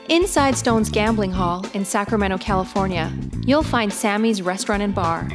Inside Stone's Gambling Hall in Sacramento, California, you'll find Sammy's Restaurant and Bar.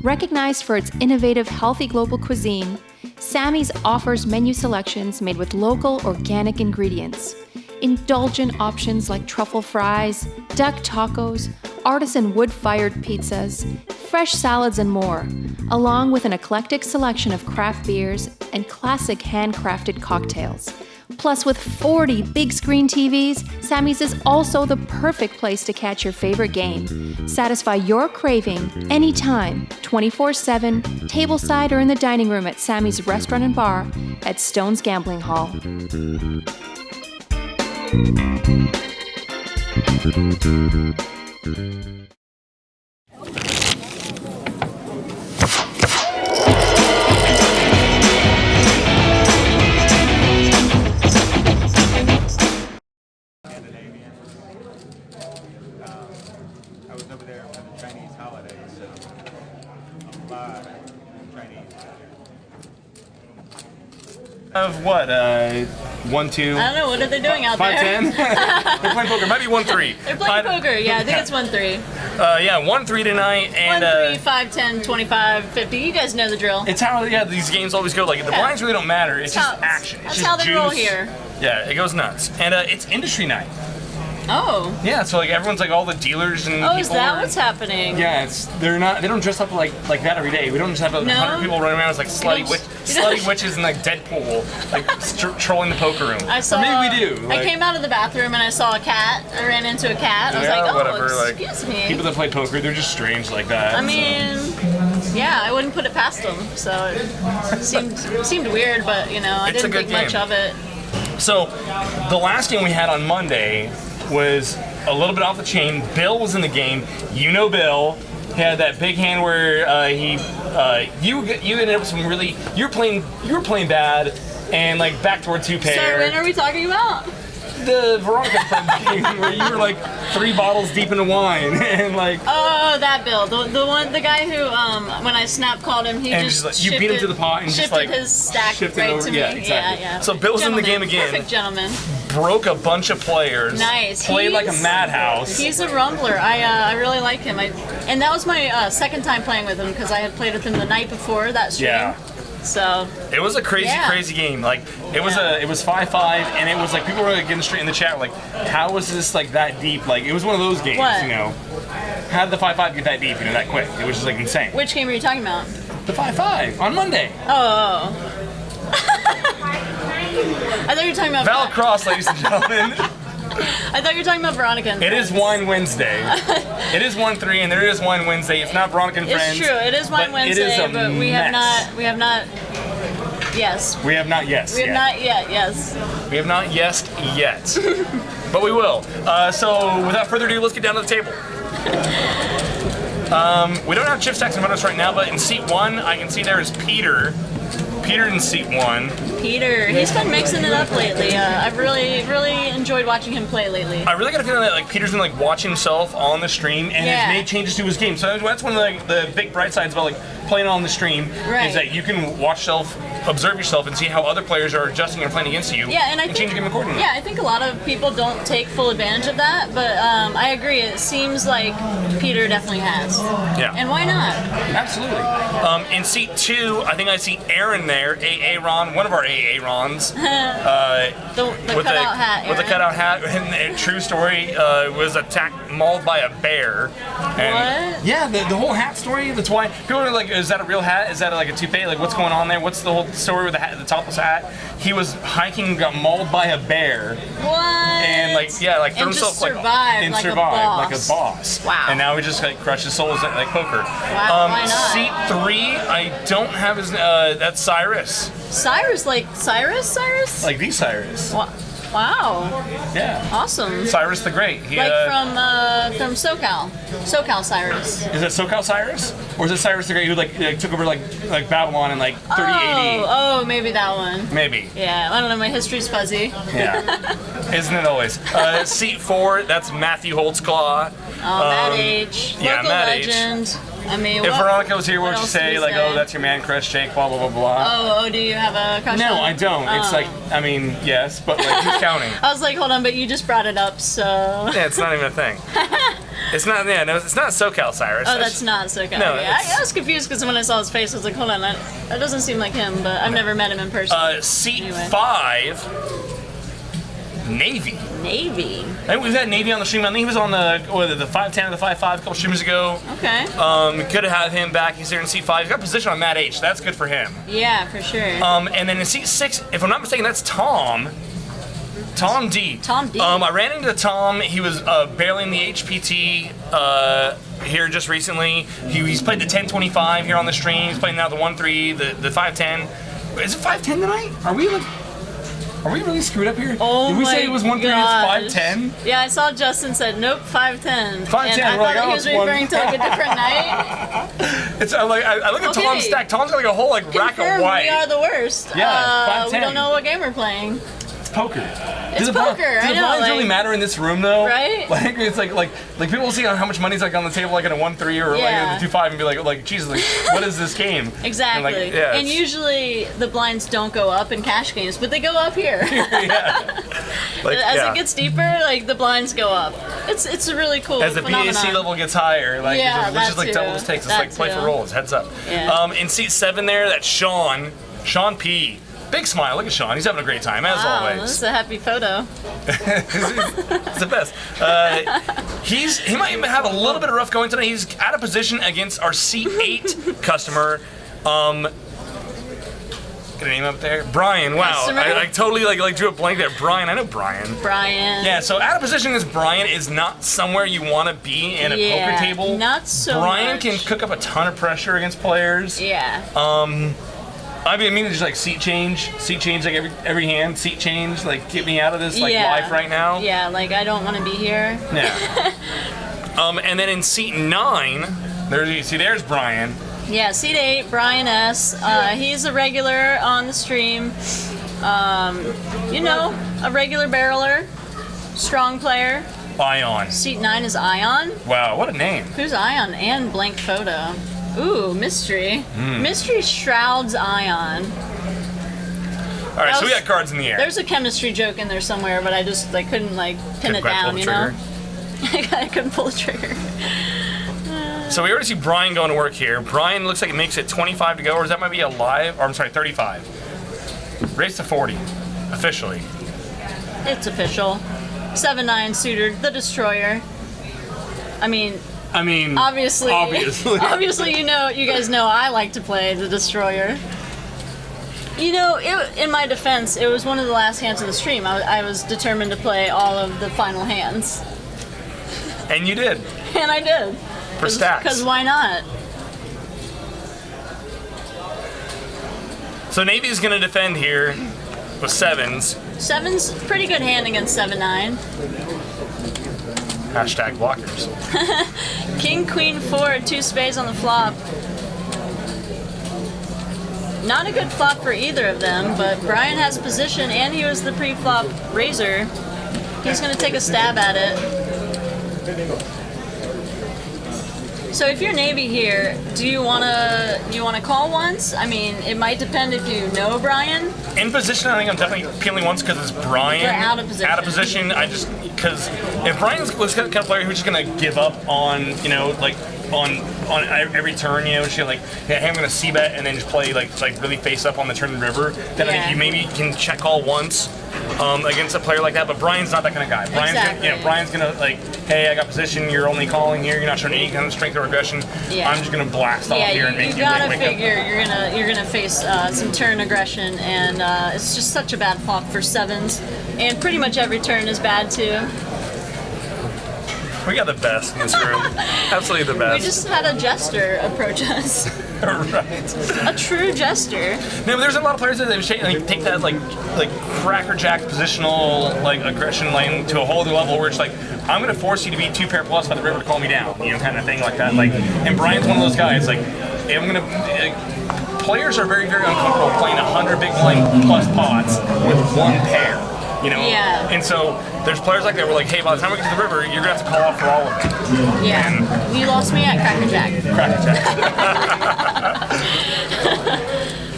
Recognized for its innovative, healthy global cuisine, Sammy's offers menu selections made with local, organic ingredients. Indulgent options like truffle fries, duck tacos, artisan wood-fired pizzas, fresh salads, and more, along with an eclectic selection of craft beers and classic handcrafted cocktails. Plus, with 40 big screen TVs, Sammy's is also the perfect place to catch your favorite game. Satisfy your craving anytime, 24/7, tableside or in the dining room at Sammy's Restaurant and Bar at Stone's Gambling Hall. I was over there for the Chinese holiday, so a lot of Chinese. Of what? 1, 2. I don't know. What are they doing out 5, there? 10. They're playing poker. Might be 1, 3. They're playing poker. Yeah, I think it's 1, 3. Yeah, 1, 3 tonight, and 1, 3, 5, 10, 25, 50. You guys know the drill. it's how these games always go. Like the blinds really don't matter. It's just action. It's That's just how they juice. roll here. Yeah, it goes nuts, and it's industry night. Oh. Yeah, so like everyone's like all the dealers and Oh, people is that are, what's happening? Yeah, they don't dress up like that every day. We don't just have 100 people running around as like slutty witches and like Deadpool, like trolling the poker room. I saw. Or maybe we do. I came out of the bathroom and I saw a cat. I ran into a cat. I was Yeah, like, oh, whatever, excuse me. People that play poker, they're just strange like that. I mean, yeah, I wouldn't put it past them. So it seemed weird, but you know, I It's a didn't good think much game. of it. So, the last game we had on Monday was a little bit off the chain. Bill was in the game. You know Bill. He had that big hand where you ended up with some really you were playing bad and like backdoor 2-pair. Sorry, when are we talking about? The Veronica friend game where you were like 3 bottles deep into wine and like. Oh, that Bill, the guy who when I snap called him, he And just just, like, you beat him to the pot and just, shifted like, his stack shifted right over- to me. yeah, exactly. Yeah. So Bill's in the game again. Perfect gentleman. Broke a bunch of players. Nice. Played like a madhouse. He's a rumbler. I really like him. And that was my second time playing with him because I had played with him the night before that stream. Yeah. So It was a crazy game. Like it was 5-5, and it was like people were like getting straight in the chat like, how was this like that deep? Like it was one of those games, What? you know. How did the 5-5 get that deep, you know, that quick? It was just like insane. which game are you talking about? The 5-5 on Monday. Oh. I thought you were talking about. Val Cross, ladies and gentlemen. I thought you were talking about Veronica and It is Friends. Wine Wednesday. It is 1-3, and there is Wine Wednesday. It's not Veronica and Friends. It's true. It is Wine but Wednesday, it is a but we have mess. not. Yes. We have not. Yes. We have not yet. Yes. We have not yesed yet, but we will. So without further ado, let's get down to the table. We don't have chip stacks in front of us right now, but in seat 1, I can see there is Peter. Peter in seat 1. Peter, he's been mixing it up lately. I've really enjoyed watching him play lately. I really got a feeling that like Peter's been like watching himself on the stream and Yeah. has made changes to his game. So that's one of the big bright sides about like playing on the stream Right. is that you can watch yourself, observe yourself, and see how other players are adjusting and playing against you. Yeah, and I think change your game accordingly. Yeah, I think a lot of people don't take full advantage of that, but I agree. It seems like Peter definitely has. Yeah. And why not? Absolutely. In seat 2, I think I see Aaron there, AA Ron, one of our AA Rons. The with cutout hat. With the Aaron. cutout hat. And a true story, was attacked, mauled by a bear. And What? yeah, the whole hat story, that's why people are like, is that a real hat? Is that like a toupee? Like, what's going on there? What's the whole story with the hat, the topless hat? He was hiking and got mauled by a bear. What? And like, yeah, like threw And himself just like survived like a boss. like a boss. Wow. And now he just like crushes souls like poker. Wow, why not? Seat 3, I don't have his. That's Cyrus, Cyrus, like Cyrus? like the Cyrus. Wow. Yeah. Awesome. Cyrus the Great. He, Like from SoCal. SoCal Cyrus. Is it SoCal Cyrus, or is it Cyrus the Great who like took over like Babylon in like 30 AD? Oh, maybe that one. Maybe. Yeah, I don't know, my history's fuzzy. Yeah. Isn't it always? Seat 4, that's Matthew Holtzclaw. Matt H. yeah, Local Matt H. legend. I mean, if Veronica was here, what would she else do say? we Like, say? oh, that's your man crush, Jake, blah, blah, blah, blah. Oh, do you have a crush No, on I him? don't. It's Oh. like, I mean, yes, but like, who's counting? I was like, hold on, but you just brought it up, so. Yeah, it's not even a thing. It's not, yeah, no, it's not SoCal Cyrus. Oh, that's not so good. No, Yeah, it's- I was confused because when I saw his face, I was like, hold on, that doesn't seem like him, but I've never met him in person. Seat Anyway. 5, Navy. Navy. I think we've had Navy on the stream. I think he was on the 510 or the 5.5 a couple streams ago. Okay. Could have him back. He's there in seat 5. He's got a position on Matt H. That's good for him. Yeah, for sure. And then in seat 6, if I'm not mistaken, that's Tom. Tom D. Tom D. I ran into Tom. He was barreling the HPT here just recently. He's played the 1025 here on the stream. He's playing now the 1.3, the 510. Is it 510 tonight? Are we really screwed up here? Oh Did we say my it was 1.3 gosh. it's 510? Yeah, I saw Justin said, nope, 510. 510, And I we're like, thought oh, he was it's one. referring to like a different night. It's I look at Okay. Tom's stack. Tom's got like a whole like rack of Confirmed, white. we are the worst. Yeah, we 510. don't know what game we're playing. It's poker. It's poker, I Does the know, blinds like- really matter in this room though? Right? Like it's like people see how much money's like on the table like in a 1-3 or Yeah. like a 2-5 and be like Jesus, like what is this game? Exactly. And, like, yeah, And it's- usually the blinds don't go up in cash games, but they go up here. yeah. Like, As yeah. it gets deeper, like the blinds go up. It's a really cool As the phenomenon. PAC level gets higher, like Yeah, it's just that like double too. this takes. It's That like play for too. rolls, heads up. Yeah. In seat 7 there, that's Sean P. Big smile. Look at Sean. He's having a great time as Wow, always. this is a happy photo. It's the best. He might even have a little bit of rough going tonight. He's out of position against our C8 customer. Get a name up there. Brian. Wow. Customer? I totally like drew a blank there. Brian. I know Brian. Brian. Yeah. So out of position against Brian is not somewhere you want to be in a Yeah, poker table. not so Brian much. can cook up a ton of pressure against players. Yeah. I mean, just like seat change like every hand, seat change, like get me out of this like Yeah. life right now. Yeah, like I don't want to be here. Yeah. And then in seat 9, there's Brian. Yeah, seat 8, Brian S. He's a regular on the stream. A regular barreler, strong player. Ion. Seat 9 is Ion. Wow, what a name. Who's Ion? And blank photo. Ooh, mystery. Hmm. Mystery shrouds Ion. All right, so we was- got cards in the air. There's a chemistry joke in there somewhere, but I just couldn't pin Couldn't it quite pull down, the you know? trigger. I couldn't pull the trigger. So we already see Brian going to work here. Brian looks like it makes it 25 to go, or that might be a live, or I'm sorry, 35. Race to 40, officially. It's official. 7-9 suited, the destroyer. I mean, obviously, obviously, you guys know I like to play the destroyer. In my defense, it was one of the last hands of the stream. I was determined to play all of the final hands, And you did. and I did. For stats. Because why not? So Navy's going to defend here with 7s. 7's pretty good hand against 7-9. Hashtag blockers. King, Queen, 4, 2 spades on the flop. Not a good flop for either of them, but Brian has position and he was the pre-flop raiser. He's going to take a stab at it. So if you're Navy here, do you wanna call once? I mean, it might depend if you know Brian. In position, I think I'm definitely peeling once because it's Brian. You're out of position. Out of position, because if Brian's was the kind of player who's just gonna give up on, on every turn, she's like, hey, I'm gonna c-bet and then just play like really face up on the turn and river, then I think Yeah. you maybe can check call once against a player like that. But Brian's not that kind of guy. Brian's gonna like, hey, I got position. You're only calling here. You're not showing any kind of strength or aggression. Yeah. I'm just gonna blast off Yeah, here and make you you gotta wake up. figure you're gonna face some turn aggression, and it's just such a bad flop for 7s, and pretty much every turn is bad too. We got the best in this room. Absolutely the best. We just had a jester approach us, right. a true jester. No, but there's a lot of players that take that like crackerjack positional aggression lane to a whole other level where it's like, I'm gonna force you to be 2 pair plus by the river to call me down, kind of thing like that. And Brian's one of those guys. Players are very, very uncomfortable playing 100 big blind plus pots with 1 pair. Yeah. And so there's players like that where hey, by the time we get to the river, you're gonna have to call off for all of them. Yeah. And You lost me at Cracker Jack. Cracker Jack.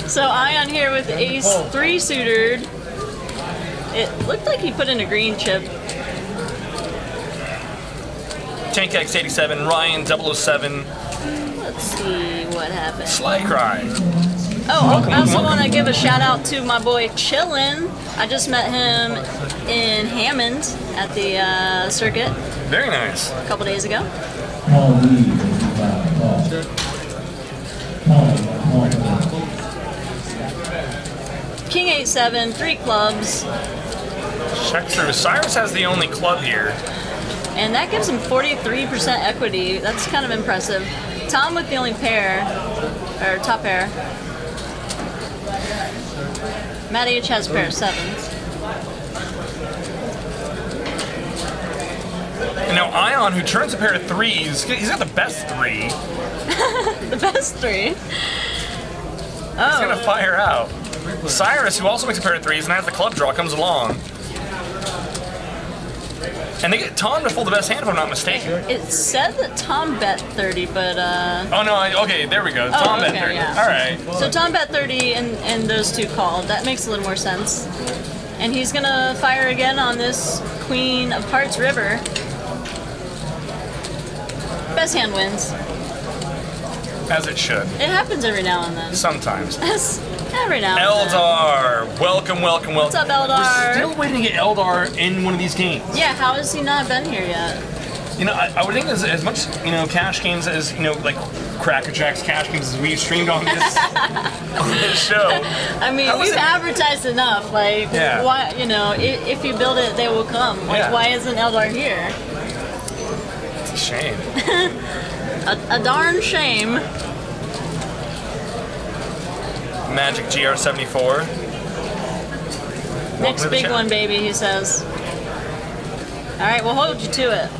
So Ion here with Ace 3 suited. It looked like he put in a green chip. Tank X87, Ryan 007. Let's see what happened. Sly Cry. Oh, I also want to give a shout out to my boy Chillin. I just met him in Hammond at the circuit Very nice. a couple days ago. King 8-7, 3 clubs, Check through. Cyrus has the only club here. and that gives him 43% equity. That's kind of impressive. Tom with the only pair, or top pair. Matt H has a pair of 7s. And now Ion, who turns a pair of 3s, he's got the best 3. The best 3. He's gonna fire out. Cyrus, who also makes a pair of 3s and has the club draw, comes along. And they get Tom to fold the best hand, if I'm not mistaken. It said that Tom bet 30, but Oh no, okay, there we go. Tom bet 30. yeah. Alright. So Tom bet 30 and those two called. That makes a little more sense. And he's gonna fire again on this Queen of Hearts river. Best hand wins. As it should. It happens every now and then. Sometimes. Every now and then. Eldar, welcome. What's up, Eldar? We're still waiting to get Eldar in one of these games. Yeah, how has he not been here yet? You know, I would think as much, cash games as, like Cracker Jack's cash games as we've streamed on this, on this show. I mean, we've advertised enough. Like, Yeah. why, if you build it, they will come. Like, Yeah. why isn't Eldar here? It's a shame. A darn shame. Magic GR74. Next big one, baby, he says. All right, we'll hold you to it.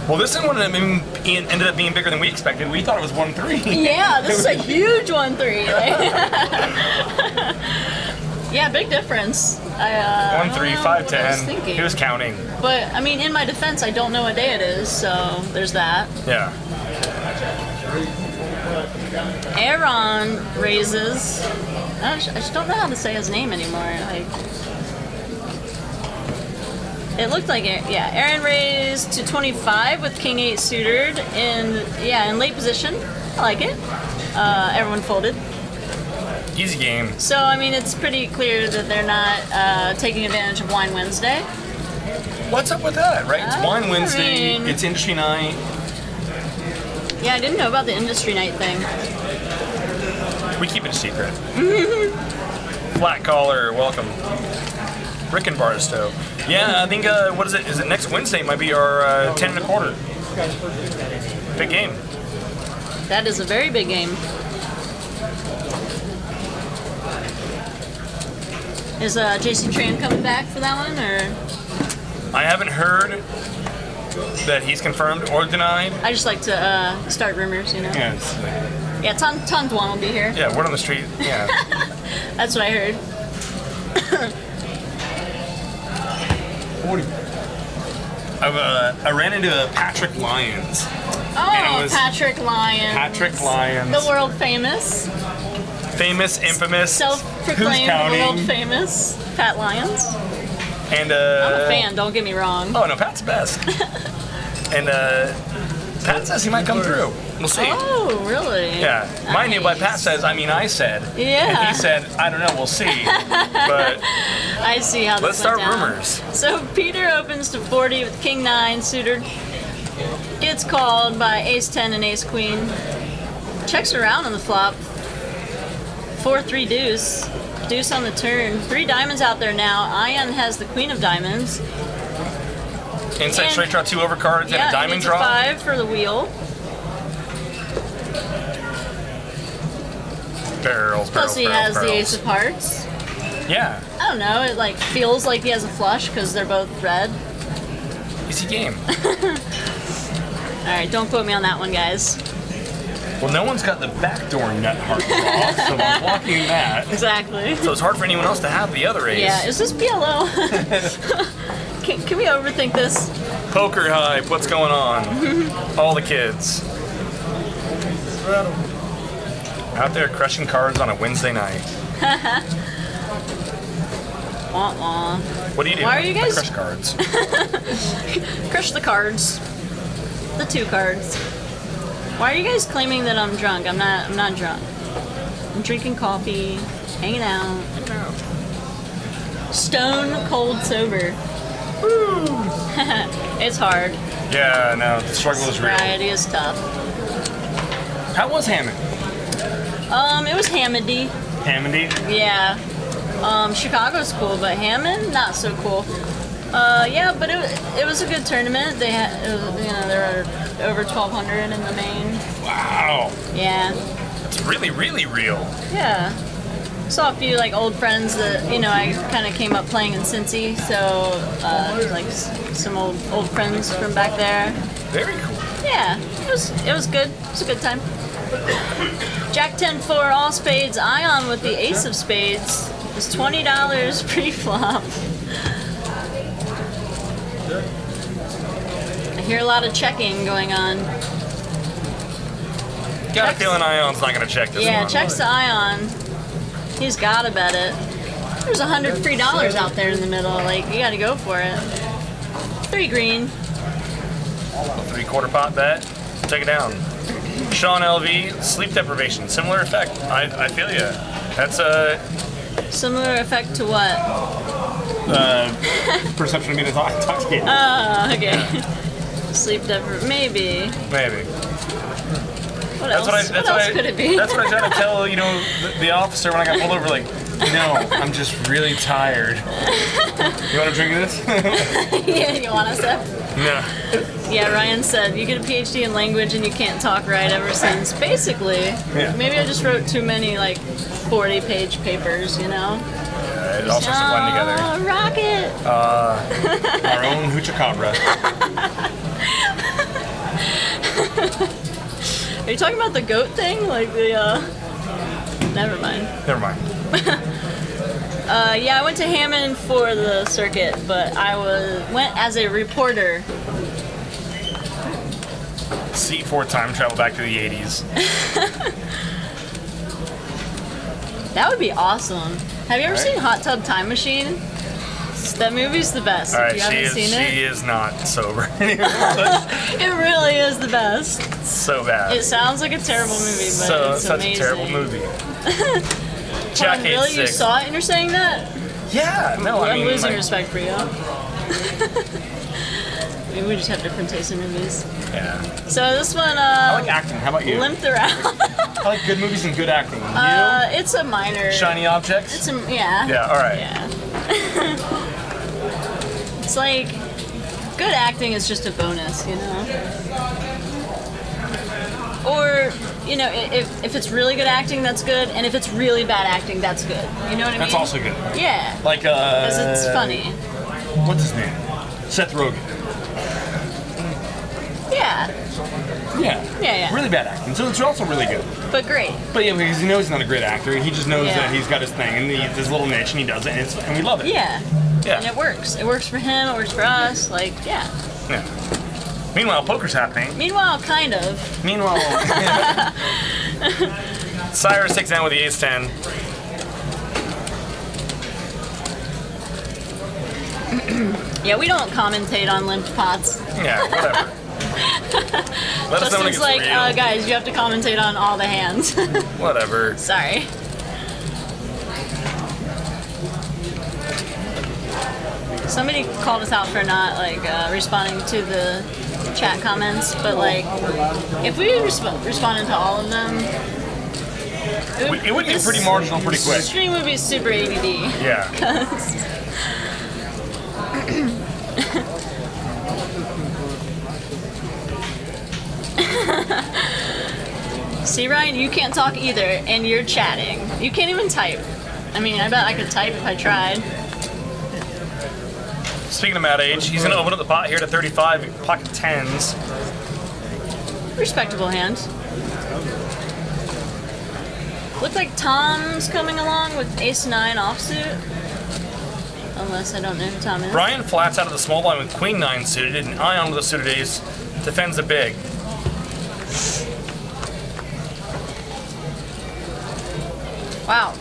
Well, this one ended up being bigger than we expected. We thought it was 1-3. Yeah, this is a huge 1-3. Yeah, big difference. 1-3, 5-10. Thinking. He was counting. But I mean, in my defense, I don't know what day it is, so there's that. Yeah. Aaron raises. I just don't know how to say his name anymore. It looked like it. Yeah, Aaron raised to 25 with King 8 suited in late position. I like it. Everyone folded. Easy game. So I mean, it's pretty clear that they're not taking advantage of Wine Wednesday. What's up with that, right? It's Wine Wednesday. It's industry night. Yeah, I didn't know about the industry night thing. We keep it a secret. Flat collar, welcome. Rick and Barstow. Yeah, I think, what is it? Is it next Wednesday? Might be our 10 1/4. Big game. That is a very big game. Is JC Tran coming back for that one, or? I haven't heard that he's confirmed or denied. I just like to start rumors, Yeah, Yeah, Ton Dwan will be here. yeah, word on the street. Yeah. That's what I heard. I ran into Patrick Lyons. Oh, Patrick Lyons. Patrick Lyons. The world famous. Famous, infamous. Self-proclaimed world famous Pat Lyons. And I'm a fan, don't get me wrong. Oh no, Pat's best. And Pat says he might come through. We'll see. Oh, really? Yeah. Mind you, but Pat says, I said. Yeah. And he said, I don't know, we'll see. But I see how let's this went start down. rumors. So Peter opens to 40 with King 9 suited. Gets called by Ace 10 and Ace Queen. Checks around on the flop. 4-3 deuce. Deuce on the turn. 3 diamonds out there now. Ion has the Queen of Diamonds. Inside And- straight draw, 2 overcards, and a diamond needs draw. A 5 for the wheel. Barrels, Plus he has barrels. the Ace of Hearts. Yeah. I don't know, it feels like he has a flush because they're both red. Easy game. Alright, don't quote me on that one, guys. Well, no one's got the backdoor nut heart draw, so I'm blocking that. Exactly. So it's hard for anyone else to have the other ace. Yeah, is this PLO? Can we overthink this? Poker hype, what's going on? All the kids. Out there crushing cards on a Wednesday night. Wah wah. What do you do? Why are you guys- I crush cards. Crush the cards. The 2 cards. Why are you guys claiming that I'm drunk? I'm not drunk. I'm drinking coffee, hanging out. Stone cold sober. Woo! It's hard. Yeah, no, the struggle is real. Variety is tough. How was Hammond? It was Hammondy. Hammondy? Yeah. Chicago's cool, but Hammond not so cool. Yeah, but it was a good tournament. They had, there were over 1,200 in the main. Wow. Yeah. That's really, really real. Yeah. Saw a few like old friends that I kind of came up playing in Cincy, so like some old friends from back there. Very cool. Yeah, it was good. It was a good time. Jack 10-4 all spades Ion with the ace of spades was $20 pre-flop. I hear a lot of checking going on. Got a feeling Ion's not going to check this Yeah, one. checks to Ion. He's gotta bet it. There's $100 free out there in the middle. Like, you gotta go for it. 3 green. 3/4 pot bet. Take it down. Sean LV, sleep deprivation, similar effect. I feel you. That's a Similar effect to what? perception of being intoxicated. Oh, okay. Sleep deprivation. Maybe. Maybe. What else? What else could it be? That's what I try to tell, the officer when I got pulled over, like, no, I'm just really tired. You want to drink this? Yeah, you want a sip? No. Yeah, Ryan said, you get a PhD in language and you can't talk right ever since. Basically. Yeah. Maybe I just wrote too many, 40-page papers, Yeah, it all starts to blend together. Oh, rocket! Our own Hoochacabra. Are you talking about the goat thing? Never mind. Never mind. Yeah, I went to Hammond for the circuit, but I went as a reporter. C4 time travel back to the 80s. That would be awesome. Have you ever seen Hot Tub Time Machine? That movie's the best. All If right, you haven't seen it, she is not sober. it really is the best. So bad. It sounds like a terrible movie, but it's such amazing. a terrible movie. Jack Really, you 8-6. saw it and you're saying that? Yeah, no, I I'm mean, losing respect for you. Maybe we just have different tastes in movies. Yeah. So this one, I like acting. How about you? limped around. I like good movies and good acting. You? It's a minor. Shiny objects? It's a yeah. Yeah, all right. Yeah. It's like good acting is just a bonus, Or if it's really good acting, that's good, and if it's really bad acting, that's good. You know what I mean? That's also good. Yeah. Like, Because it's funny. What's his name? Seth Rogen. Yeah. Yeah. Yeah. Really bad acting. So it's also really good. But great. But yeah, because he knows he's not a great actor. He just knows Yeah. that he's got his thing and his little niche, and he does it, and we love it. Yeah. Yeah. And it works. It works for him. It works for us. Yeah. Yeah. Meanwhile, poker's happening. Meanwhile, kind of. Meanwhile, Cyrus takes down with the ace-10. Yeah, we don't commentate on limped pots. Yeah, whatever. Let us know when it Justin's gets like, real. guys, you have to commentate on all the hands. Whatever. Sorry. Somebody called us out for not responding to the chat comments, but if we responded to all of them, It would get pretty marginal pretty quick. Stream would be super ADD. Yeah. See, Ryan, you can't talk either, and you're chatting. You can't even type. I mean, I bet I could type if I tried. Speaking of Mad Age, he's going to open up the pot here to 35, pocket 10s. Respectable hand. Looked like Tom's coming along with ace-9 offsuit. unless I don't know who Tom is. Brian flats out of the small blind with Queen 9 suited, and Ion with a suited ace defends the big. Wow.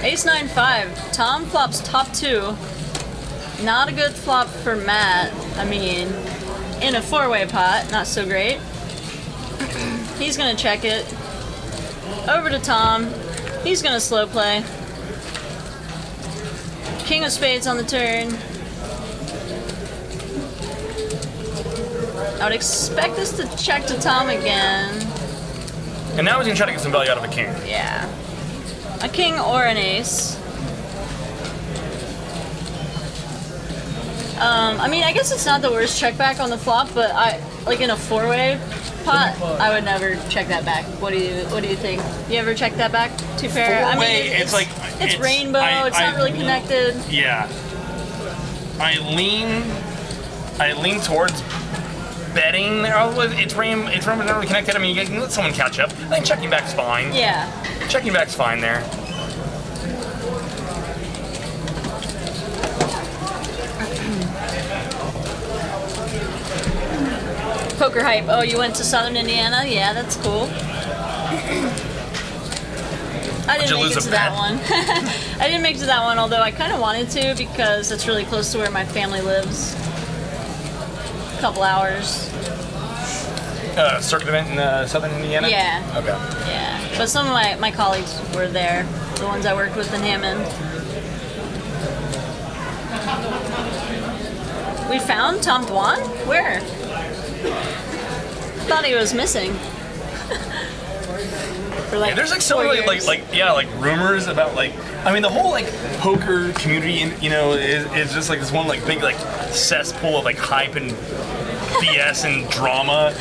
Ace 9-5. Tom flops top 2. Not a good flop for Matt. I mean, in a 4-way pot, not so great. He's gonna check it. Over to Tom. He's gonna slow play. King of spades on the turn. I would expect this to check to Tom again. And now he's gonna try to get some value out of a king. Yeah. A king or an ace. I mean, I guess it's not the worst check back on the flop, but like in a 4-way pot, I would never check that back. What do you think? You ever check that back? Two pair? I mean, it's rainbow. It's not really connected. Yeah. I lean towards betting. It's rainbow. It's not really connected. I mean, you can let someone catch up. I think checking back's fine. Yeah. Checking back's fine there. Poker hype. Oh, you went to Southern Indiana? Yeah, that's cool. I didn't make it to that one. I didn't make it to that one, although I kind of wanted to because it's really close to where my family lives. A couple hours. Circuit event in Southern Indiana? Yeah. Okay. Yeah. But some of my colleagues were there, the ones I worked with in Hammond. We found Tom Dwan? Where? Thought he was missing. For like there's like so 4 many years. like rumors about like I mean the whole like poker community is just like this one like big like cesspool of like hype and BS and drama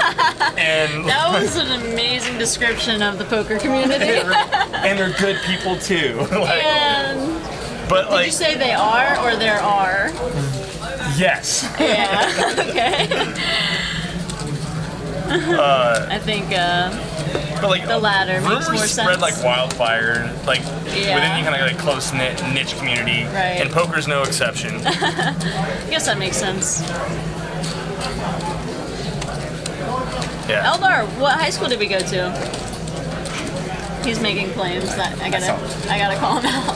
and That was an amazing description of the poker community. and they're good people too. Like, And but did you say they are or there are? yes. Yeah. Okay. I think But like the latter makes rumors more spread sense. like wildfire, like Yeah. within any kind of like close knit niche community, Right. and poker's no exception. I guess that makes sense. Yeah. Eldar, what high school did we go to? He's making claims that I gotta call him out.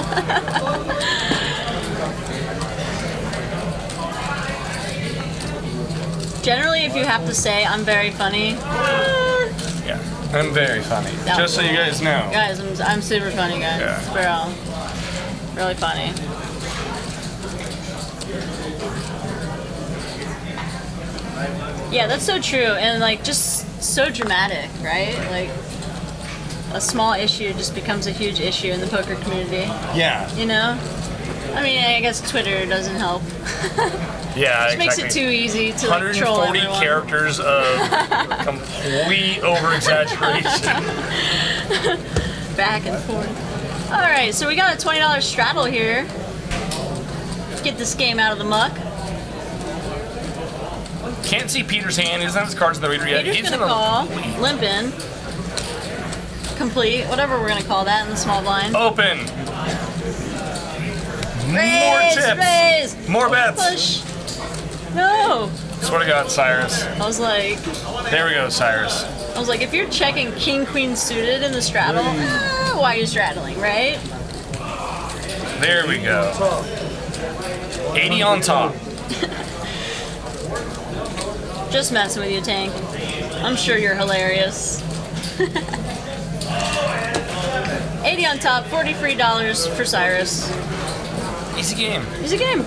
Generally, if you have to say I'm very funny, Yeah. I'm very funny. No. Just so you guys know. guys, I'm super funny, guys. Yeah. For real. Really funny. Yeah, that's so true, and like just so dramatic, right? Like a small issue just becomes a huge issue in the poker community. Yeah. You know? I mean, I guess Twitter doesn't help. Yeah. It makes it too easy to like, troll 140 everyone. characters of complete over exaggeration. Back and forth. All right, so we got a $20 straddle here. Get this game out of the muck. Can't see Peter's hand. He doesn't have his cards in the reader yet. Peter's He's gonna call. Limp in. Complete. Whatever we're gonna call that in the small blind. Open. More Raise, chips. raise. More bets. Push. No. Swear to God, Cyrus. I was like, There we go, Cyrus. if you're checking king queen suited in the straddle, why are you straddling, right? There we go. 80 on top. Just messing with you, Tank. I'm sure you're hilarious. 80 on top, $40 free for Cyrus. Easy game. Easy game.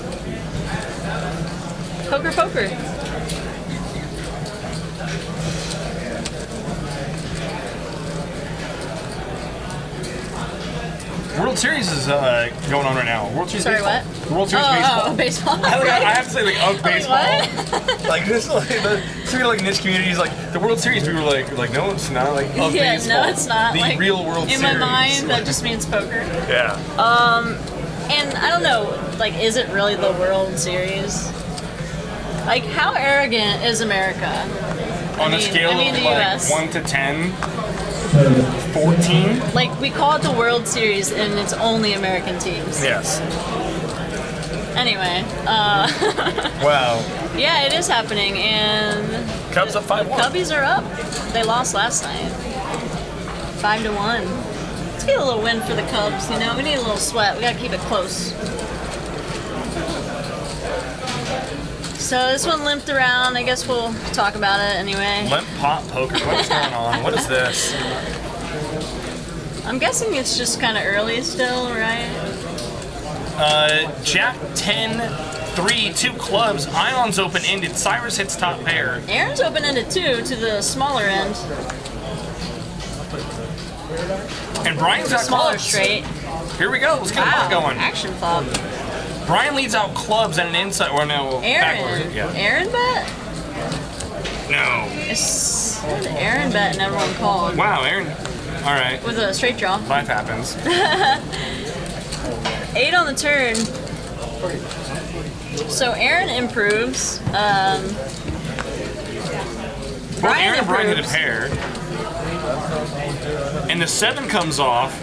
Poker, poker. World Series is going on right now. World Series Sorry, baseball. what? The World Series baseball. Oh, baseball. I have to say like baseball. What? Like this, like like niche communities, like the World Series. People were like, no, it's not. Like of Yeah, baseball. no, it's not. The Like, real World in Series. my mind, that just means poker. Yeah. And I don't know, like, is it really the World Series? Like, how arrogant is America? On a scale the of like US. 1 to 10, 14. Like, we call it the World Series, and it's only American teams. Yes. Anyway, Wow. yeah, it is happening, and Cubs up 5-1. Cubbies are up. They lost last night, 5-1. Let's get a little win for the Cubs. You know, we need a little sweat. We gotta keep it close. So this one limped around. I guess we'll talk about it anyway. Limp pop poker. What is going on? What is this? I'm guessing it's just kind of early still, right? Jack 10, 3, 2 clubs. Ion's open-ended. Cyrus hits top pair. Aaron's open-ended too, to the smaller end. And Brian's got Smaller clubs. straight. Here we go. Let's get the pot going. Action flop. Brian leads out clubs and an inside. Or no, Aaron. backwards. Yeah. Aaron bet? No. It's Aaron bet and everyone called. Wow, Aaron. All right. With a straight draw. Life happens. 8 on the turn. So Aaron improves. Both Aaron and Brian hit a improves. pair. And the 7 comes off,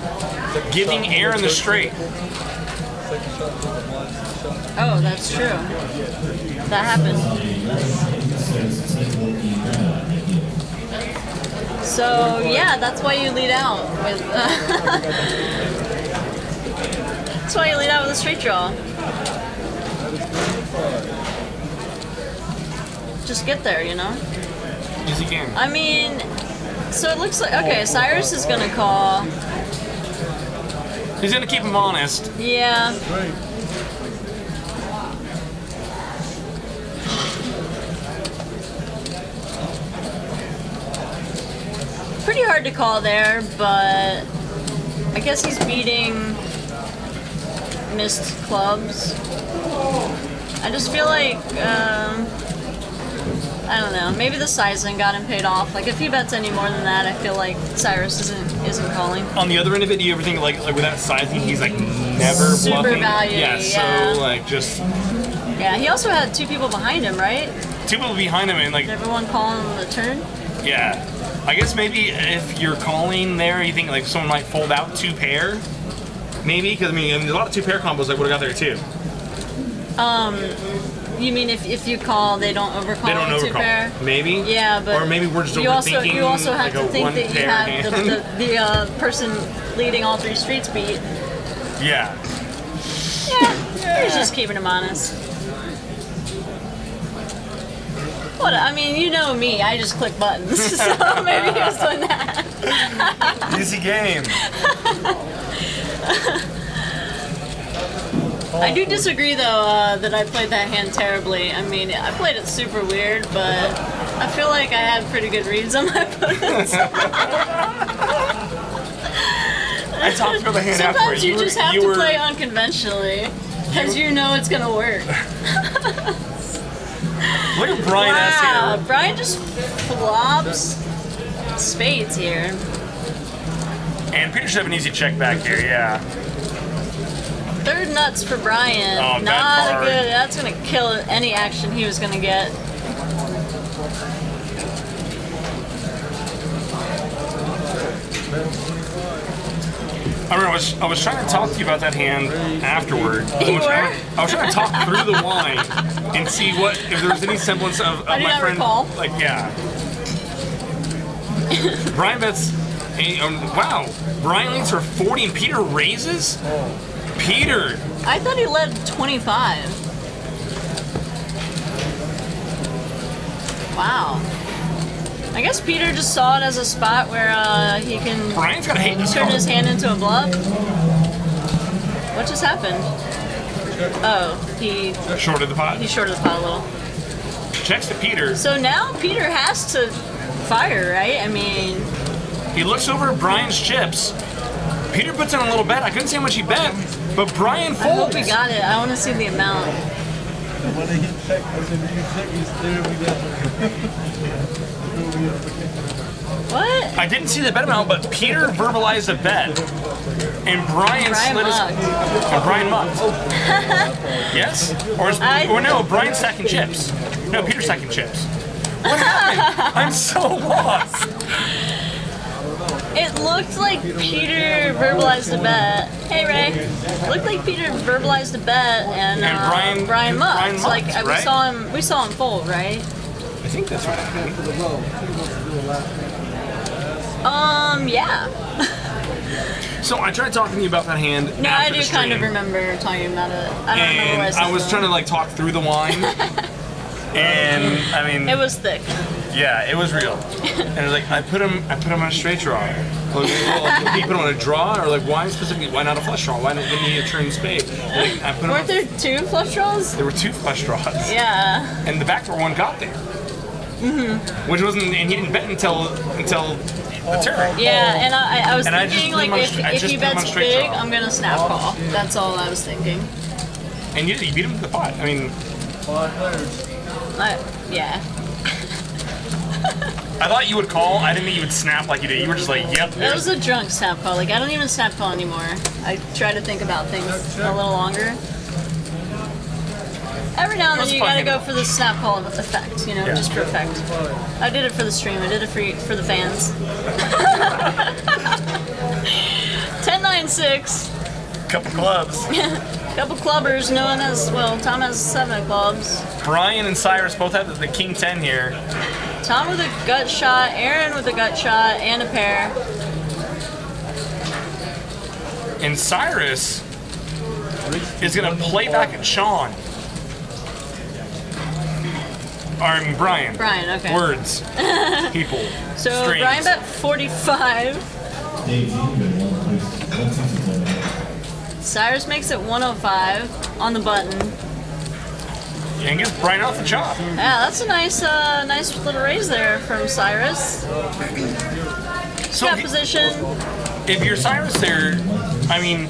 giving Aaron the straight. Oh, that's true. That happened. So yeah, that's why you lead out with. That's why you lead out with a straight draw. Just get there, you know. Easy game. I mean, so it looks like okay. Cyrus is gonna call. He's gonna keep him honest. Yeah. Pretty hard to call there, but I guess he's beating missed clubs. I just feel like I don't know. Maybe the sizing got him paid off. Like if he bets any more than that, I feel like Cyrus isn't calling. On the other end of it, do you ever think like with that sizing, he's like never Super bluffing? value, Yeah, yeah. so like just Yeah, he also had 2 people behind him, right? 2 people behind him and like Did everyone call on the turn? yeah. I guess maybe if you're calling there, you think like someone might fold out 2 pair, maybe because I mean a lot of 2 pair combos I would have got there too. You mean if you call, they don't overcall? They don't with 2 overcall. pair? Maybe. Yeah, but or maybe we're just you overthinking. You also have like to a think that you one-pair have hand. the person leading all 3 streets beat. Yeah. Yeah, he's just keeping him honest. What? I mean, you know me. I just click buttons, so maybe he was doing that. Easy game. I do disagree, though, that I played that hand terribly. I mean, I played it super weird, but I feel like I had pretty good reads on my opponents. I talked about the hand Sometimes afterwards. you just have to were, play unconventionally, because you know it's going to work. Look at Brian S. Wow, here. Brian just flops spades here. And Peter should have an easy check back here, yeah. 3rd nuts for Brian. Oh, Not that a card. good. That's going to kill any action he was going to get. I remember I was trying to talk to you about that hand afterward. You were? I was trying to talk through the wine and see if there was any semblance of I do my not friend. recall. Like yeah. Brian bets. Wow. Brian leads for 40 and Peter raises. Peter. I thought he led 25. Wow. I guess Peter just saw it as a spot where he can Brian's got to hate this turn card. his hand into a bluff. What just happened? Oh, he Shorted the pot. shorted the pot a little. Checks to Peter. So now Peter has to fire, right? I mean, He looks over at Brian's chips. Peter puts in a little bet. I couldn't say how much he bet, but Brian I hope folds. he got it. I want to see the amount. When he checked, I said, "You check, he's there, we got What? I didn't see the bet amount, but Peter verbalized a bet, and Brian slid his. mugged. And Brian mugged. Yes? Or no? Brian's stacking chips. No, Peter's stacking chips. What happened? I'm so lost. It looked like Peter verbalized a bet. Hey Ray. It looked like Peter verbalized a bet and Brian mucked. Like right? we saw him fold, right? I think that's what happened. Yeah. So I tried talking to you about that hand. No, after I the do stream, kind of remember talking about it. I don't remember what I said. I was trying to like talk through the wine. And I mean, It was thick. yeah, it was real. And it was like I put him on a straight draw. Like, did he put him on a draw, or like why specifically? Why not a flush draw? Why didn't he a turn spade? Like, I put him Weren't there 2 flush draws? There were 2 flush draws. Yeah. And the backdoor one got there. Which wasn't, and he didn't bet until the turn. Yeah, and I was And I just thinking put him like on- I if just he put him on bets straight big, draw. I'm gonna snap call. That's all I was thinking. And you beat him to the pot. I mean, Yeah. I thought you would call. I didn't think you would snap like you did. You were just like, yep. That was a drunk snap call. Like I don't even snap call anymore. I try to think about things a little longer. Every now and then you gotta go for the snap call effect, you know, Yeah. just for effect. I did it for the stream. I did it for the fans. 10-9-6. Couple clubs. Couple clubbers known as, well, Tom has 7 of clubs. Brian and Cyrus both have the king 10 here. Tom with a gut shot, Aaron with a gut shot, and a pair. And Cyrus is going to play back at Sean. I mean, Brian. Brian, okay. Words. People. So Streams. Brian bet 45. Cyrus makes it 105 on the button. And gets Brian off the chop. Yeah, that's a nice little raise there from Cyrus. So Got position. if you're Cyrus there, I mean,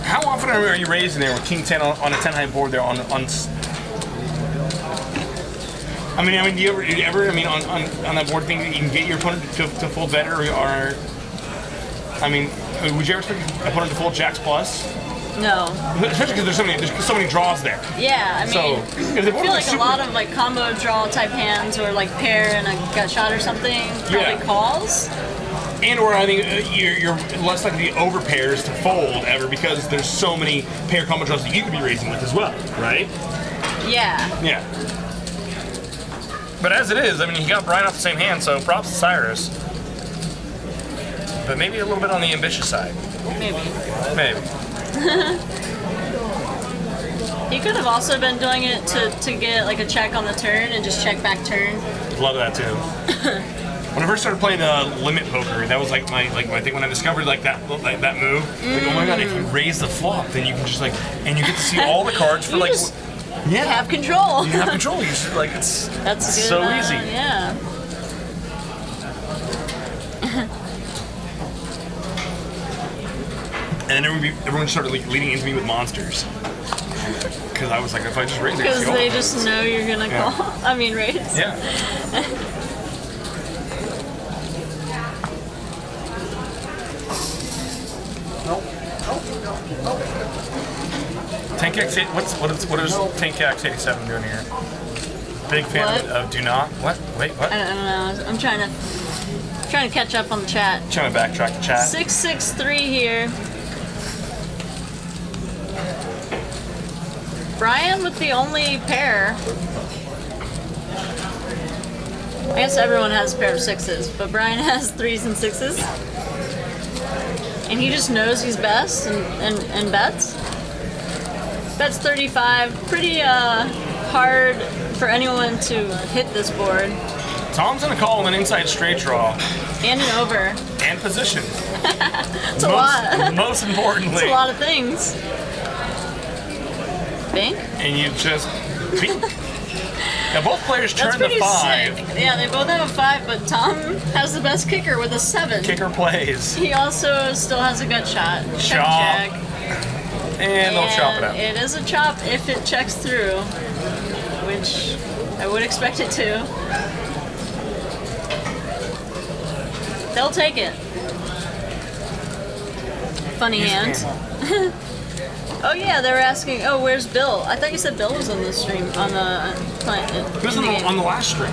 how often are you raising there with king 10 on a 10 high board there on I mean, do you ever, I mean, on that board, think that you can get your opponent to fold better, or I mean, would you ever expect your opponent to fold jacks plus? No. Especially because there's so many draws there. Yeah, I mean, So if the I board feel was like a lot of like combo draw type hands or like pair and a gut shot or something probably Yeah. calls. And or I think you're less likely to over pairs to fold ever because there's so many pair combo draws that you could be raising with as well, right? Yeah. Yeah. But as it is, I mean, he got Brian off the same hand, so props to Cyrus. But maybe a little bit on the ambitious side. Maybe. Maybe. He could have also been doing it to get like a check on the turn and just check back turn. Love that too. When I first started playing limit poker, that was like my thing when I discovered like that move. Like, oh my god, if you raise the flop, then you can just like, and you get to see all the cards for You like. just Yeah. have control. You have control. You just, like it's That's good. so easy. Yeah. And then everyone started like leading into me with monsters. Because I was like, if I just raise it, Because it's they gone. just know you're gonna Yeah. call. I mean, raise. Yeah. Tank X, what is Tank X 87 doing here? Big fan What? of Do Not. What? Wait, what? I don't know. I'm trying to catch up on the chat. Trying to backtrack the chat. 663 here. Brian with the only pair. I guess everyone has a pair of sixes, but Brian has 3s and 6s. And he just knows he's best and bets. Bets 35. Pretty hard for anyone to hit this board. Tom's gonna call him an inside straight draw And an over. and position. It's a lot. Most importantly. It's a lot of things. Bink? And you just beat. Now both players That's turn the pretty 5. sick. Yeah, they both have a 5, but Tom has the best kicker with a 7. Kicker plays. He also still has a gut shot. Check, Chop. check. And they'll chop it out. It is a chop if it checks through, which I would expect it to. They'll take it. Funny hand. Oh yeah, they were asking, oh, where's Bill? I thought you said Bill was on the stream, on the He was on the last stream.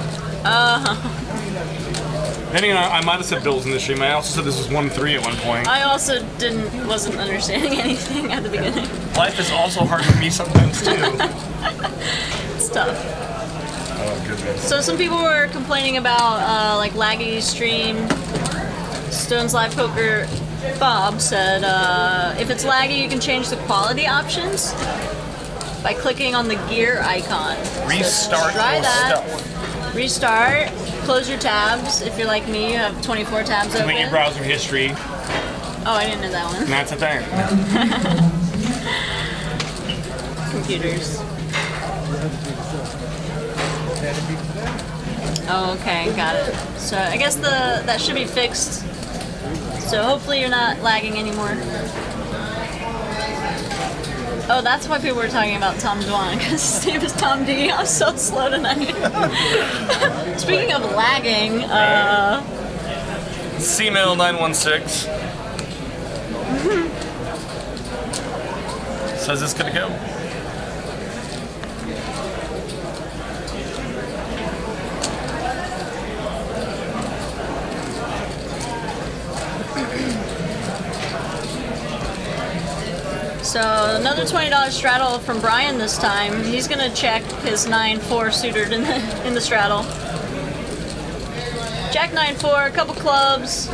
Then again, I might have said Bills in the stream. I also said this was 1-3 at one point. I also wasn't understanding anything at the beginning. Life is also hard for me sometimes too. It's tough. Oh goodness. So some people were complaining about like laggy stream. Stones Live Poker Bob said if it's laggy, you can change the quality options by clicking on the gear icon. Restart So try your that. stuff. Restart. Close your tabs. If you're like me, you have 24 tabs open. Delete your browser history. Oh, I didn't know that one. And that's a thing. Computers. Oh, okay, got it. So I guess that should be fixed. So hopefully you're not lagging anymore. Oh, that's why people were talking about Tom Dwan, because his name is Tom D. I'm so slow tonight. Speaking of lagging, CMail 916 says it's gonna go. so another $20 straddle from Brian this time. He's gonna check his 9-4 suited in the straddle. Jack 9-4, a couple clubs.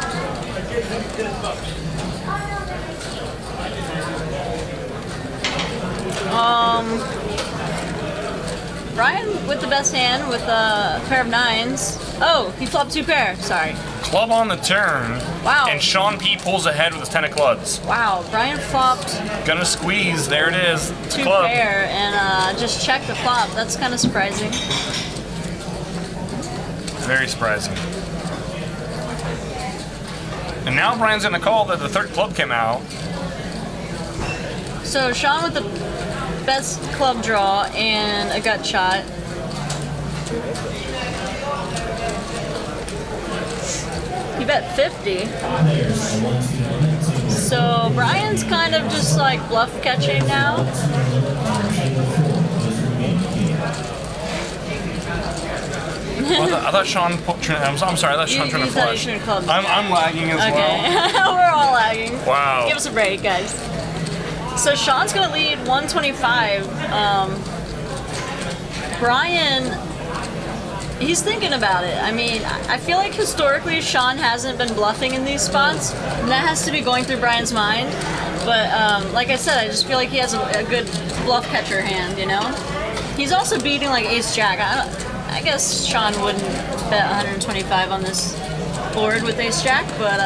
Brian with the best hand with a pair of nines. Oh, he flopped two pair. Sorry. Club on the turn. Wow. And Sean P pulls ahead with his 10 of clubs. Wow, Brian flopped Gonna squeeze. There it is. It's a two club. pair and just checked the flop. That's kind of surprising. Very surprising. And now Brian's gonna call that the third club came out. So Sean with the best club draw and a gut shot. He bet 50. So Brian's kind of just like bluff catching now. I thought Sean. I'm sorry. I thought Sean trying to thought flush. you shouldn't club. I'm lagging as well. Okay, we're all lagging. Wow. Give us a break, guys. So Sean's gonna lead 125. Brian, he's thinking about it. I mean, I feel like historically Sean hasn't been bluffing in these spots, and that has to be going through Brian's mind. But like I said, I just feel like he has a good bluff catcher hand, you know? He's also beating like ace-jack. I guess Sean wouldn't bet 125 on this board with ace-jack, but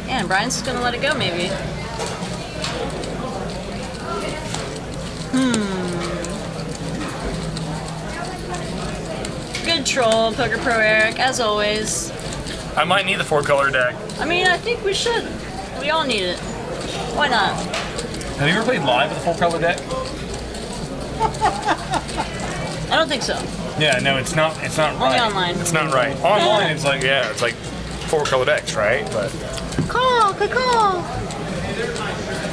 yeah, Brian's just gonna let it go maybe. Good troll, Poker Pro Eric, as always. I might need the 4-color deck. I mean, I think we should. We all need it. Why not? Have you ever played live with a 4-color deck? I don't think so. Yeah, no, it's not. It's not Only right. online. It's not right. Online, it's like it's like 4-color decks, right? But Call.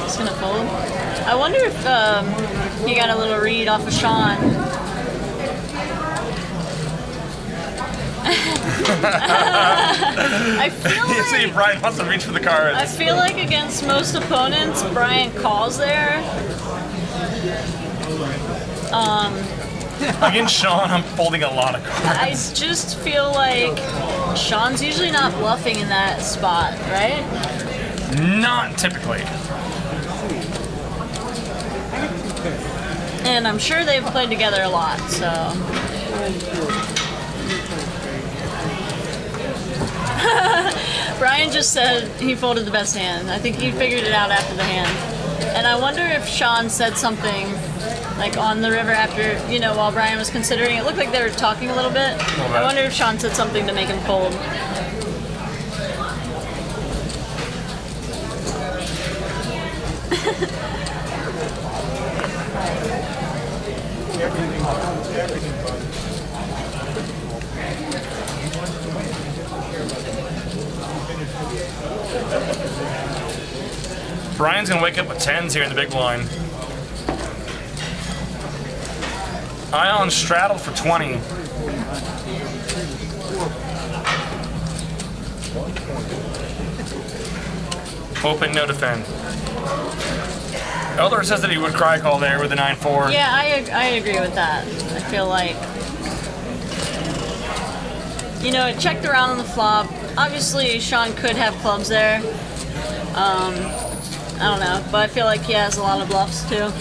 It's gonna fold. I wonder if he got a little read off of Sean. I feel you see, like Brian wants to reach for the cards. I feel like against most opponents, Brian calls there. Against Sean, I'm folding a lot of cards. I just feel like Sean's usually not bluffing in that spot, right? Not typically. And I'm sure they've played together a lot, so. Brian just said he folded the best hand. I think he figured it out after the hand. And I wonder if Sean said something like on the river after, while Brian was considering. It looked like they were talking a little bit. I wonder if Sean said something to make him fold. Brian's gonna wake up with 10s here in the big blind. Ion straddled for 20. Open, no defend. Eldar says that he would cry call there with the 9-4. Yeah, I agree with that. I feel like, you know, it checked around on the flop. Obviously, Sean could have clubs there. I don't know, but I feel like he has a lot of bluffs too.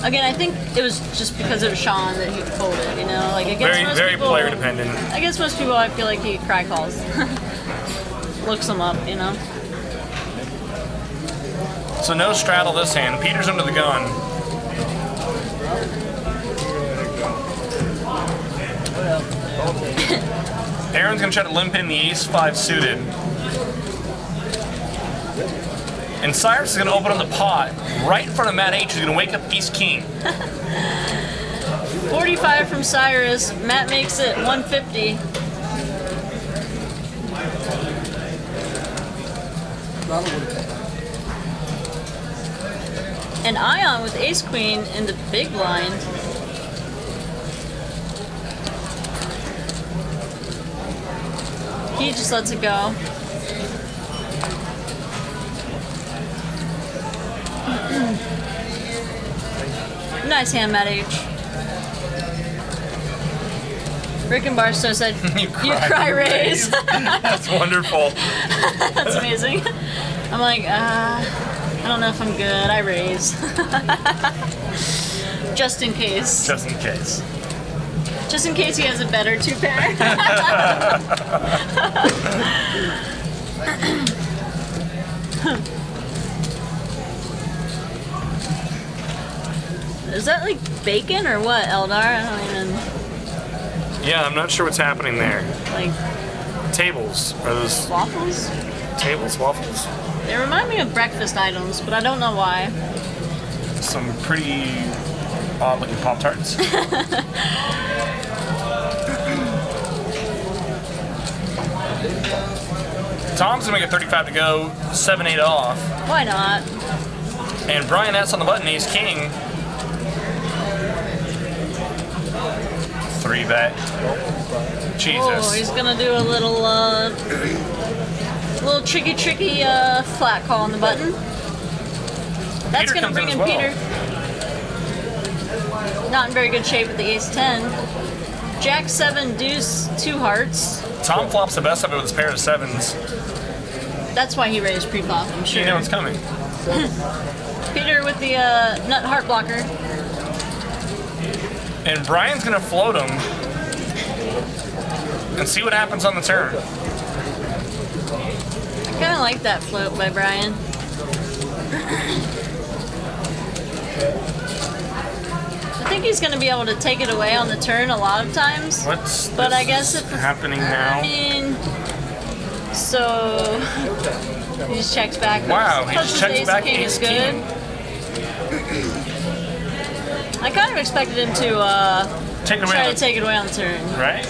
Again, I think it was just because of Sean that he folded, you know? Like against most very people, player dependent. Against most people, I feel like he cry calls. Looks them up, you know? So no straddle this hand. Peter's under the gun. Aaron's gonna try to limp in the ace-5 suited. And Cyrus is gonna open on the pot right in front of Matt H, who's gonna wake up ace-king. 45 from Cyrus. Matt makes it 150. And Ion with ace-queen in the big blind. He just lets it go. Nice hand, Matt H. Rick and Barstow said, you cry raise. That's wonderful. That's amazing. I'm like, I don't know if I'm good. I raise. Just in case. Just in case. Just in case he has a better two pair. Is that like bacon or what, Eldar? I don't even. Yeah, I'm not sure what's happening there. Like Tables. Are those waffles? tables, waffles? They remind me of breakfast items, but I don't know why. Some pretty odd looking Pop-Tarts. Tom's gonna make it 35 to go, 7-8 off. Why not? And Brian S on the button, ace king. 3-bet. Jesus. Oh, he's gonna do a little tricky flat call on the button. That's Peter gonna comes in bring as in well. Peter. Not in very good shape with the ace-10. Jack 7 deuce 2 hearts. Tom flops the best of it with his pair of sevens. That's why he raised pre-flop, I'm sure. You know it's coming. Peter with the nut heart blocker. And Brian's gonna float him and see what happens on the turn. I kind of like that float by Brian. I think he's going to be able to take it away on the turn a lot of times. But I guess if happening now? I mean, so he just checks back. Wow, he Plus just his checks ace back king ace is good. king. I kind of expected him to Take it away try on to take it away on the turn. Right?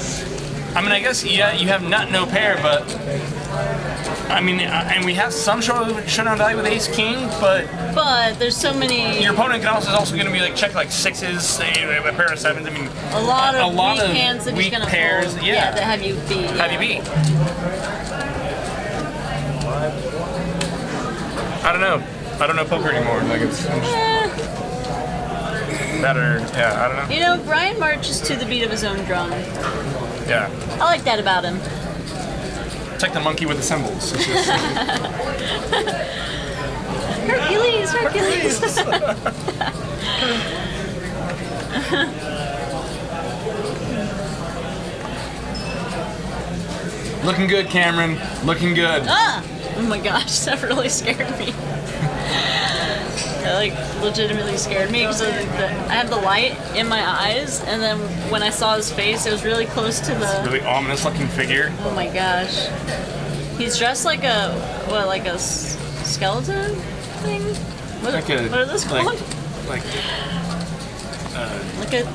I mean, I guess, yeah, you have nut, no pair, but I mean, and we have some showdown value with ace king, but there's so many. your opponent can also is also going to be like check like sixes, a pair of sevens. I mean, A lot of weak of hands that he's weak going to pairs. fold. Yeah, that have you beat. have you beat? I don't know. I don't know poker anymore. Like it's better. Yeah, I don't know. You know, Brian marches to the beat of his own drum. Yeah. I like that about him. It's like the monkey with the cymbals. It's just, Hercules. looking good, Cameron. Looking good. Ah! Oh my gosh, that really scared me. That like legitimately scared me because I had the light in my eyes, and then when I saw his face, it was really close to the. Really ominous looking figure. Oh my gosh. He's dressed like a skeleton thing? What are those called? Like Like a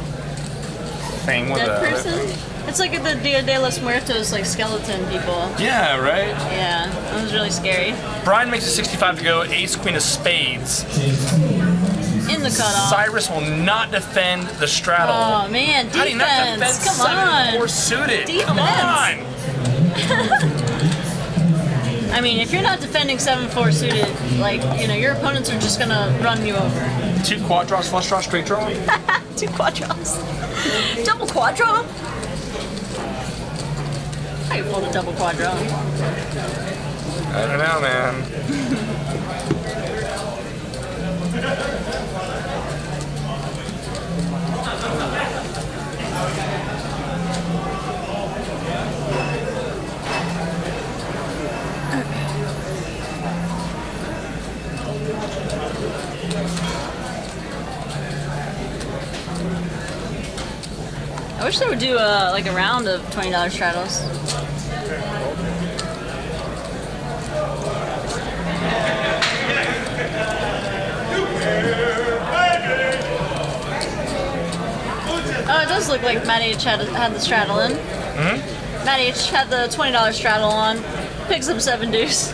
thing with dead a person? It's like the Dia de los Muertos, like skeleton people. Yeah, right? Yeah, that was really scary. Brian makes a 65 to go, ace, queen of spades. In the cutoff. Cyrus will not defend the straddle. Oh man, defense. How do you not defend Come on. 7-4 suited? Defense. Come on. I mean, if you're not defending 7-4 suited, like, your opponents are just gonna run you over. 2 quad draws, flush draw, straight draw. 2 quad draws. Double quad draw? How you pulled a double quad draw? I don't know, man. I wish they would do like a round of $20 straddles. Oh, it does look like Matt H had the straddle in. Mm-hmm. Matt H had the $20 straddle on, picks up 7 deuce.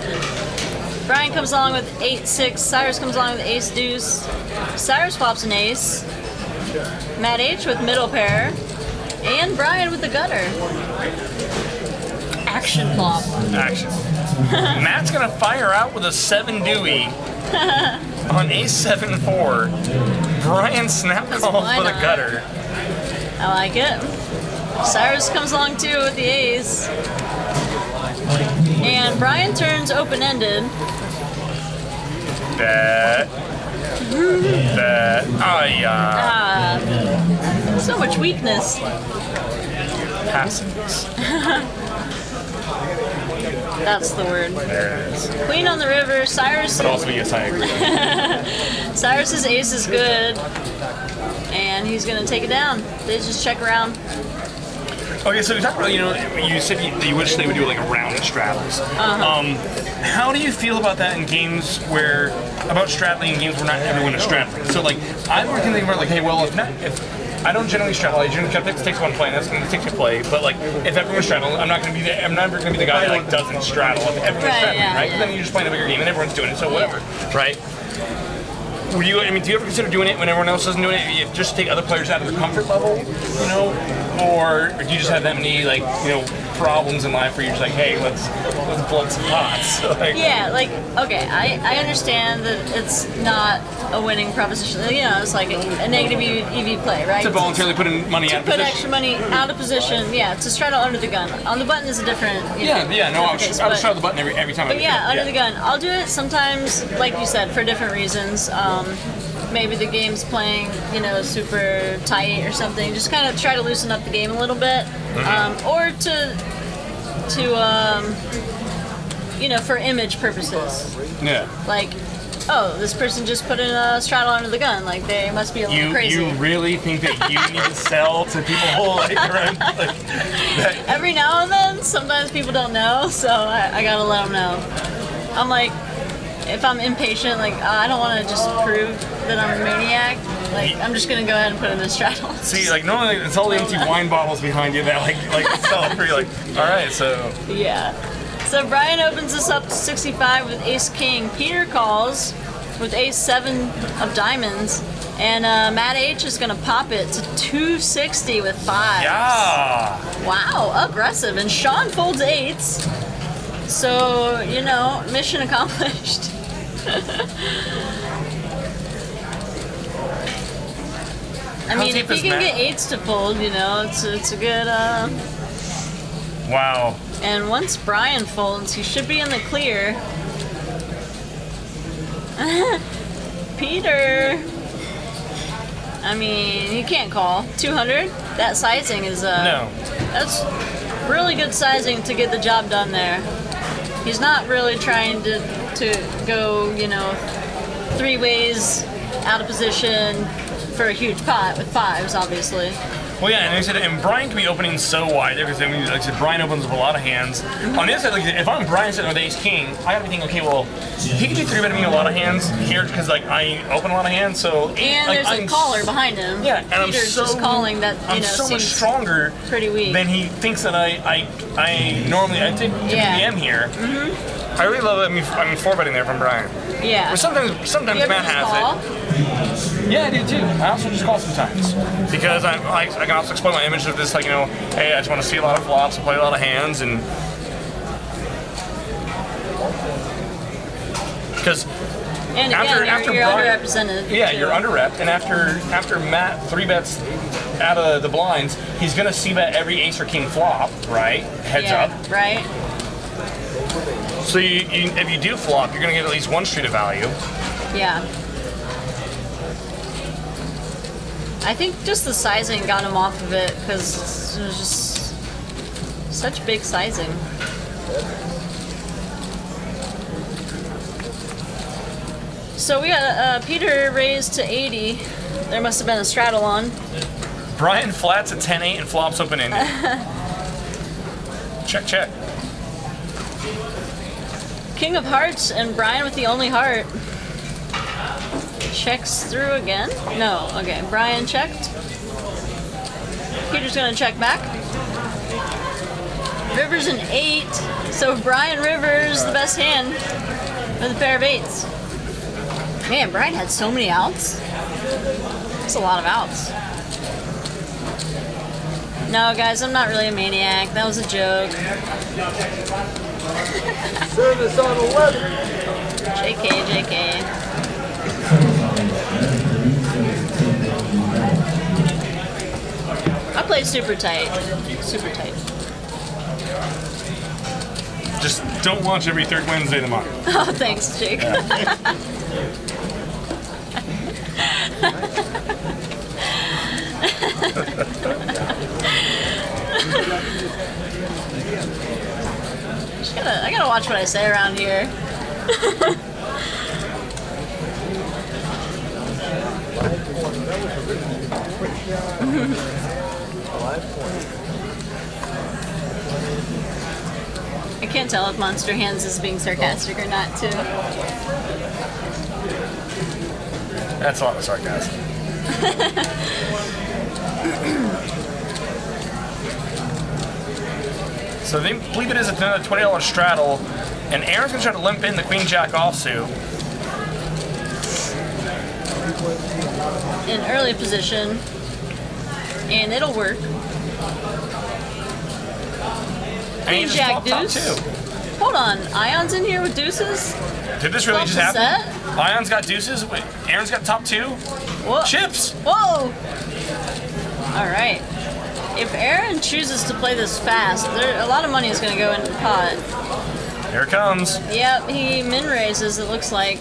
Brian comes along with 8-6. Cyrus comes along with ace deuce. Cyrus flops an ace. Matt H with middle pair. And Brian with the gutter. Action flop. Action. Matt's gonna fire out with a 7 Dewey on ace 7-4. Brian snap calls with a gutter. I like it. Cyrus comes along too with the ace. And Brian turns open-ended. Bet. Bet. Oh yeah. So much weakness. Passiveness. That's the word. There it is. Queen on the river. Cyrus. But also, yes, I agree. Cyrus's ace is good. And he's going to take it down. They just check around. Okay, so you talked about, you said you wish they would do like a round of straddles. How do you feel about that in games about straddling in games where not everyone is straddling? So like, I'm thinking about like, hey, well, if I don't generally straddle, I generally try to take one play, and that's going to take a play. But like, if everyone's straddling, I'm never going to be the guy that like doesn't straddle. If everyone's straddling, right? Then you're just playing a bigger game, and everyone's doing it, so whatever, right? Do you ever consider doing it when everyone else isn't doing it? You just take other players out of their comfort level, or do you just have that many problems in life where you're just like, hey, let's blood some pots? Okay, I understand that it's not a winning proposition. It's like a negative EV play, right? To voluntarily put in money out of position. To put extra money out of position, to straddle under the gun. On the button is a different. I'll straddle the button every time. But under the gun, I'll do it sometimes, like you said, for different reasons. Maybe the game's playing, super tight or something. Just kind of try to loosen up the game a little bit, or to for image purposes. Yeah. Like, oh, this person just put in a straddle under the gun. Like, they must be a little crazy. You really think that you need to sell to people that? Every now and then, sometimes people don't know, so I gotta let them know. I'm like, if I'm impatient, like, I don't want to just prove that I'm a maniac. Like, I'm just gonna go ahead and put in the straddle. See, like, normally it's all the empty wine bottles behind you that like sell it for you. Like, all right, so. Yeah. So Brian opens us up to 65 with ace king. Peter calls with ace 7 of diamonds, and Matt H is gonna pop it to 260 with 5. Yeah. Wow, aggressive. And Sean folds 8s. So, mission accomplished. I mean, if he can get 8s to fold, it's a good. Wow. And once Brian folds, he should be in the clear. Peter. I mean, you can't call 200. That sizing is no. That's really good sizing to get the job done there. He's not really trying to go, 3 ways out of position for a huge pot with 5s, obviously. Well, yeah, and Brian can be opening so wide there because like I said, Brian opens up a lot of hands. On the other side, like, if I'm Brian sitting with ace king, I gotta be thinking, okay, well, he could be 3-betting me a lot of hands here because like I open a lot of hands, so. And like, there's a caller behind him. Yeah, and Peter's just calling that I'm so much stronger pretty weak than he thinks that I normally typically am here. Mm-hmm. I really love it. I mean, 4-betting there from Brian. Yeah. But sometimes Matt has it. Yeah, I do too. I also just call sometimes because I can also explain my image of this, like, you know, hey, I just want to see a lot of flops and play a lot of hands, and because And again, you're underrepresented. yeah, too. you're underrep, and after Matt 3-bets out of the blinds, he's gonna c-bet every ace or king flop, right? Heads up. Right. So if you do flop, you're gonna get at least one street of value. Yeah. I think just the sizing got him off of it because it was just such big sizing. So we got Peter raised to 80. There must have been a straddle on. Brian flats at 10-8 and flops open ended. Check, check. King of Hearts and Brian with the only heart. Checks through again? No, okay. Brian checked. Peter's gonna check back. River's an 8, so Brian Rivers the best hand with a pair of 8s. Man, Brian had so many outs. That's a lot of outs. No, guys, I'm not really a maniac. That was a joke. Service on 11. JK. I played super tight. Super tight. Just don't launch every third Wednesday of the month. Oh, thanks, Jake. I gotta watch what I say around here. I can't tell if Monster Hands is being sarcastic or not, too. That's a lot of sarcasm. So they believe it is another $20 straddle, and Aaron's gonna try to limp in the Queen Jack offsuit. In early position, and it'll work. And he Queen just Jack flopped top deuce. two. Hold on, Ion's in here with deuces? Did this really Flops just a happen? set? Ion's got deuces. Wait, Aaron's got top two. Whoa. Chips. Whoa! Alright. If Aaron chooses to play this fast, a lot of money is going to go into the pot. Here it comes. Yep, he min raises, it looks like.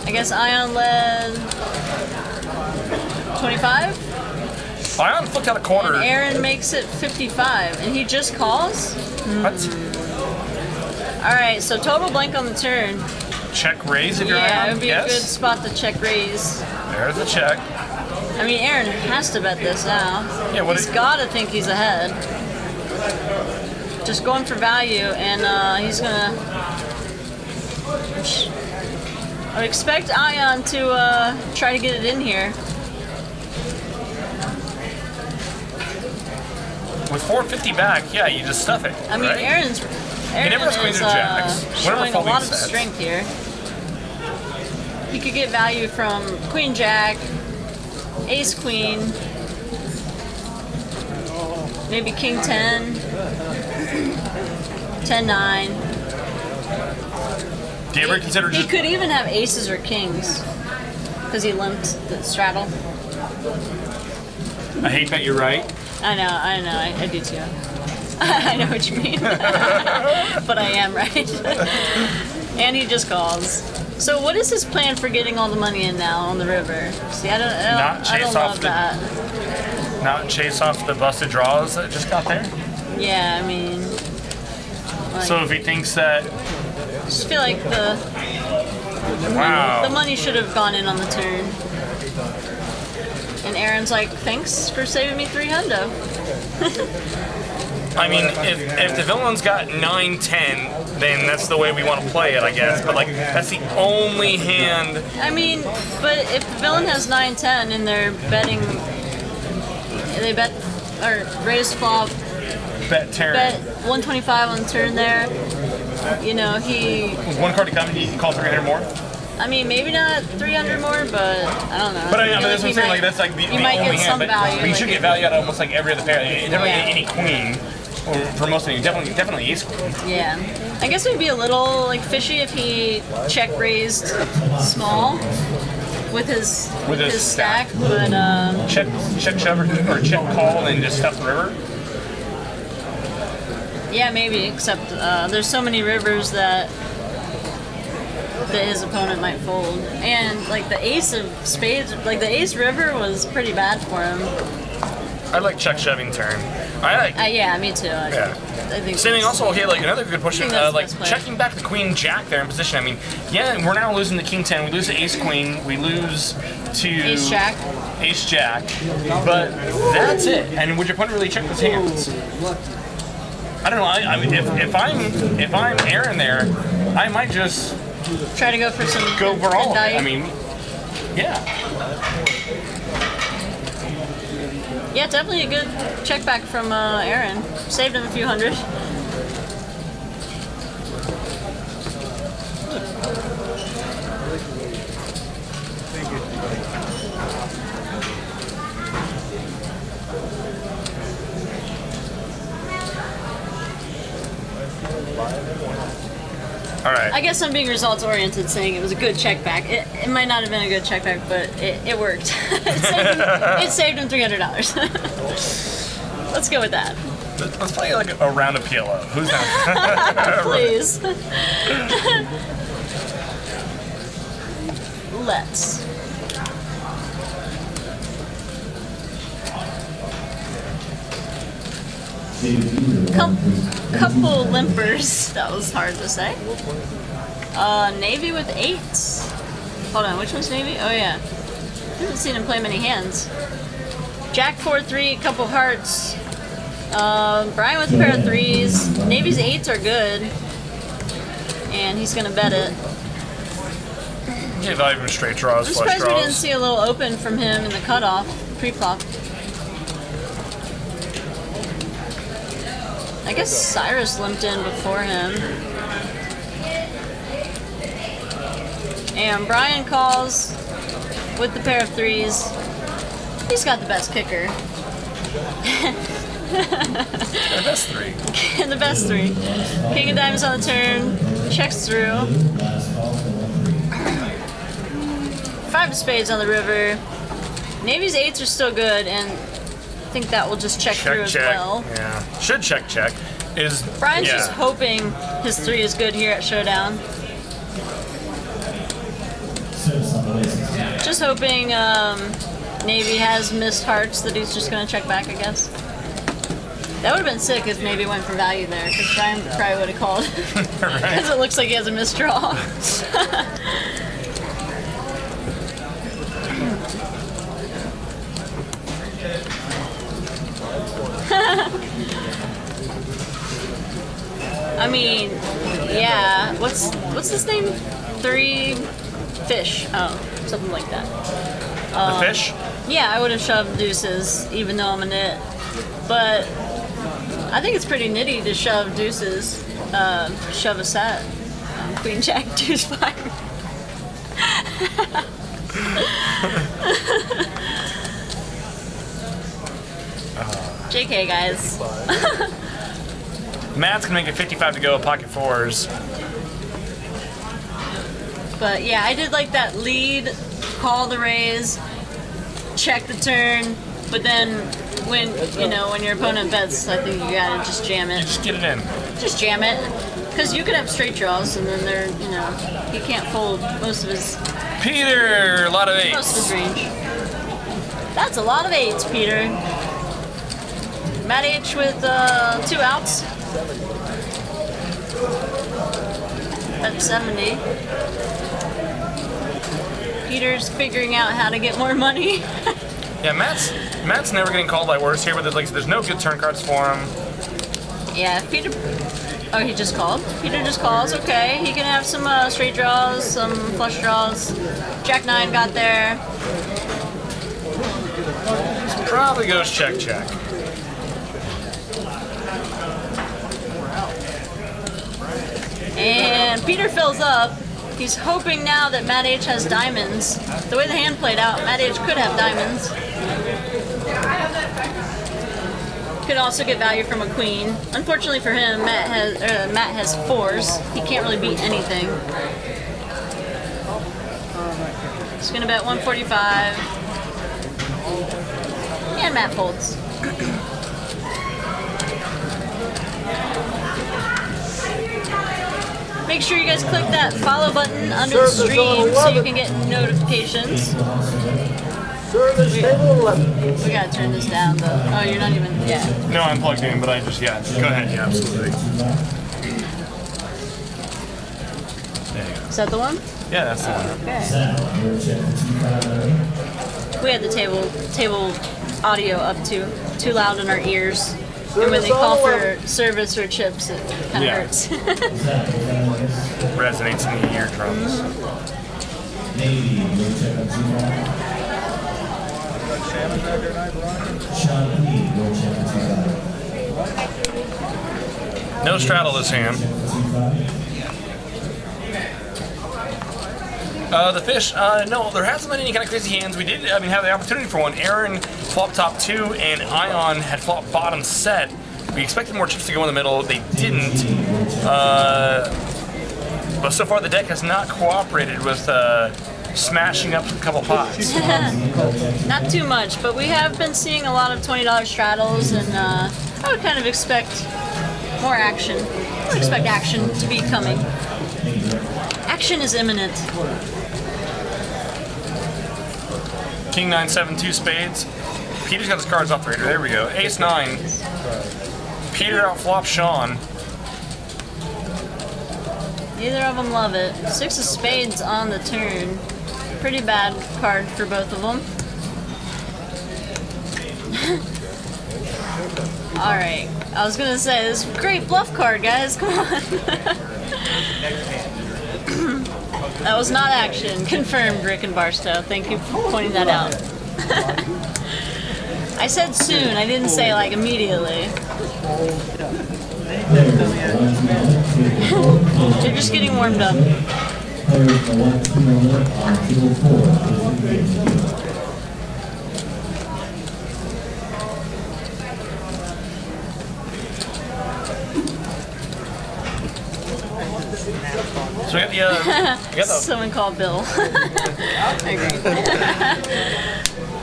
I guess Ion led 25? Ion flipped out a corner. And Aaron makes it 55. And he just calls? What? Alright, so total blank on the turn. Check raise if you're Yeah, Ion. it would be a good spot to check raise. There's the check. I mean, Aaron has to bet this now. Yeah, what he's got to think he's ahead. Just going for value, and he's gonna. I would expect Ion to try to get it in here. With 450 back, yeah, you just stuff it. I mean, right? Aaron never has queens is or jacks. Whatever showing a folding lot of sets. strength here. He could get value from Queen Jack, Ace Queen, maybe King 10, 10-9. Do you ever consider He just could even have aces or kings because he limped the straddle. I hate that you're right. I know, I do too. I know what you mean. But I am right. And he just calls. So what is his plan for getting all the money in now on the river? See, I don't love that. Not chase off the busted draws that just got there? Yeah, I mean, like, So if he thinks that, I just feel like the wow, money should have gone in on the turn. And Aaron's like, thanks for saving me $300. I mean, if the villain's got 9-10, then that's the way we want to play it, I guess. But like, that's the only hand. I mean, but if the villain has 9-10 and they're betting, they bet or raise flop, Bet turn. bet 125 on the turn there. You know, he With one card to come, he can call 300 more. I mean, maybe not 300 more, but I don't know. But I mean, feel that's what I'm you saying. might- Like that's like the you might only get hand. some But value. you should like- get value out of almost like every other pair. Definitely Yeah. any queen, or for most of you, definitely ace queen. Yeah. I guess it would be a little like fishy if he check raised small with his stack, but Check shove or check call and just stuff the river. yeah, maybe. Except there's so many rivers that his opponent might fold, and like the ace of spades, like the ace river was pretty bad for him. I like check shoving turn. I like. Yeah, me too. Yeah. I think Same thing. that's- Also, okay, like another good push, I think that's the like best play. checking back the queen jack there in position. I mean, yeah, we're now losing to king 10. We lose to ace queen. We lose to Ace jack. Ace jack. But that's it. And would your opponent really check those hands? I don't know. I mean, if I'm Aaron there, I might just Try to go for some go for all of it. value. I mean, yeah. Yeah, definitely a good check back from Aaron. Saved him a few hundred. All right. I guess I'm being results oriented, saying it was a good check back. It might not have been a good check back, but it worked. it saved him $300. Let's go with that, Let's play like a round of PLO. Who's that? please. Let's. Couple limpers. That was hard to say. Navy with eights. Hold on, which one's Navy? Oh yeah. Haven't seen him play many hands. Jack 4-3, couple hearts. Brian with a pair of threes. Navy's eights are good, and he's gonna bet it. Get value from straight draws, I'm flush surprised we didn't draws. see a little open from him in the cutoff pre-flop. I guess Cyrus limped in before him. And Brian calls with the pair of threes. He's got the best kicker. The best three. And the best three. King of diamonds on the turn. Checks through. Five of spades on the river. Navy's eights are still good, and I think that will just check through as well. Yeah. Should check. Is Brian's yeah. just hoping his three is good here at Showdown. Just hoping Navy has missed hearts that he's just going to check back, I guess. That would have been sick if Navy went for value there, because Brian probably would have called. Because it looks like he has a misdraw. I mean, yeah. What's his name? Three fish. Oh, something like that. The fish? Yeah, I would have shoved deuces, even though I'm a nit. But I think it's pretty nitty to shove deuces. Shove a set. Queen Jack, deuce five. JK, guys. Matt's gonna make it 55 to go, pocket fours. But yeah, I did like that lead, call the raise, check the turn, but then when your opponent bets, I think you gotta just jam it. Just get it in. Just jam it. Because you could have straight draws and then he can't fold most of his Peter, a lot of most of his eights. range. That's a lot of eights, Peter. Matt H with 2 outs. At 70. Peter's figuring out how to get more money. Yeah, Matt's never getting called by worse here, but there's no good turn cards for him. Yeah, Peter. Oh, he just called? Peter just calls, okay. He can have some straight draws, some flush draws. Jack 9 got there. Probably goes check. And Peter fills up. He's hoping now that Matt H has diamonds. The way the hand played out, Matt H could have diamonds. Could also get value from a queen. Unfortunately for him, Matt has 4s. He can't really beat anything. He's gonna bet 145. And Matt folds. Make sure you guys click that follow button under the stream so you can get notifications. Service table 11. We gotta turn this down though. Oh, you're not even, yeah. No, I'm plugged in, but I just, yeah. Go ahead, yeah, absolutely. There you go. Is that the one? Yeah, that's the one. Okay. We had the table audio up too loud in our ears. And when they call for service or chips, it kind of hurts. Resonates in the eardrums. No straddle this hand. The fish, no, there hasn't been any kind of crazy hands. We did, have the opportunity for one. Aaron flop top 2 and Ion had flop bottom set. We expected more chips to go in the middle. They didn't. But so far the deck has not cooperated with smashing up a couple pots. Not too much, but we have been seeing a lot of $20 straddles, and I would kind of expect more action. I would expect action to be coming. Action is imminent. King 9, 7, 2 spades. Peter's got his cards off the radar. There we go. Ace 9. Peter outflops Sean. Neither of them love it. 6 of spades on the turn. Pretty bad card for both of them. Alright. I was gonna say, this is a great bluff card, guys. Come on. That was not action. Confirmed, Rick and Barstow. Thank you for pointing that out. I said soon. I didn't say like immediately. You're just getting warmed up. So we got the Someone called Bill. I agree.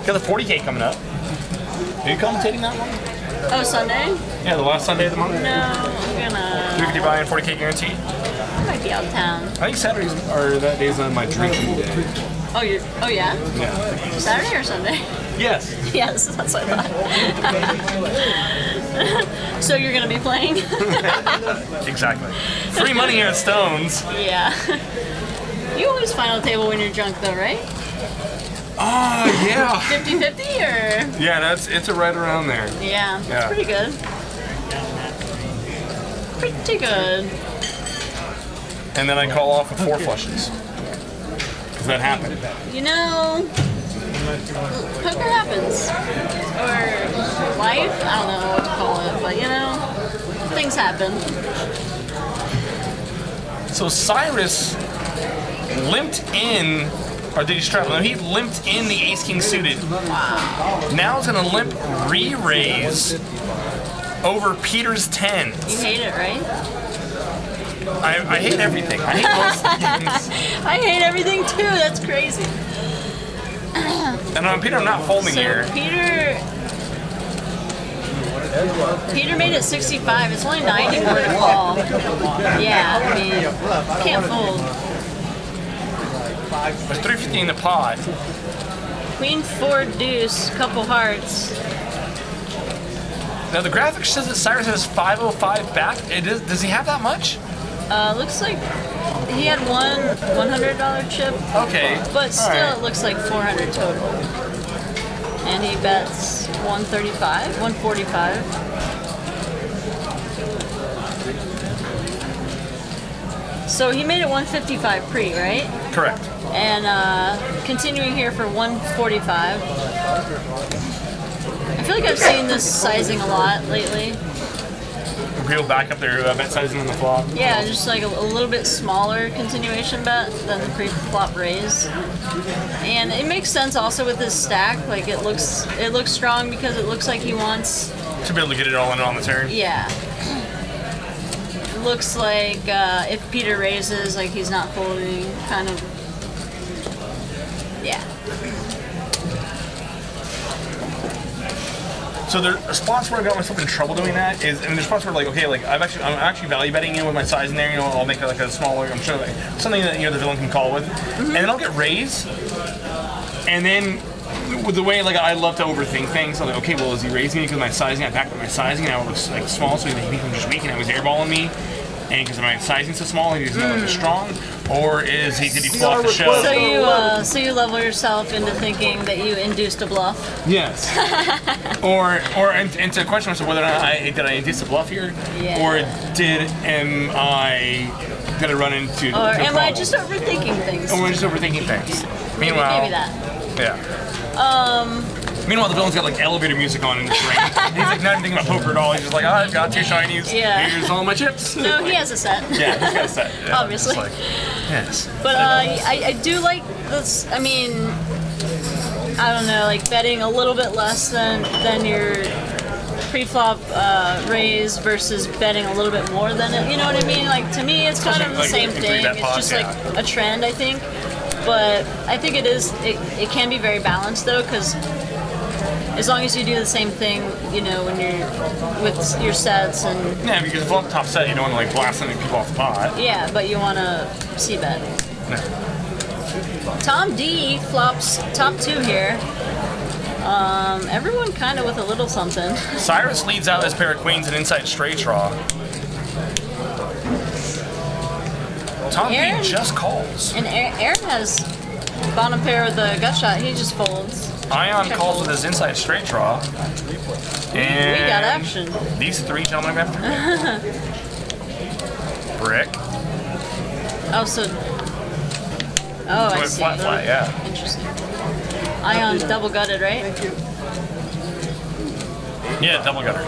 got the 40K coming up. Are you commentating that one? Oh, Sunday? Yeah, the last Sunday of the month. No, I'm gonna. 350 buy and 40K guarantee. I might be out of town. I think Saturdays are that day's on my drinking day. Oh, yeah? Yeah. Saturday or Sunday? Yes. Yes, that's what I thought. So you're gonna be playing? Exactly. Free money here at Stones. Yeah. You always final table when you're drunk though, right? Oh, yeah. 50-50 or? Yeah, it's right around there. Yeah, Yeah. that's pretty good. Pretty good. And then I call off with 4 flushes. Does that happen? You know, poker happens. Or life? I don't know what to call it, but you know, things happen. So Cyrus limped in, or did he straddle? No, he limped in the ace-king suited. Wow. Now he's gonna limp re-raise over Peter's 10. You hate it, right? I hate everything. I hate most things. I hate everything too, that's crazy. And Peter, I'm not folding So here. Peter made it 65. It's only 90 more to call. Yeah, I mean, can't fold. There's 350 in the pot. Queen 4 deuce, couple hearts. Now the graphic says that Cyrus has 505 back. Does he have that much? Looks like he had one $100 chip. Okay. But still, All right. it looks like 400 total. And he bets 135, 145. So he made it 155 pre, right? Correct. And continuing here for 145. I feel like I've seen this sizing a lot lately. reel back up their bet sizing on the flop. Yeah, just like a little bit smaller continuation bet than the pre-flop raise. And it makes sense also with this stack. Like it looks strong because it looks like he wants To be able to get it all in on the turn. Yeah. It looks like if Peter raises, like he's not folding, kind of. Yeah. So there are spots where I got myself in trouble doing that is, and there's spots where like, okay, like I'm actually value betting you with my size in there. You know, I'll make like a smaller, I'm sure like something that the villain can call with, and then I'll get raised, and then with the way like I love to overthink things, I'm like, okay, well is he raising me because my sizing? I backed up my sizing, and I was like small, so he think I'm just weak, and I was airballing me. And because my sizing's so small, he's not as strong, or did he flop the show? So you level yourself into thinking that you induced a bluff. Yes. and to question myself whether or not did I induce a bluff here, Yeah. or did I run into? Or am I just overthinking things? Or am I just overthinking things? Meanwhile, Maybe that. Yeah. Meanwhile, the villain's got like elevator music on in this ring. He's like not even thinking about poker at all. He's just like, I've got 2 shinies. Yeah. Here's all my chips. No, he has a set. Yeah, he's got a set. Yeah, Obviously. just like, yes. But I do like this. I mean, I don't know, like betting a little bit less than your pre-flop raise versus betting a little bit more than it. You know what I mean? Like to me, it's kind of the same thing. It's just like a trend, I think. But I think it can be very balanced though, because as long as you do the same thing, you know, when you're with your sets and Yeah, because if on the top set, you don't want to like blast any people off the pot. yeah, but you want to c-bet. No. Tom D flops top 2 here. Everyone kind of with a little something. Cyrus leads out his pair of queens and inside straight draw. Tom D Aaron? just calls. And Aaron has bottom pair with the gut shot. He just folds. Ion calls with his inside straight draw. And We got action. These 3 gentlemen have to brick. Oh, so. Oh, I Went see. flat, yeah. Interesting. Ion double gutted, right? Yeah, double gutter.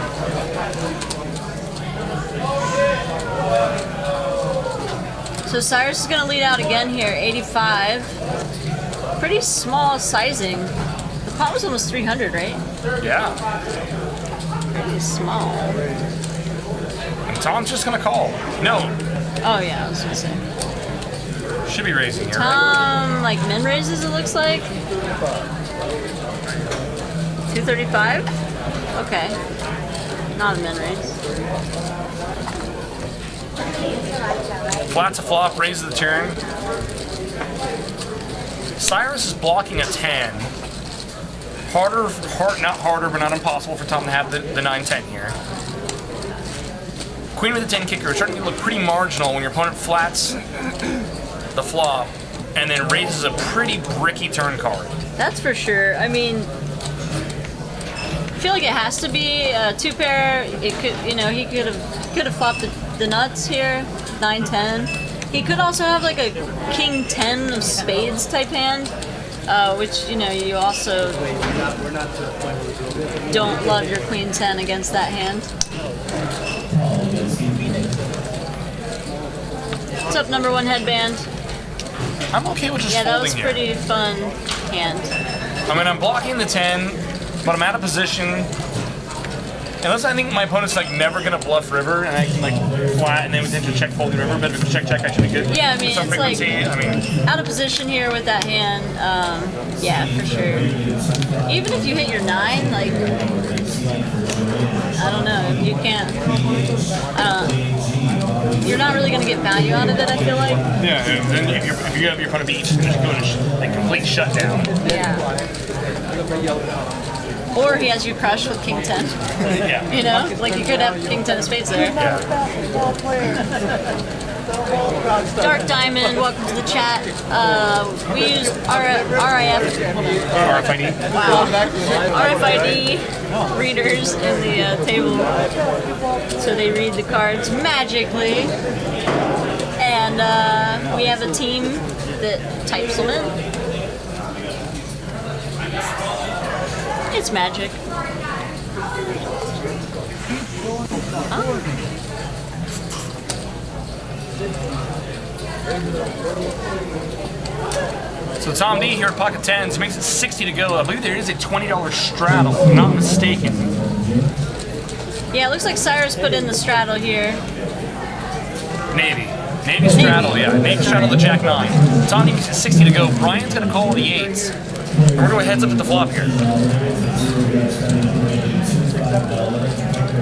So Cyrus is going to lead out again here, 85. Pretty small sizing. The pot was almost 300, right? Yeah. Pretty small. And Tom's just gonna call. No, Oh yeah, I was going to say. should be raising here, right? Tom, like min raises, it looks like. 235? Okay. Not a min raise. Flat to flop, raises the turn. Cyrus is blocking a 10. Not harder, but not impossible for Tom to have the 9-10 here. Queen with the 10 kicker is starting to look pretty marginal when your opponent flats the flop and then raises a pretty bricky turn card. That's for sure. I mean, I feel like it has to be a 2-pair. It could, you know, he could have flopped the nuts here, 9-10. He could also have like a king 10 of spades type hand, which, you know, you also don't love your queen 10 against that hand. What's up, number 1 headband? I'm okay with just Yeah, that folding was here. pretty fun hand. I mean, I'm blocking the 10, but I'm out of position. Unless I think my opponent's like never gonna bluff river, and I can like flat and then potentially check folding river, but if it's check, I should be good. Yeah, I mean, Some it's like frequency, I mean, out of position here with that hand. Yeah, for sure. Even if you hit your 9, like, I don't know, you can't. You're not really gonna get value out of it, I feel like. yeah. And then if you have your opponent beat, just gonna go into like complete shutdown. Yeah. Or he has you crushed with king 10. Yeah. You know, like you could have king 10 of spades there. Dark Diamond, welcome to the chat. We use RIF. RFID. Wow. RFID readers in the table, so they read the cards magically. And we have a team that types them in. It's magic. Oh. So Tom D here at pocket tens makes it 60 to go. I believe there is a $20 straddle, if I'm not mistaken. Yeah, it looks like Cyrus put in the straddle here. Navy straddle, yeah. Navy straddle the Jack 9. Tom D makes it 60 to go. Brian's going to call the 8s. And we're going heads up at the flop here.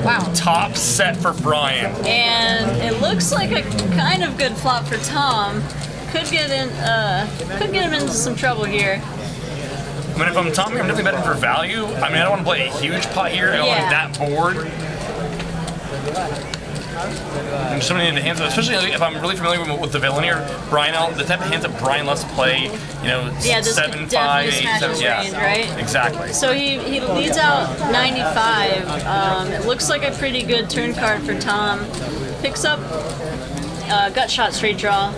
Wow. Top set for Brian. And it looks like a kind of good flop for Tom. Could get him into some trouble here. I mean, if I'm Tommy, I'm definitely betting for value. I mean, I don't want to play a huge pot here. I don't want that board. And so many of the hands, especially if I'm really familiar with the villain here, Brian, the type of hands that Brian loves to play, you know, yeah, 7, 5, 8, 7, range, yeah, right? Exactly. So he leads out 95. It looks like a pretty good turn card for Tom. Picks up gut shot straight draw.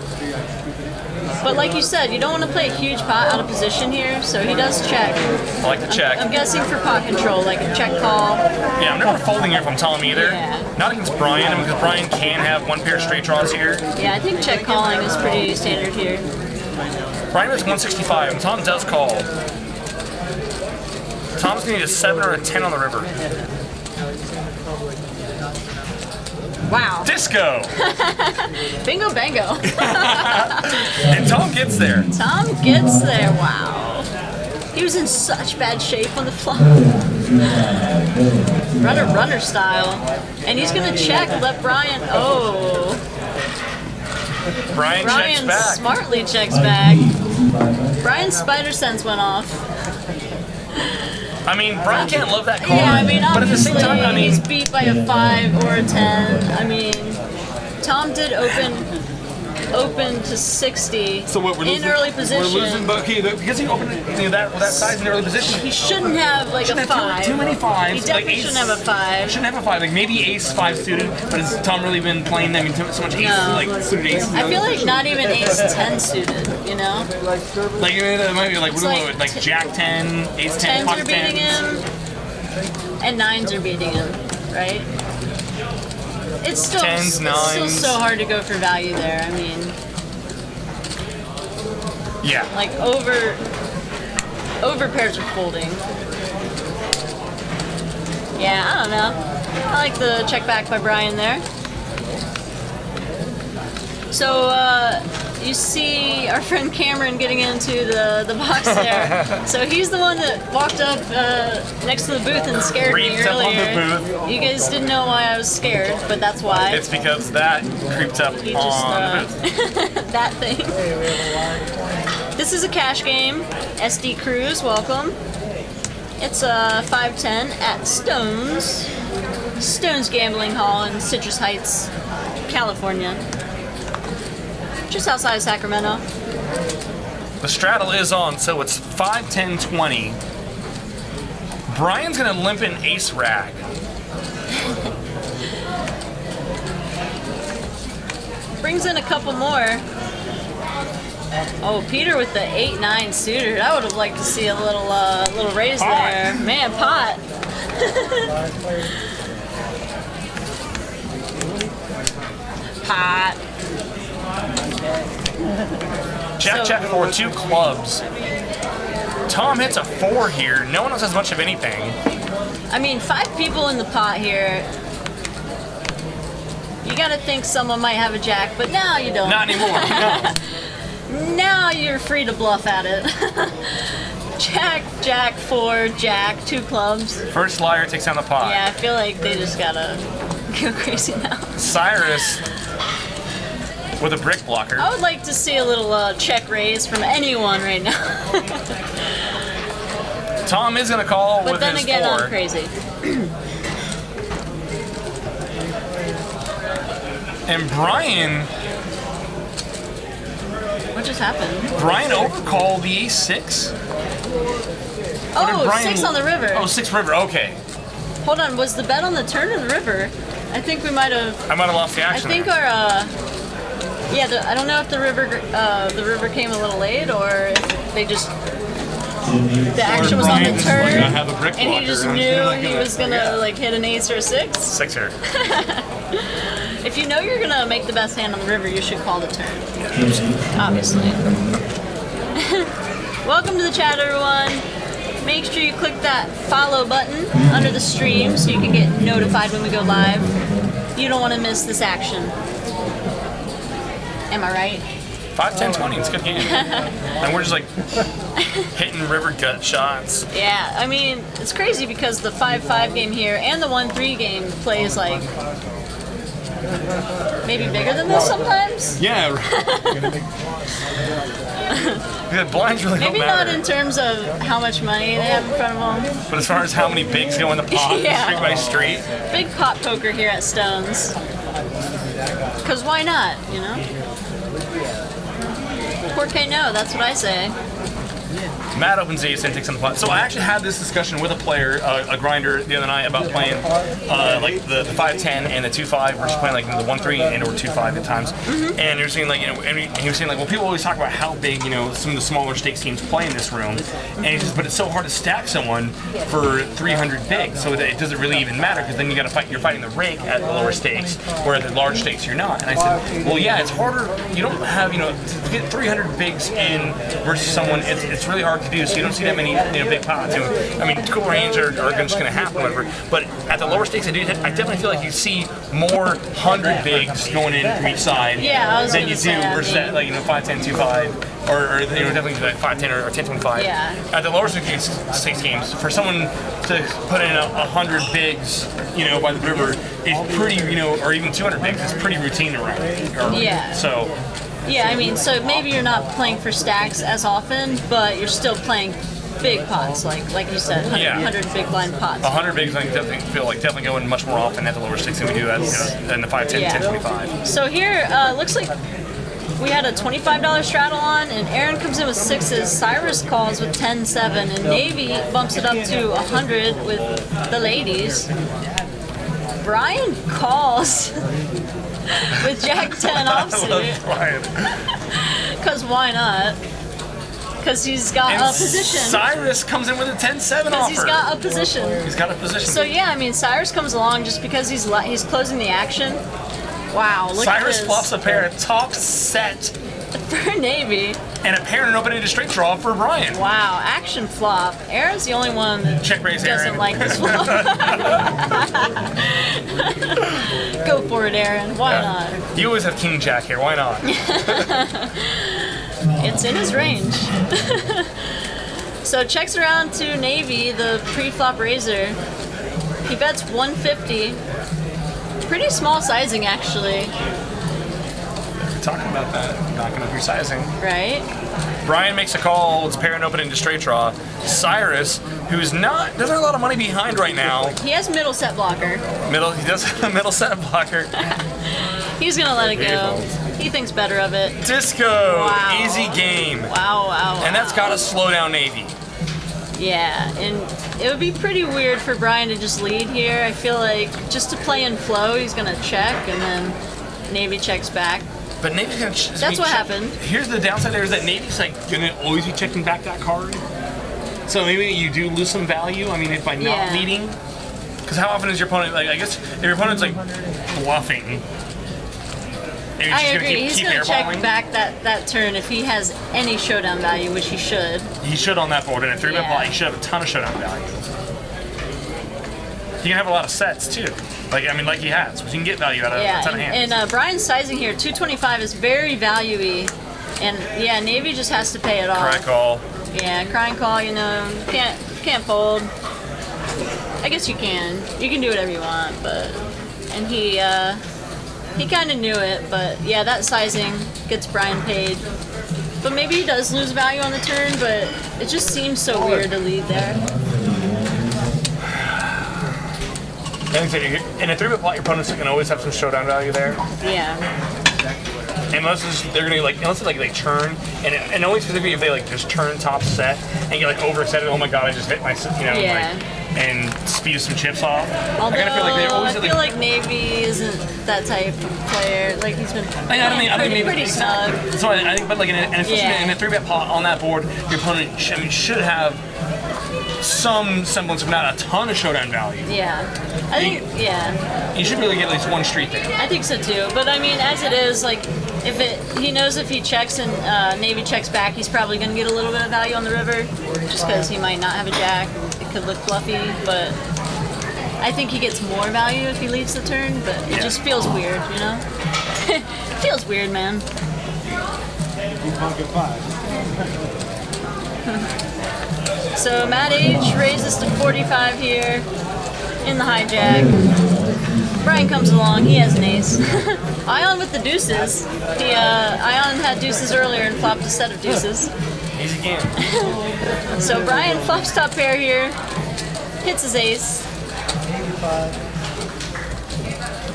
But like you said, you don't want to play a huge pot out of position here, so he does check. I like to check. I'm guessing for pot control, like a check call. Yeah, I'm never folding here if I'm Tom either. Yeah. Not against Brian, because Brian can have one pair of straight draws here. Yeah, I think check calling is pretty standard here. Brian has 165, and Tom does call. Tom's going to need a 7 or a 10 on the river. Wow. Disco! Bingo bango. And Tom gets there. Tom gets there, wow. He was in such bad shape on the flop. Runner style. And he's gonna check, let Brian, Brian checks back. Smartly checks back. Brian's spider sense went off. I mean, Brian can't love that card. Yeah, I mean, but at the same time, I mean, he's beat by a 5 or a 10. I mean, Tom did open to 60 so what, we're losing, in early position. We're losing, but okay, because he opened that size in early position. He shouldn't have like a 5. Too many 5s. He definitely shouldn't have a 5. Shouldn't have a 5. Like maybe ace 5 suited, but has Tom really been playing them? I mean, so much ace, like suited aces. I feel like not even ace 10 suited, you know? Like it might be like like Jack 10, ace 10, 10s pocket are beating 10s. him, and 9s are beating him, right? It's still, 10s, 9s. still so hard to go for value there. I mean, yeah. like over pairs are folding. Yeah, I don't know. I like the check back by Brian there. So you see our friend Cameron getting into the box there. So he's the one that walked up next to the booth and scared me Creeped up on earlier. the booth. You guys didn't know why I was scared, but that's why. It's because that creeped up He just, on the booth. that thing. This is a cash game. SD Cruz, welcome. It's a 510 at Stone's Gambling Hall in Citrus Heights, California. Just outside of Sacramento. The straddle is on, so it's 5, 10, 20. Brian's gonna limp in ace rag. Brings in a couple more. Oh, Peter with the 8-9 suited. I would have liked to see a little raise Pot. there. Man, pot. Pot. Jack for 2 clubs. Tom hits a 4 here. No one else has much of anything. I mean, 5 people in the pot here. You gotta think someone might have a jack, but now you don't. Not anymore. No. Now you're free to bluff at it. Jack, 4, Jack, 2 clubs. First liar takes down the pot. Yeah, I feel like they just gotta go crazy now. Cyrus with a brick blocker. I would like to see a little check raise from anyone right now. Tom is gonna call But with then his again, 4. I'm crazy. And Brian What just happened? overcalled the ace 6. Oh, Brian 6 on the river. Oh, 6 river. Okay. Hold on, was the bet on the turn or the river? I think we might have. I might have lost the I action. think there. our. I don't know if the river came a little late or if they just. The action was on the Brian just, turn, I have a brick and he blocker. just I'm knew gonna he was gonna hit an ace or a 6. 6 here. If you know you're gonna make the best hand on the river, you should call the turn. Obviously. Welcome to the chat, everyone. Make sure you click that follow button under the stream so you can get notified when we go live. You don't want to miss this action. Am I right? 5, 10, 20. It's a good game. And we're just like hitting river gut shots. Yeah, I mean, it's crazy because the 5-5 game here and the 1-3 game plays like maybe bigger than this sometimes. Yeah. The blinds really don't Maybe matter. not in terms of how much money they have in front of them. But as far as how many bigs go in the pot, Yeah. street by street. Big pot poker here at Stones. Because why not, you know? Porque no, that's what I say. Matt opens ace and takes on the pot. So I actually had this discussion with a player, a grinder, the other night about playing like the 5-10 and the 2-5 versus playing like the 1-3 and or 2-5 at times. And he was saying like, and he was saying like, well, people always talk about how big some of the smaller stakes teams play in this room, and he says, but it's so hard to stack someone for 300 big, so that it doesn't really even matter because then you got to fight. You're fighting the rake at the lower stakes, where at the large stakes you're not. And I said, well, yeah, it's harder. You don't have to get 300 bigs in versus someone. It's really hard to do, so you don't see that many big pots. I mean, cool range are just going to happen, whatever. But at the lower stakes, I definitely feel like you see more 100 bigs going in from each side than you do versus that 5-10, 2-5, or definitely like 5-10 or 10-25. Yeah. At the lower stakes games, for someone to put in 100 bigs, by the river is pretty, or even 200 bigs is pretty routine around. Yeah. So. Yeah, I mean, so maybe you're not playing for stacks as often, but you're still playing big pots, like you said, 100 big blind pots. 100 bigs, I definitely going much more often at the lower stakes than we do than the 5-10, 10-25. So here, looks like we had a $25 straddle on, and Aaron comes in with 6s, Cyrus calls with 10-7, and Navy bumps it up to 100 with the ladies. Brian calls with Jack 10 offsuit. Because why not? Because he's got a position. Cyrus comes in with a 10-7 offer. Because he's got a position. He's got a position. So yeah, I mean, Cyrus comes along just because he's closing the action. Wow, look at this. Cyrus flops a pair of top set for Navy. And a pair and open into straight draw for Brian. Wow, action flop. Aaron's the only one that doesn't like this flop. Go for it, Aaron. Why not? You always have King Jack here. Why not? It's in his range. So checks around to Navy, the pre-flop raiser. He bets 150. Pretty small sizing, actually. Talking about that, knocking up your sizing. Right. Brian makes a call. It's pair and open into straight draw. Cyrus, doesn't have a lot of money behind right now. He has middle set blocker. He does have a middle set blocker. He's gonna let it go. He thinks better of it. Disco, wow. Easy game. Wow. And that's gotta slow down Navy. Yeah, and it would be pretty weird for Brian to just lead here. I feel like just to play in flow, he's gonna check and then Navy checks back. But Navy's gonna. That's what happened. Here's the downside: there is that Navy's gonna always be checking back that card. So maybe you do lose some value. I mean, by not leading. Because how often is your opponent I guess if your opponent's bluffing. I agree. He's gonna check back that turn if he has any showdown value, which he should. He should on that board, and a 3-bet pot, he should have a ton of showdown value. He can have a lot of sets too. Like he has, so he can get value out of a ton of hands. And Brian's sizing here, 225 is very value-y. And yeah, Navy just has to pay it off. Cry call. Yeah, crying call, can't fold. I guess you can. You can do whatever you want, and he kind of knew it, but yeah, that sizing gets Brian paid. But maybe he does lose value on the turn, but it just seems so weird to lead there. In a 3-bet pot, your opponents can always have some showdown value there. Yeah. Unless they're gonna unless they churn, and only specifically if they just turn top set and get overexcited. Oh my god, I just hit my Yeah. and speed some chips off. Although, I kind of feel like they always I feel like Navy isn't that type of player. Like he's been I think maybe pretty snug. So I think, but like in a 3-bet pot on that board, your opponent should have some semblance, if not a ton, of showdown value. Yeah, I think You should really get at least one street there. I think so too. But I mean, as it is, like he knows if he checks and Navy checks back, he's probably going to get a little bit of value on the river, just because he might not have a jack. It could look fluffy, but I think he gets more value if he leads the turn. But it just feels weird, you know. It feels weird, man. You pocket 5. So Matt H raises to 45 here in the hijack. Brian comes along, he has an ace. Ion with the deuces. Ion had deuces earlier and flopped a set of deuces. Easy game. So Brian flops top pair here, hits his ace.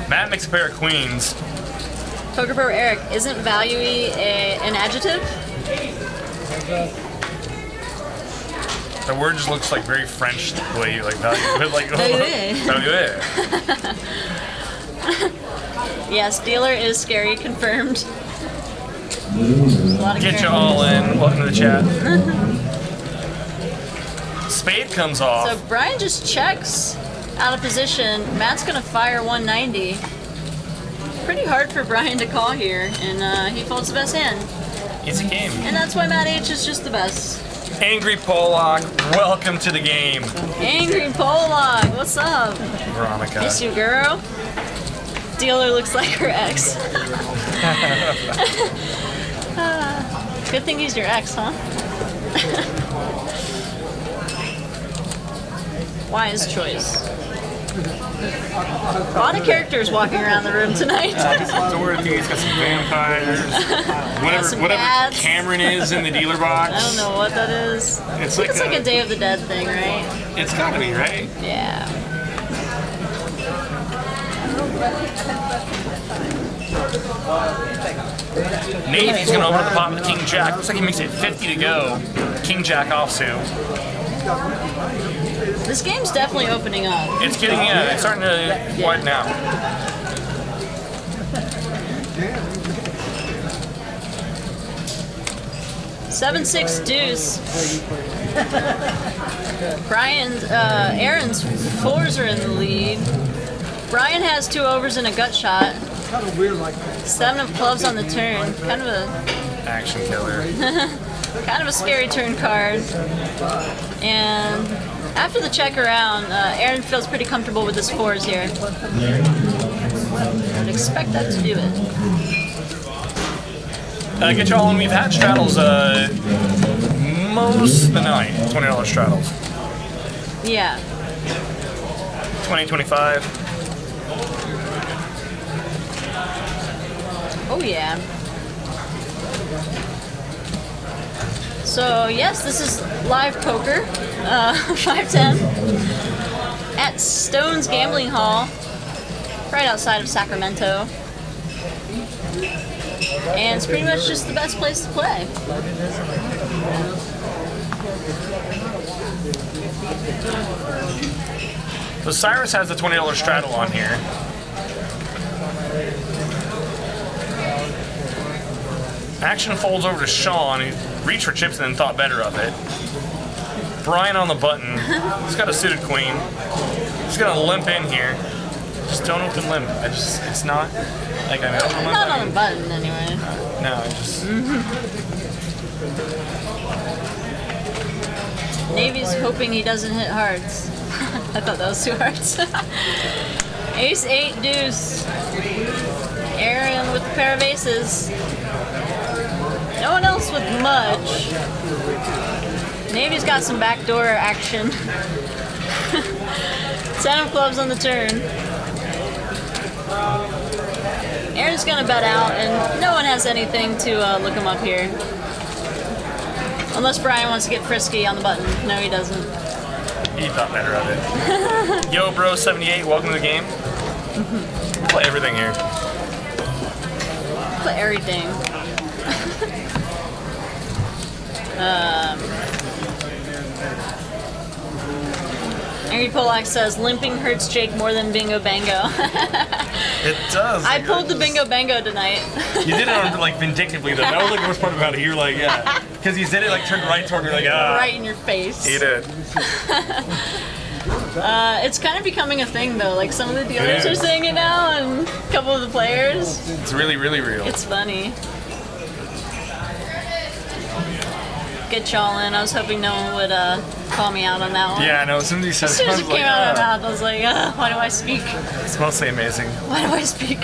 Matt makes a pair of queens. Poker Pro Eric, isn't value-y an adjective? The word just looks like very French the way you like value. Like, Value. Yes, dealer is scary, confirmed. Get you all in. Welcome to the chat. Spade comes off. So Brian just checks out of position. Matt's gonna fire 190. Pretty hard for Brian to call here, and he folds the best hand. It's a game. And that's why Matt H is just the best. Angry Pollock, welcome to the game. Angry Pollock, what's up? Veronica. Hey, Suguro. Dealer looks like her ex. Good thing he's your ex, huh? Wise choice. A lot of characters walking around the room tonight. So we're he's got some vampires. Whatever bats. Cameron is in the dealer box. I don't know what that is. It's It's like a Day of the Dead thing, right? It's gotta be, right? Yeah. Navy's gonna open up the pot with King Jack. Looks like he makes it 50 to go. King Jack offsuit. This game's definitely opening up. It's getting, it's starting to widen out. Seven, 6 deuce. Aaron's fours are in the lead. Brian has 2 overs and a gut shot. Kind of weird like that. 7 of clubs on the turn. Kind of a Action killer. scary turn card. And after the check around, Aaron feels pretty comfortable with his fours here. I would expect that to do it. Get y'all in. We've had straddles most of the night. $20 straddles. Yeah. 2025. Oh yeah. So yes, this is live poker, 510 at Stone's Gambling Hall, right outside of Sacramento. And it's pretty much just the best place to play. So Cyrus has the $20 straddle on here. Action folds over to Sean, who reached for chips and then thought better of it. Brian on the button. He's got a suited queen. He's gonna limp in here. Just don't open limp. It's not like I mean, open limp. Not on the button anyway. No, I just. Navy's hoping he doesn't hit hearts. I thought that was 2 hearts. Ace 8 deuce. Aaron with a pair of aces. No one else with much. Navy's got some backdoor action. 10 of clubs on the turn. Aaron's gonna bet out, and no one has anything to look him up here. Unless Brian wants to get frisky on the button. No, he doesn't. He thought better of it. Yo, bro, 78. Welcome to the game. Play everything here. Play everything. Amy Polak says, limping hurts Jake more than bingo bango. It does. I like, pulled the bingo bango tonight. You did it on, like, vindictively, though. That was, like, the worst part about it. You were like, yeah. Because you did it, like, turned right toward me, like, ah. Right in your face. You did. It's kind of becoming a thing, though. Like, some of the dealers It are is. saying it now, and a couple of the players. It's really, really real. It's funny. Get y'all in. I was hoping no one would call me out on that one. Yeah, no, as soon as you said As soon as it I was came like, out of my ah. mouth, I was like, why do I speak? It's mostly amazing. Why do I speak?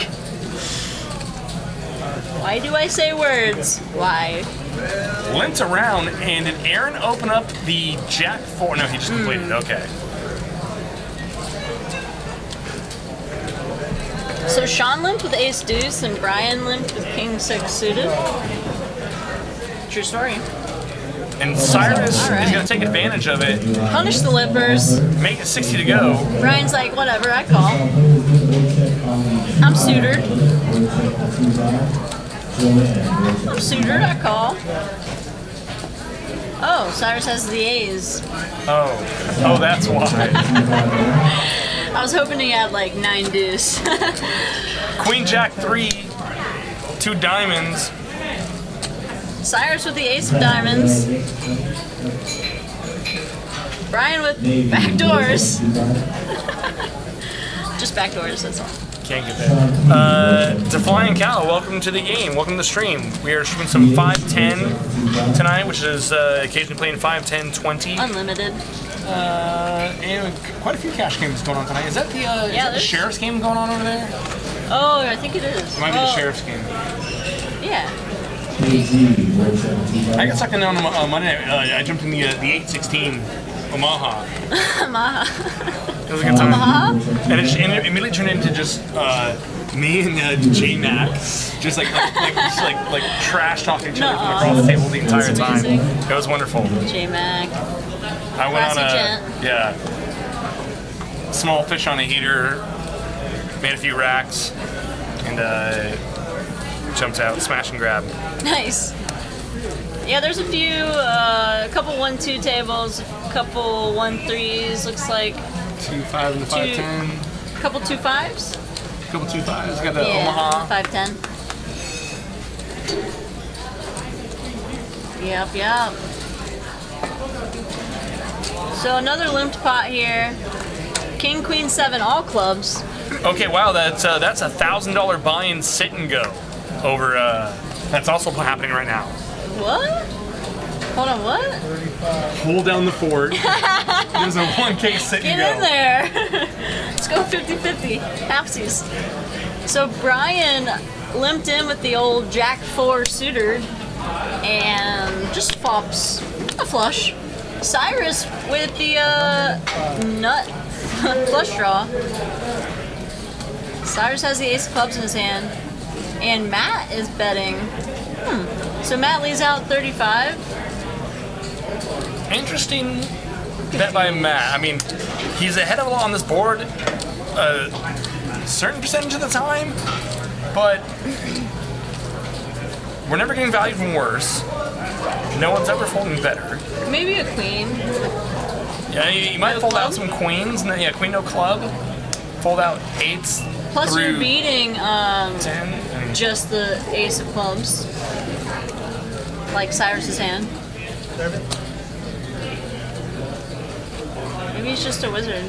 Why do I say words? Why? Limped around, and did Aaron open up the Jack 4? No, he just completed. Okay. So Sean limped with ace deuce, and Brian limped with king 6 suited. True story. And Cyrus All right. is going to take advantage of it, Punish the lippers. make it 60 to go. Brian's like, whatever, I call. I'm suitored. I'm suitored, I call. Oh, Cyrus has the A's. Oh, that's why. I was hoping he had like 9 deuce. Queen Jack 3, 2 diamonds. Cyrus with the ace of diamonds. Brian with back doors. Just back doors, that's all. Can't get that. Defying Cow, welcome to the game. Welcome to the stream. We are streaming some 5-10 tonight, which is occasionally playing 5-10, 20. Unlimited. And quite a few cash games going on tonight. Is that the, is that the there's- Sheriff's game going on over there? Oh, I think it is. It might be the Sheriff's game. Yeah. I got sucked in on Monday night. I jumped in the 8-16 Omaha. Omaha. It was a good time. Omaha? And it immediately turned into just me and J-Mac just like trash talking each other from Nuh-uh. across the table the entire That's time. amazing. It was wonderful. J-Mac. I went on Classy a small fish on a heater, made a few racks, and jumped out, smash and grab. Nice. Yeah, there's a few, a couple 1-2 tables, a couple 1-3s, looks like 2-5 and the 5-10. a couple 2-5s. Couple 2-5s. Got the Yeah, Omaha. 5-10. Yep. So another limped pot here. King, Queen, 7, all clubs. Okay, wow, that's $1,000 buy-in sit and go over. That's also happening right now. What? Hold on, what? Hold down the fort. There's a 1K sit and Get go. in there. Let's go 50-50. Halfsies. So Brian limped in with the old Jack 4 suitor and just flops a flush. Cyrus with the nut flush draw. Cyrus has the ace of clubs in his hand. And Matt is betting. So Matt leaves out 35. Interesting bet by Matt. I mean, he's ahead of a lot on this board a certain percentage of the time, but we're never getting value from worse. No one's ever folding better. Maybe a queen. Yeah, you might No fold out club? some queens. No, yeah, queen no club. Fold out 8s Plus through you're beating 10. And just the ace of clubs. Like Cyrus's hand. Maybe he's just a wizard.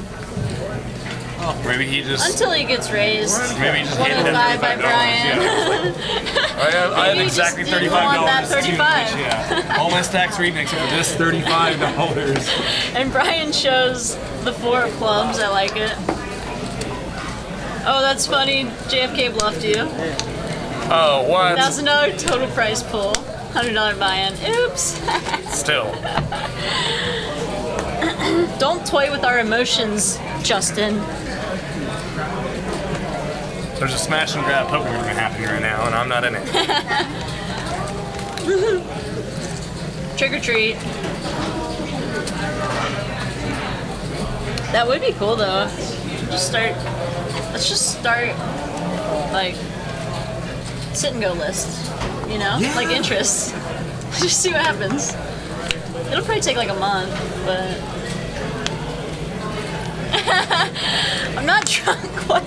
maybe he just. Until he gets raised. Maybe he just hated that 105 by $35. Brian. Yeah. I have Maybe he exactly just didn't $35. want that to 35. each, yeah. All my stacks are even except for this $35. And Brian shows the 4 of clubs. I like it. Oh, that's funny. JFK bluffed you. Oh, what? $1,000 total price pool. $100 buy-in. Oops. Still. Don't toy with our emotions, Justin. There's a smash and grab poker tournament happening right now, and I'm not in it. Trick or treat. That would be cool though. Let's just start like sit and go list. You know? Yeah. Like interests. Just see what happens. It'll probably take like a month, but I'm not drunk. What?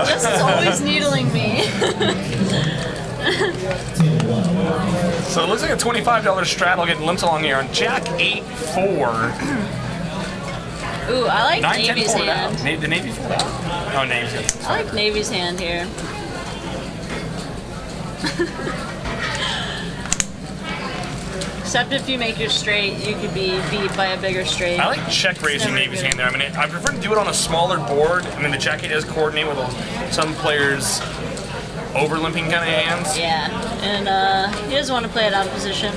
Justin's always needling me. So it looks like a $25 straddle getting limped along here on Jack 8-4. Ooh, I like 9, 10, Navy's 4 hand. down. The Navy 4 down. Oh, Navy's good. I like Navy's hand here. Except if you make your straight, you could be beat by a bigger straight. I like check raising never Navy's good. hand there. I mean, I prefer to do it on a smaller board. I mean, the Jack 8 does coordinate with some players' over limping kind of hands. Yeah, and he doesn't want to play it out of position.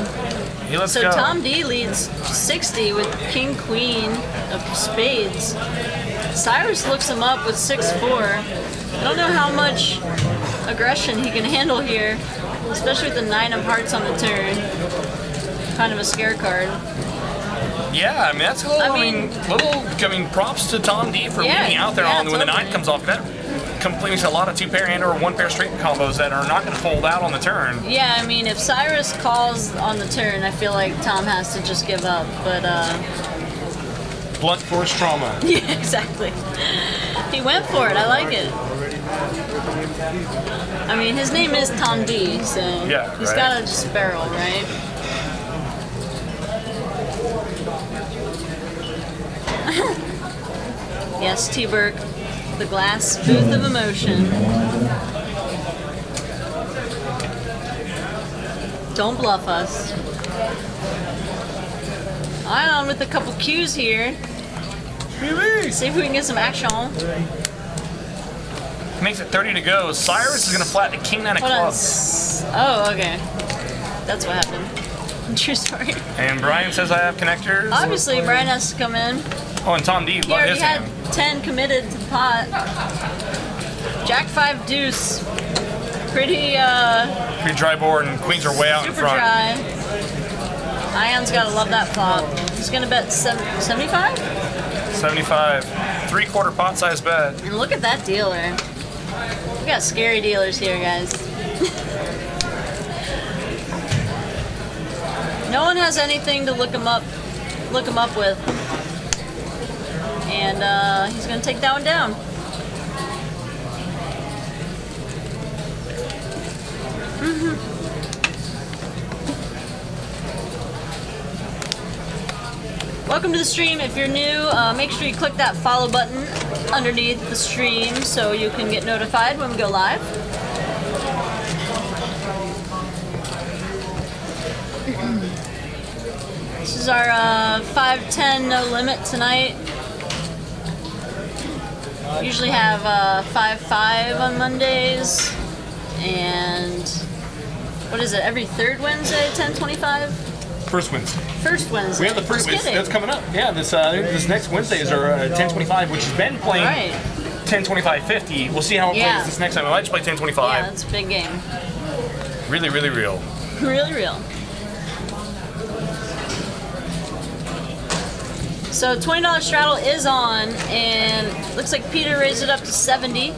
He lets So go. Tom D leads 60 with King Queen of spades. Cyrus looks him up with 6-4. I don't know how much aggression he can handle here, especially with the 9 of hearts on the turn. Kind of a scare card. Yeah, I mean that's a little. I mean, props to Tom D for Yeah, being out there yeah, on when the 9 totally. comes off. That completes a lot of 2-pair and or 1-pair straight combos that are not going to fold out on the turn. Yeah, I mean, if Cyrus calls on the turn, I feel like Tom has to just give up. But Blunt force trauma. yeah, exactly. He went for it. I like it. I mean, his name is Tom D, so Yeah, he's right. got to just barrel, right? Yes, T-Burke, the glass booth of emotion. Don't bluff us. On with a couple cues here. See if we can get some action. Makes it 30 to go. Cyrus is going to flat the King 9 of Hold on. clubs. Oh, okay. That's what happened. True story. And Brian says I have connectors. Obviously, Brian has to come in. Oh, and Tom D. He already his had hand. 10 committed to the pot. Jack 5 deuce. Pretty Pretty dry board, and queens are way out in super front. dry. Ion's gotta love that flop. He's gonna bet 75? 75. 3/4 pot size bet. And look at that dealer. We got scary dealers here, guys. No one has anything to look him up with. And he's gonna take that one down. Welcome to the stream. If you're new, make sure you click that follow button underneath the stream so you can get notified when we go live. This is our 5-10 no limit tonight. Usually have 5-5 on Mondays, and what is it? Every third Wednesday, 10:25. First Wednesday. First Wednesday. We have the first. Just kidding. That's coming up. Yeah, this next Wednesday is our 10:25, which has been playing Right. 10:25:50. We'll see how it Yeah. plays this next time. I might just play 10:25. Yeah, that's a big game. Really, really real. Really real. So $20 straddle is on, and looks like Peter raised it up to 70.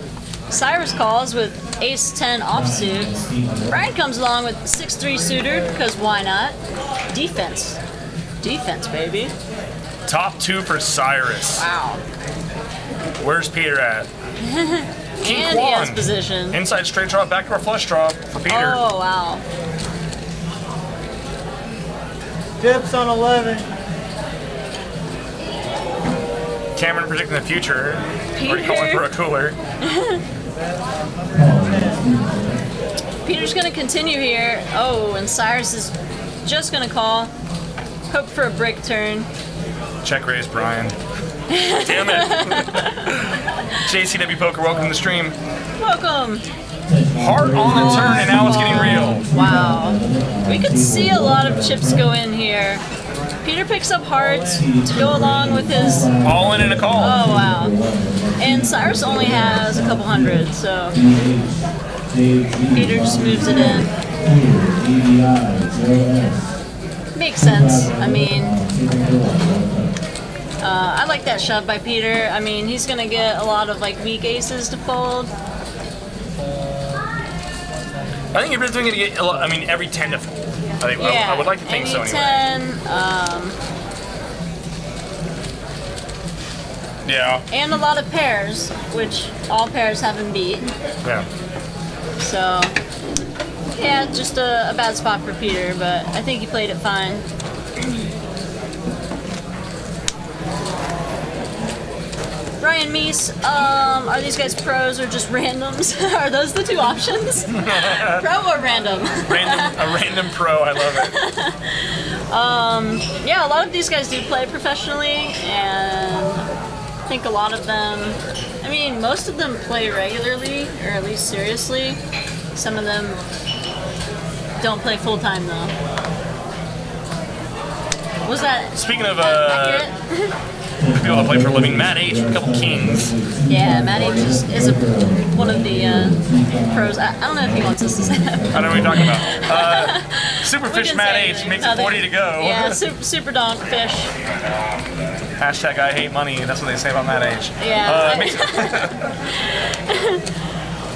Cyrus calls with ace-10 offsuit. Brian comes along with 6-3 suited, because why not? Defense. Defense, baby. Top 2 for Cyrus. Wow. Where's Peter at? King And he has Quan. position. Inside straight draw, backdoor flush draw for Peter. Oh, wow. Tips on 11. Cameron predicting the future. We're Peter. calling for a cooler. Peter's going to continue here. Oh, and Cyrus is just going to call. Hope for a brick turn. Check raise, Brian. Damn it. JCW Poker, welcome to the stream. Welcome. Heart on the turn, and now it's getting real. Wow. We could see a lot of chips go in here. Peter picks up hearts to go along with his... All in and a call. Oh, wow. And Cyrus only has a couple hundred, so... Peter just moves it in. Makes sense. I mean... I like that shove by Peter. I mean, he's going to get a lot of, like, weak aces to fold. I think you're just going to get, I mean, every 10 to fold. I Yeah, would like to think so any anyway. 10, Yeah. And a lot of pairs, which all pairs have him beat. Yeah. So, yeah, just a bad spot for Peter, but I think he played it fine. Brian Meese, are these guys pros or just randoms? Are those the two options? Pro or random? A random pro, I love it. Yeah, a lot of these guys do play professionally, and I think a lot of them, I mean, most of them play regularly, or at least seriously. Some of them don't play full time though. Was that Speaking of accurate? people that play for a living, Matt H, a couple Kings. Yeah, Matt H is one of the pros. I don't know if he wants us to say that. I don't know what you're talking about. We Superfish didn't Matt say H anything. makes No, it 40 to go. Yeah, super donk fish. Hashtag I hate money. That's what they say about Matt H. Yeah. Makes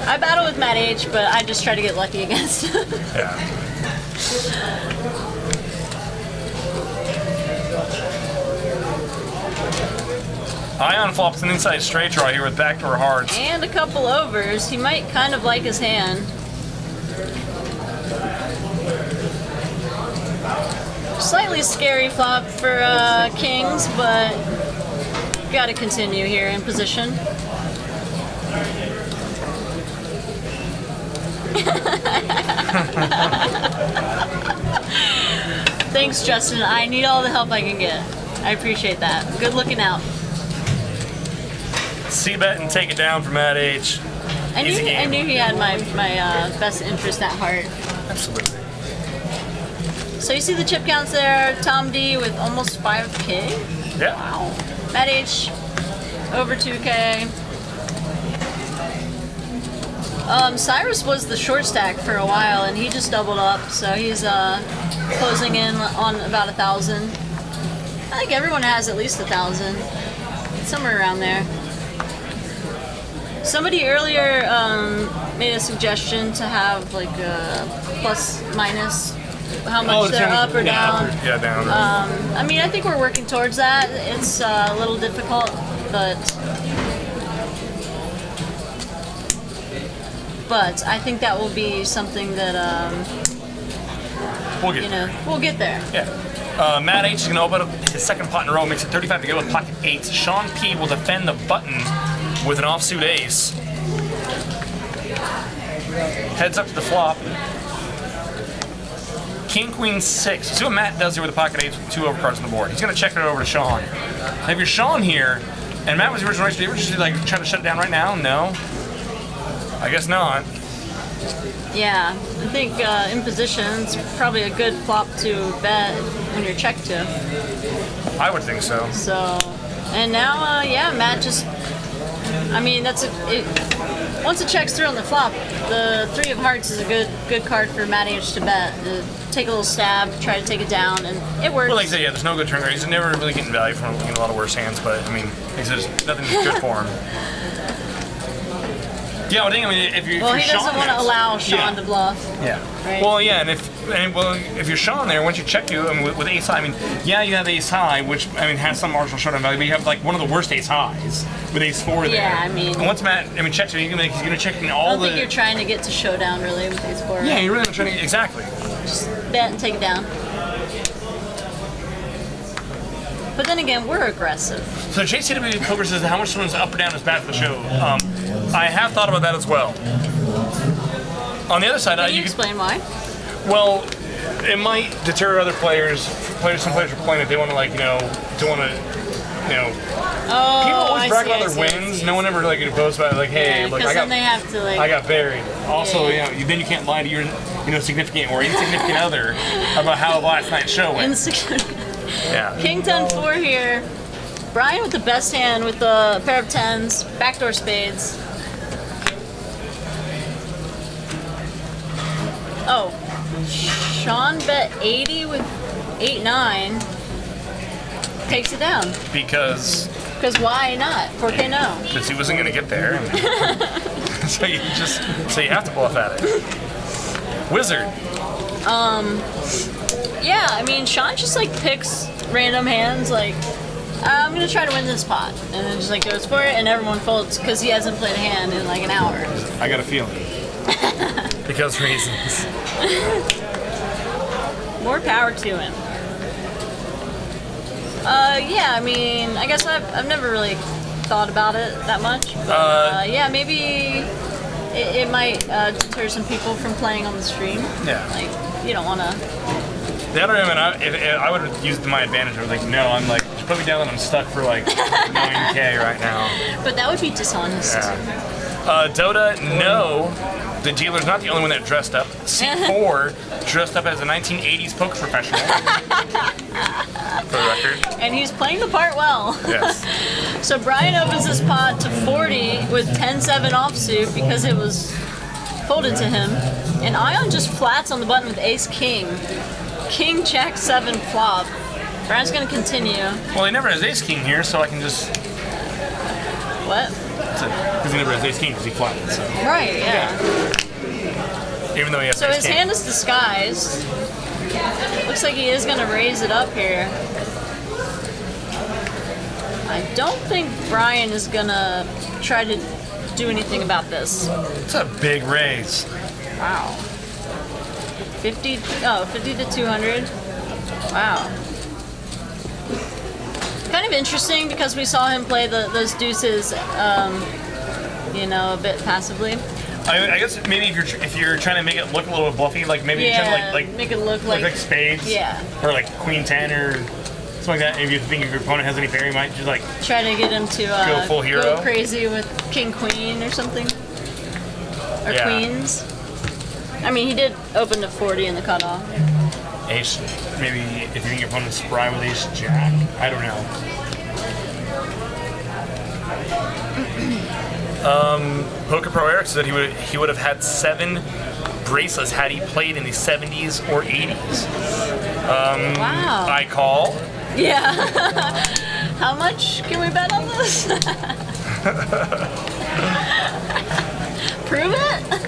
I battle with Matt H, but I just try to get lucky against him. yeah. Ion flops an inside straight draw here with backdoor hearts. And a couple overs. He might kind of like his hand. Slightly scary flop for Kings, but got to continue here in position. Thanks, Justin. I need all the help I can get. I appreciate that. Good looking out. C-bet and take it down for Matt H. I Easy game. knew he had my best interest at heart. Absolutely. So you see the chip counts there. Tom D with almost 5K. Yeah. Wow. Matt H over 2K. Cyrus was the short stack for a while, and he just doubled up. So he's closing in on about 1,000. I think everyone has at least 1,000, somewhere around there. Somebody earlier made a suggestion to have like a plus minus how much they're up or down. Yeah, down. I mean, I think we're working towards that. It's a little difficult, but I think that will be something that we'll get there. we'll get there. Yeah. Matt H is going to open up his second pot in a row, makes it 35 to go with pocket eights. Sean P will defend the button with an offsuit ace. Heads up to the flop. King, Queen, 6. See what Matt does here with the pocket eights with 2 overcards on the board. He's going to check it over to Sean. Now, if you're Sean here, and Matt was the original race, do you ever just like try to shut it down right now? No. I guess not. Yeah, I think in position it's probably a good flop to bet when you're checked to. I would think so. So, and now, yeah, Matt just, I mean, once it checks through on the flop, the 3 of hearts is a good card for Matt H to bet. To take a little stab, try to take it down, and it works. Well, like I said, yeah, there's no good turn. He's never really getting value from him in a lot of worse hands, but I mean, like I said, there's nothing good for him. Yeah, well, I mean, if you're he Sean doesn't want to allow Sean to bluff. Yeah. Right. Well, yeah, and if you're Sean there, once you check you, I mean, with ace high, I mean, yeah, you have ace high, which I mean has some marginal showdown value, but you have like one of the worst ace highs with ace 4 there. Yeah, I mean. And once Matt, I mean, checks you, he's gonna check in I all don't the. think you're trying to get to showdown really with these 4. Yeah, you're really not trying to exactly. Just bet and take it down. But then again, we're aggressive. So JCW Poker says how much someone's up or down is bad for the show. I have thought about that as well. On the other side, Can you you could, explain why? well, it might deter other players. Some players are playing it. They want to like don't want to. Oh, People always I brag see, about I their see, I wins. see. No one ever like boasts about it, like, hey, look, because I got, then they have to like. I got buried. Also, Yeah. then you can't lie to your significant or insignificant other about how last night's show went. Yeah. King 10-4 here. Brian with the best hand with the pair of 10s, backdoor spades. Oh, Sean bet 80 with 8-9. Takes it down. Because why not? 4K no. he wasn't going to get there. so you have to bluff at it. Wizard. Yeah, I mean, Sean just like picks random hands like I'm gonna try to win this pot, and then just like goes for it, and everyone folds because he hasn't played a hand in like an hour. I got a feeling. Because reasons. More power to him. Yeah, I mean, I guess I've never really thought about it that much, but yeah, maybe it might deter some people from playing on the stream. Yeah. Like, you don't want to. The other time, if I would have used my advantage, I was like, no, I'm like, just put me down and I'm stuck for like 9K right now. But that would be dishonest. Yeah. Dota, no. The dealer's not the only one that dressed up. C4 dressed up as a 1980s poker professional. For the record. And he's playing the part well. Yes. So Brian opens his pot to 40 with 10-7 offsuit because it was folded to him. And Ion just flats on the button with ace-king. King jack 7 flop. Brian's gonna continue. Well, he never has ace-king here, so I can just... What? Because he never has ace-king because he flattened, so... Right, yeah. Even though he has So his ace-king. hand is disguised. Looks like he is gonna raise it up here. I don't think Brian is gonna try to do anything about this. It's a big raise. Wow. 50 to 200. Wow. Kind of interesting because we saw him play those deuces, you know, a bit passively. I guess maybe if you're trying to make it look a little bit bluffy, like maybe you're trying to like make it look like spades. Yeah. Or like queen 10 or something like that. If you think your opponent has any pair, you might just like try to get him to go full hero. Go crazy with king queen or something. Or queens. I mean, he did open to 40 in the cutoff. Ace, maybe if you think your opponent's spry with ace jack. I don't know. Poker Pro Eric said he would have had 7 bracelets had he played in the 70s or 80s. Wow. I call. Yeah. How much can we bet on this? Prove it?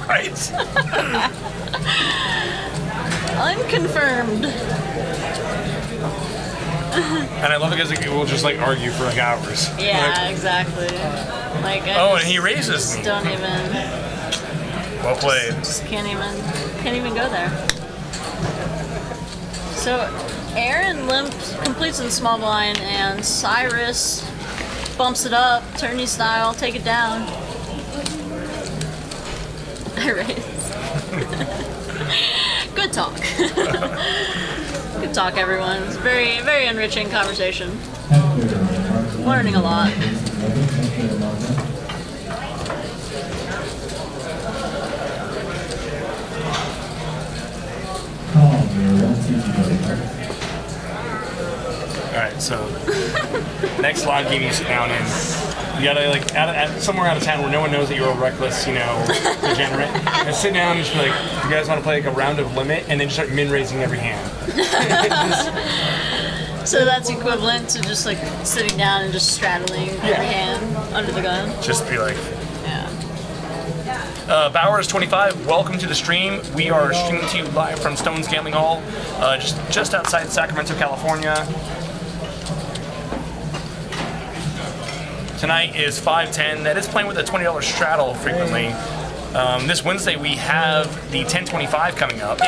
Right? Unconfirmed. And I love it because we'll just like argue for like hours. Yeah, Like, exactly. Like oh, and he raises me. Don't even. Well played. Just can't even go there. So Aaron completes in the small blind, and Cyrus bumps it up, tourney style, take it down. I raise. Good talk. Good talk, everyone. It's a very, very enriching conversation. Learning a lot. Alright, so next live game you sit down in, you gotta like somewhere out of town where no one knows that you're a reckless, you know, degenerate, and sit down and just be like, you guys want to play like a round of limit, and then just start min-raising every hand. So that's equivalent to just like sitting down and just straddling every hand under the gun. Just be like, Yeah. Bowers 25, welcome to the stream. We are streaming to you live from Stone's Gambling Hall, just outside Sacramento, California. Tonight is 510. That is playing with a $20 straddle frequently. This Wednesday we have the 1025 coming up.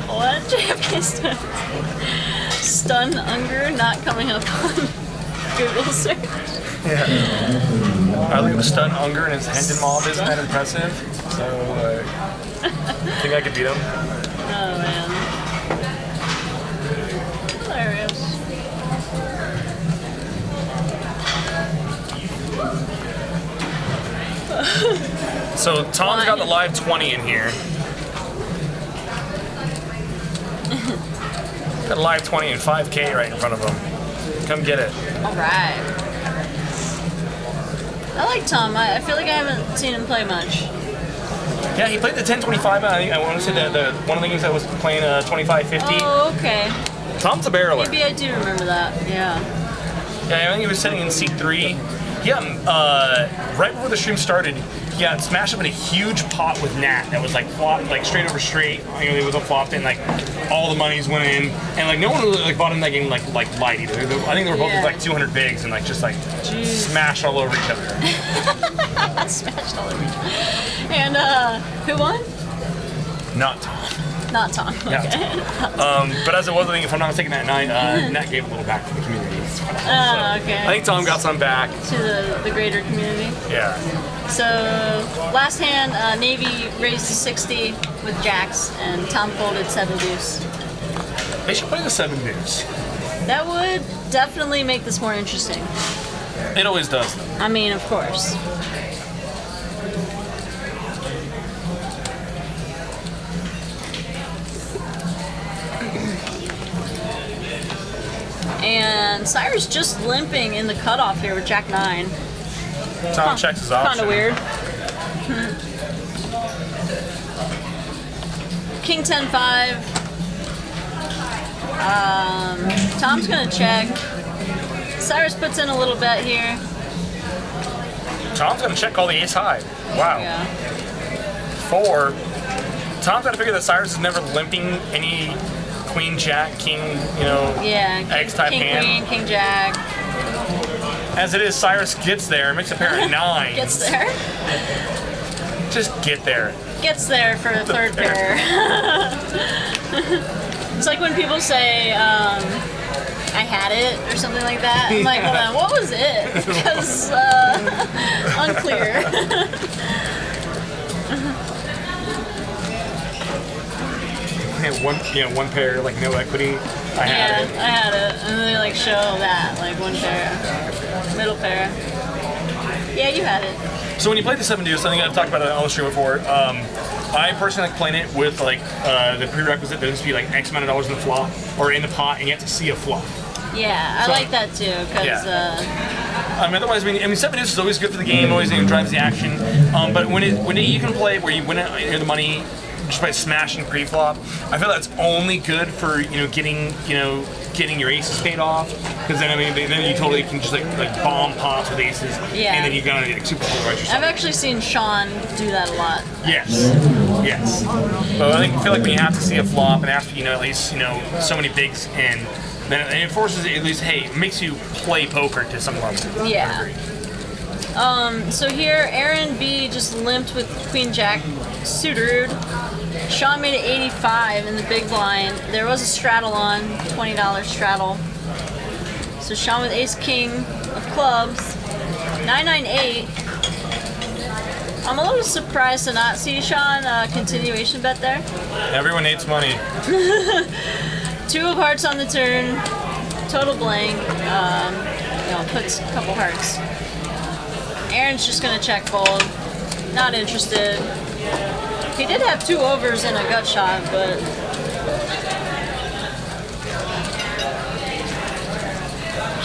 What? JFK stun Unger not coming up on Google search. Yeah. I look at the stun Unger and his Hendon mob. Isn't that impressive? So I think I could beat him. Oh man. Hilarious. So Tom's got the live 20 in here. Got a live 20 and 5K right in front of him. Come get it. Alright. I like Tom. I feel like I haven't seen him play much. Yeah, he played the 1025. I think I want to say that one of the games that was playing 2550. Oh, okay. Tom's a barreler. Maybe I do remember that. Yeah. Yeah, I think he was sitting in seat 3. Yeah, right before the stream started, he got smashed up in a huge pot with Nat that was like flopped, like straight over straight. You know, it was a flopped and like all the monies went in, and like no one really like bought in that game like light either. I think they were both with like 200 bigs and like just like smashed all over each other. Smashed all over each other. And who won? Not Tom. Not Tom. Okay. But as it was, I think if I'm not mistaken, that night, Nat gave a little back to the community. Okay. I think Tom got some back. To the greater community. Yeah. So, last hand, Navy raised to 60 with jacks, and Tom folded 7 deuce. They should play the 7 deuce. That would definitely make this more interesting. It always does. I mean, of course. And Cyrus just limping in the cutoff here with Jack 9. Tom checks his option. Kind of weird. King 10-5. Tom's gonna check. Cyrus puts in a little bet here. Tom's gonna check all the ace high. Wow. Yeah. 4. Tom's got to figure that Cyrus is never limping any queen, jack, king, you know, Yeah. X-type King, hand. queen, king, jack. As it is, Cyrus gets there, makes a pair of 9s. Gets there. Just get there. Gets there for the third pair. It's like when people say, I had it, or something like that. I'm like, hold on, what was it? Because, unclear. One pair, like no equity. I had it. I had it. And then they like show that, like one pair. Middle pair. Yeah, you had it. So when you play the 7 deuce, I think I've talked about it on the stream before. I personally like playing it with like the prerequisite that there needs to be like X amount of dollars in the flop or in the pot, and you have to see a flop. Yeah, I like that too, because Otherwise, I mean, 7 deuce is always good for the game, always drives the action. But when you can play where you win it, the money just by smashing pre-flop, I feel that's only good for getting your aces paid off, because then then you totally can just like bomb pots with aces, and then you gotta like, super polarize yourself. I've actually seen Sean do that a lot. Yes. But I feel like when you have to see a flop and have to at least so many bigs in, then it forces at least it makes you play poker to some level. Yeah. So here Aaron B just limped with Queen Jack suited. Sean made it 85 in the big blind. There was a straddle on, $20 straddle. So Sean with Ace King of clubs, 998. I'm a little surprised to not see Sean continuation bet there. Everyone hates money. 2 of hearts on the turn, total blank. Puts a couple hearts. Aaron's just gonna check fold. Not interested. He did have 2 overs and a gut shot, but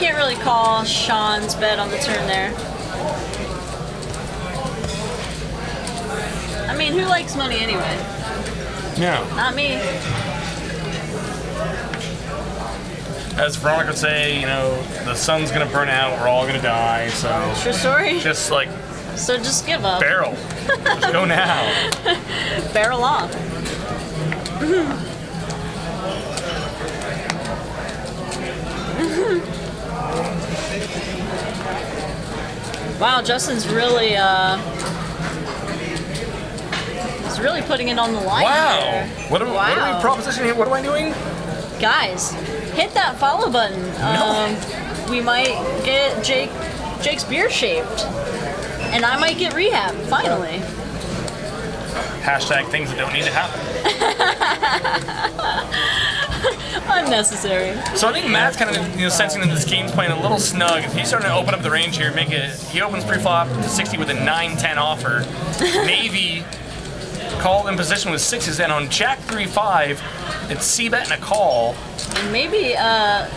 can't really call Sean's bet on the turn there. I mean, who likes money anyway? No. Not me. As Veronica would say, the sun's gonna burn out, we're all gonna die, so True story. just So just give up. barrel. Just go now. Barrel off. Wow, Justin's really he's really putting it on the line. Wow. Here. What are we propositioning? What am I doing? Guys, hit that follow button. We might get Jake's beard shaped. And I might get rehab, finally. Hashtag things that don't need to happen. Unnecessary. So I think Matt's kind of sensing that this game's playing a little snug. He's starting to open up the range here, he opens pre-flop to 60 with a 9-10 offer. Navy called in position with 6s, and on Jack 3-5, it's C-bet and a call. And maybe, I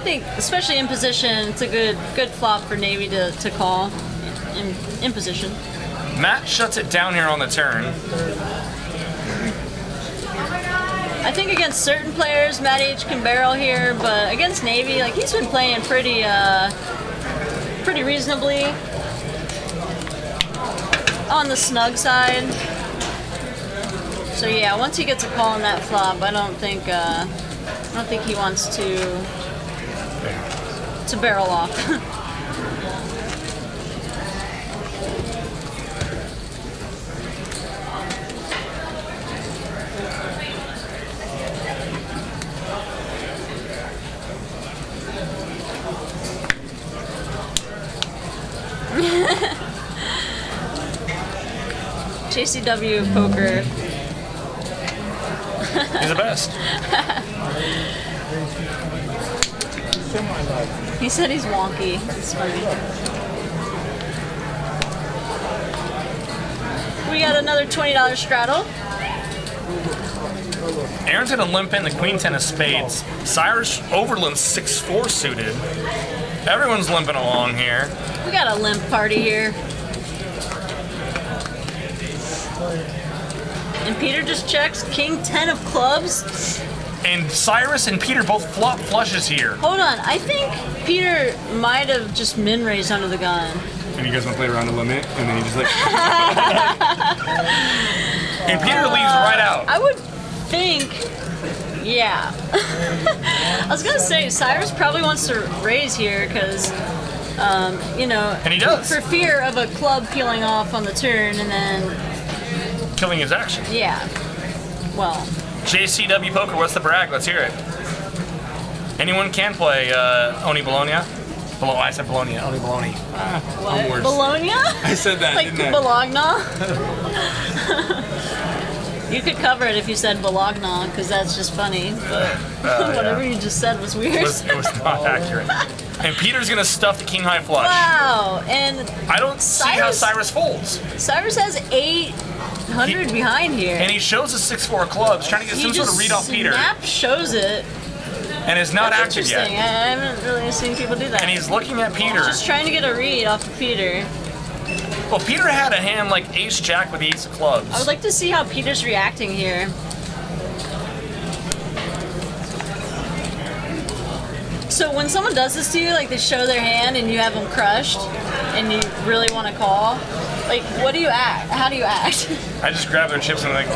think, especially in position, it's a good flop for Navy to call in position. Matt shuts it down here on the turn. I think against certain players, Matt H can barrel here, but against Navy, he's been playing pretty reasonably. on the snug side. So yeah, once he gets a call on that flop, I don't think he wants to barrel off. JCW poker. He's the best. He said he's wonky. It's funny. We got another $20 straddle. Aaron's gonna limp in the queen 10 of spades. Cyrus overlimps 6-4 suited. Everyone's limping along here. We got a limp party here. And Peter just checks king 10 of clubs. And Cyrus and Peter both flop flushes here. Hold on, I think Peter might have just min raised under the gun. And you guys want to play around the limit? And then he just like... and Peter leaves right out. I would think, yeah. I was gonna say, Cyrus probably wants to raise here because, you know... And he does. For fear of a club peeling off on the turn and then... Killing his action. Yeah. Well... JCW Poker, what's the brag? Let's hear it. Anyone can play Oni Bologna. I said Bologna. Oni Bologna. What? worse. Bologna? I said that, like didn't I? Bologna? You could cover it if you said Bologna, because that's just funny. But whatever you just said was weird. It was not accurate. And Peter's gonna stuff the king high flush. Wow. And I don't see how Cyrus folds. Cyrus has 800 behind here. And he shows the 6-4 clubs, trying to get some sort of read off Peter. Snap shows it. And is not That's active yet. interesting. I haven't really seen people do that. And he's looking at Peter. Just trying to get a read off of Peter. Well, Peter had a hand like ace-jack with the ace of clubs. I would like to see how Peter's reacting here. So when someone does this to you, like they show their hand and you have them crushed, and you really want to call, like what do you act? How do you act? I just grab their chips and like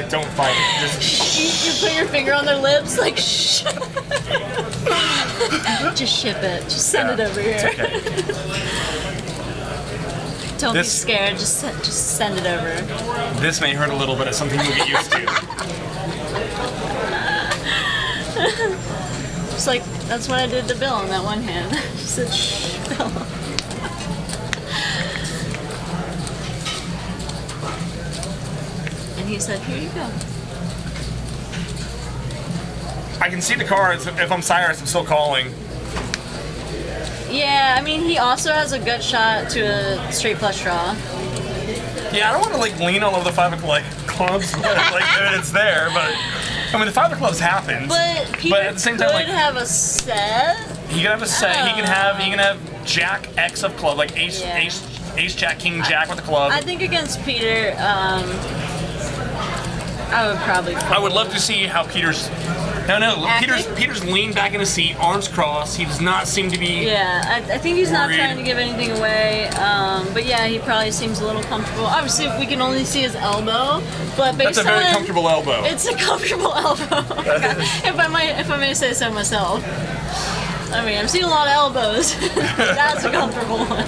don't fight. Just You put your finger on their lips, like shh. Just ship it. Just send it over here. It's okay. Don't be scared. Just send it over. This may hurt a little, but it's something you'll get used to. Just like that's what I did to Bill on that one hand. Just said shh, Bill. And he said, here you go. I can see the cards. If I'm Cyrus, I'm still calling. Yeah, I mean, he also has a gut shot to a straight flush draw. Yeah, I don't want to like lean all over the 5 of clubs, but like it's there. But I mean, the 5 of clubs happens. But Peter at the same time, like, have a set. He can have a set. He can have Jack X of club, like ace Jack King Jack with the club. I think against Peter, I would probably. I would love to see how Peter's. No. Peter's leaned back in his seat, arms crossed. He does not seem to be. Yeah, I think he's not worried. trying to give anything away. But yeah, he probably seems a little comfortable. Obviously, we can only see his elbow, but based That's a very on comfortable elbow. It's a comfortable elbow. if I may say so myself. I mean, I've seen a lot of elbows. That's a comfortable one.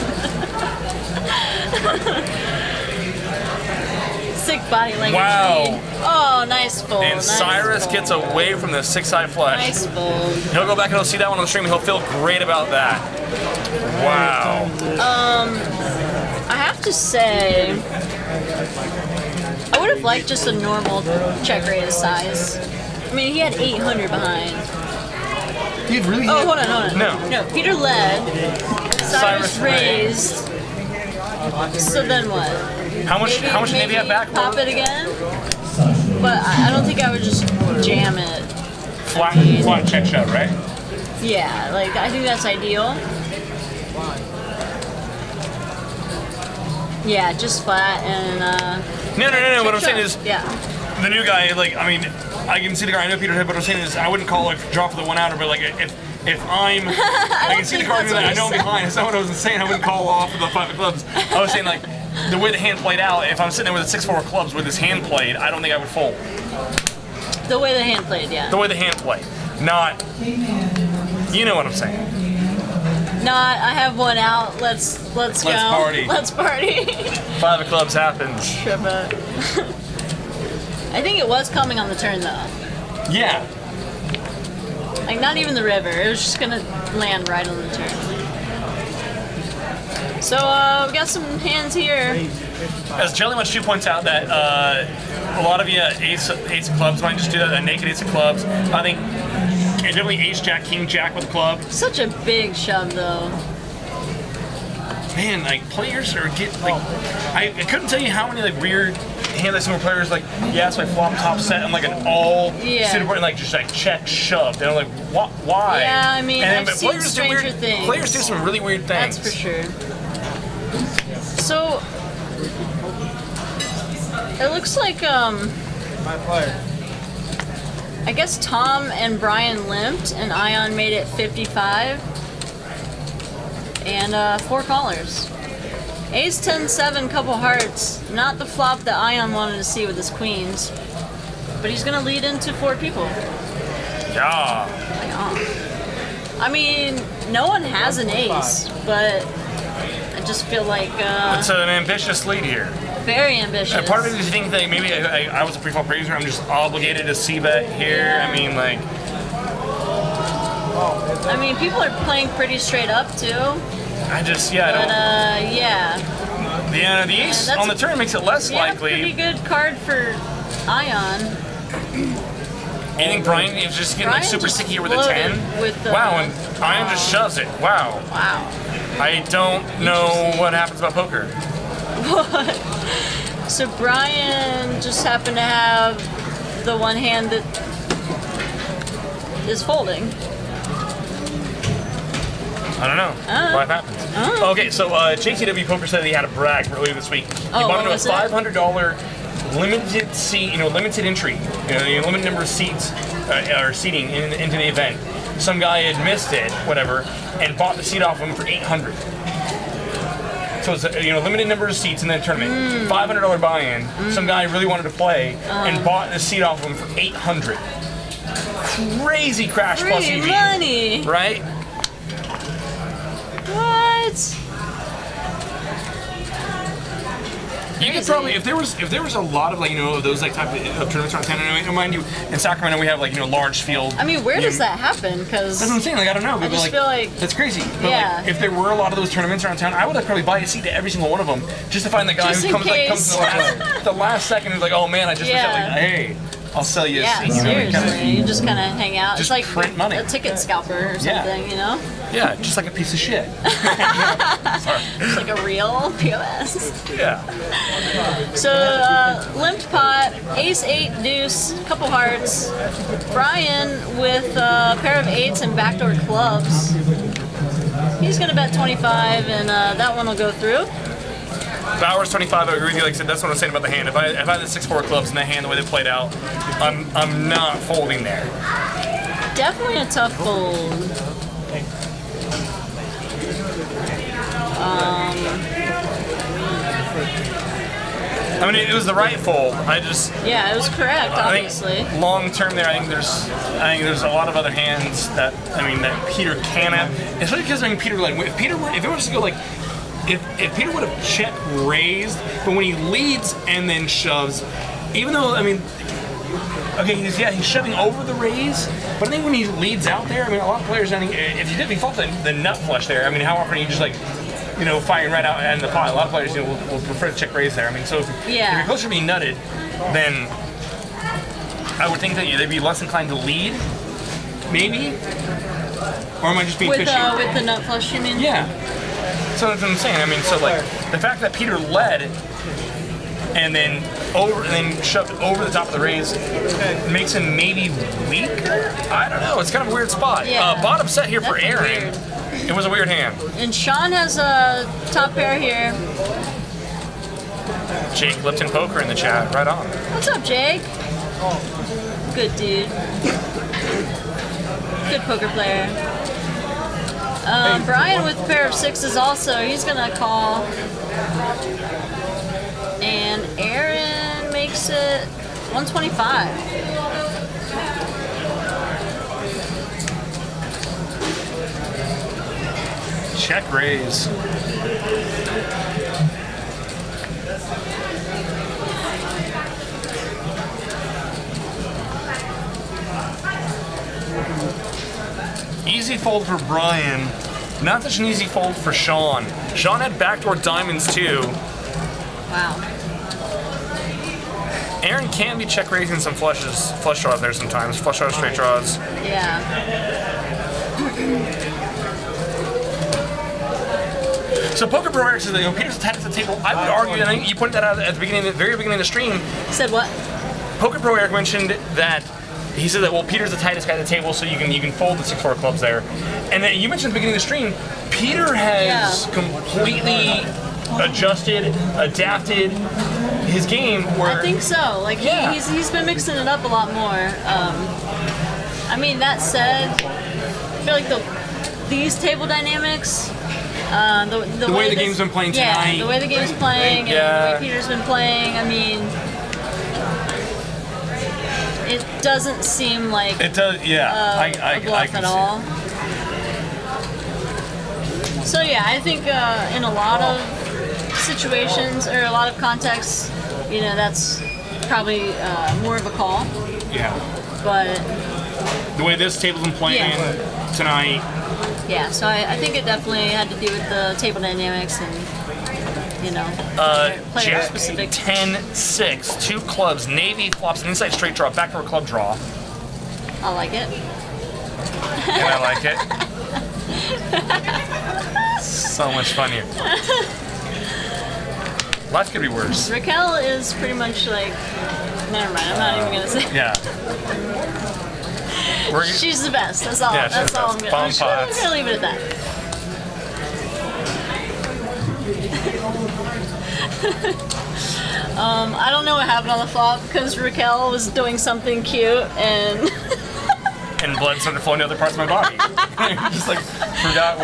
Sick body language. Wow. Read. Oh, nice fold. And nice Cyrus fold. gets away from the 6-high flush. Nice fold. He'll go back and he'll see that one on the stream. He'll feel great about that. Wow. I have to say, I would have liked just a normal check raise size. I mean, he had 800 behind. He really. Oh, hold on. No. Peter led. Cyrus raised. So then what? How much did maybe have back? Pop it again? But I don't think I would just jam it. Flat check shot, right? Yeah, like I think that's ideal. Yeah, just flat and No. What I'm saying is, yeah. the new guy, like, I mean, I can see the guy I know Peter hit, but what I'm saying is, I wouldn't call it draw for the 1-outer, but like, if if I'm, I can see the card that I know I'm behind. That's not what I was saying. I wouldn't call off of the 5 of clubs. I was saying like the way the hand played out. If I'm sitting there with a 6-4 of clubs with this hand played, I don't think I would fold. The way the hand played, yeah. The way the hand played, not. You know what I'm saying. Not, I have one out. Let's go. Let's party. Let's party. 5 of clubs happens. Trip it. I think it was coming on the turn though. Yeah. Like not even the river. It was just gonna land right on the turn. So we got some hands here. As Jelly Much 2 points out that a lot of you ace of clubs might just do a naked ace of clubs. I think definitely ace jack, king jack with a club. Such a big shove though. Man, like players are I couldn't tell you how many like weird hand where players like, yeah, it's my flop top set. I'm like an all suited board and like just like check shoved. And I'm like, what? Why? Yeah, I mean, and I've seen stranger things. Players do some really weird things. That's for sure. So it looks like My player. I guess Tom and Brian limped and Ion made it 55 and 4 callers. Ace 10-7 couple hearts, not the flop that Ion wanted to see with his queens, but he's gonna lead into 4 people. Yeah. I mean, no one has an ace, but I just feel like it's an ambitious lead here. very ambitious. And part of it is you think that maybe I was a pre-flop raiser. I'm just obligated to c-bet here. Yeah. I mean, like. I mean, people are playing pretty straight up too. I just But yeah. The ace on the turn makes it less likely. Pretty good card for Ion. You think Brian is just getting like super sticky here with a 10? Wow, and Ion just shoves it. Wow. Wow. I don't know what happens about poker. So Brian just happened to have the one hand that is folding. I don't know. Life happens. Okay, so JTW Poker said he had a brag earlier this week. He bought into a $500 limited seat, limited entry, limited number of seats or seating into the event. Some guy had missed it, whatever, and bought the seat off him for $800. So it's limited number of seats in the tournament. $500 buy-in. Some guy really wanted to play and bought the seat off him for $800. Crazy crash plus EV. Free money. Right? What? You could probably, if there was a lot of those type of tournaments around town. And mind you, in Sacramento we have large field. I mean, where does that happen? Because that's what I'm saying. I don't know. I just feel like that's crazy. But if there were a lot of those tournaments around town, I would probably buy a seat to every single one of them just to find the guy who comes the last second and is like, oh man, I just missed out. Hey, I'll sell you a seat. Seriously, you just kind of hang out. Just it's like print money. A ticket scalper or something, Yeah, just like a piece of shit. Sorry. It's like a real POS. Yeah. So, limped pot, ace 8 deuce, couple hearts. Brian with a pair of 8s and backdoor clubs. He's gonna bet 25, and that one will go through. Bowers 25. I agree with you. Like I said, that's what I was saying about the hand. If I had the 6-4 clubs in the hand, the way they played out, I'm not folding there. Definitely a tough fold. I mean, it was the right fold. Yeah, it was correct. Obviously. I think long term there, I think there's a lot of other hands that Peter can have, especially because Peter if it was to go if Peter would have check raised, but when he leads and then shoves, even though he's shoving over the raise, but I think when he leads out there, a lot of players, if you default the nut flush there, how often are you just firing right out in the pot? A lot of players will prefer to check raise there. So if you're closer to being nutted, then I would think that they'd be less inclined to lead, maybe, or am I just being fishy? With the nut flush, you mean? Yeah. So that's what I'm saying. The fact that Peter led and then shoved over the top of the raise makes him maybe weaker. I don't know. It's kind of a weird spot. Yeah. Bottom set here for Aaron. Weird. It was a weird hand. And Sean has a top pair here. Jake Lipton Poker in the chat. Right on. What's up, Jake? Good dude. Good poker player. Brian with a pair of sixes also. He's gonna call. And Aaron makes it 125. Check raise. Easy fold for Brian. Not such an easy fold for Sean. Sean had backdoor diamonds too. Wow. Aaron can be check raising some flush draws there sometimes. Flush draws, straight draws. Yeah. So Poker Pro Eric says that Peter's tight at the table. I would argue, and I think you pointed that out at the very beginning of the stream. Said what? Poker Pro Eric mentioned that he said that Peter's the tightest guy at the table, so you can fold the 6-4 clubs there. And then you mentioned at the beginning of the stream, Peter has completely adjusted, adapted his game. Where I think so. Like he's been mixing it up a lot more. I mean, that said, I feel like these table dynamics. The way the game's been playing tonight. Yeah, the way the game's playing and the way Peter's been playing. I mean, it doesn't seem like it does. Yeah, a bluff at all. So yeah, I think in a lot of situations or a lot of contexts, that's probably more of a call. Yeah. But the way this table's been playing tonight. Yeah, so I think it definitely had to do with the table dynamics and, player specific. 10-6, 2 clubs, navy flops an inside straight draw, backdoor club draw. I like it. And I like it. So much fun here. Life could be worse. Raquel is pretty much like, never mind, I'm not even going to say. Yeah. She's the best. That's all. Yeah, that's all I'm going to leave it at that. I don't know what happened on the flop because Raquel was doing something cute and and blood started flowing to other parts of my body. Just like forgot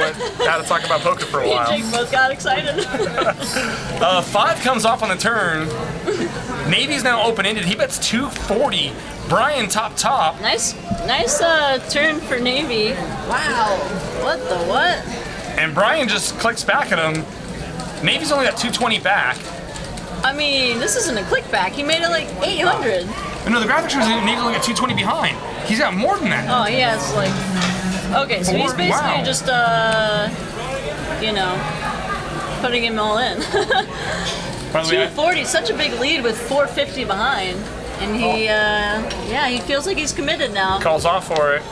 how to talk about poker for a while. Me and Jake both got excited. 5 comes off on the turn. Navy's now open-ended. He bets 240. Brian top. Nice turn for Navy. Wow. What? And Brian just clicks back at him. Navy's only got 220 back. I mean, this isn't a click back. He made it like 800. No, the graphic shows Navy's only got 220 behind. He's got more than that. Oh, he has like... Okay, so he's basically just, putting him all in. 240, such a big lead with 450 behind. And he feels like he's committed now. Calls off for it.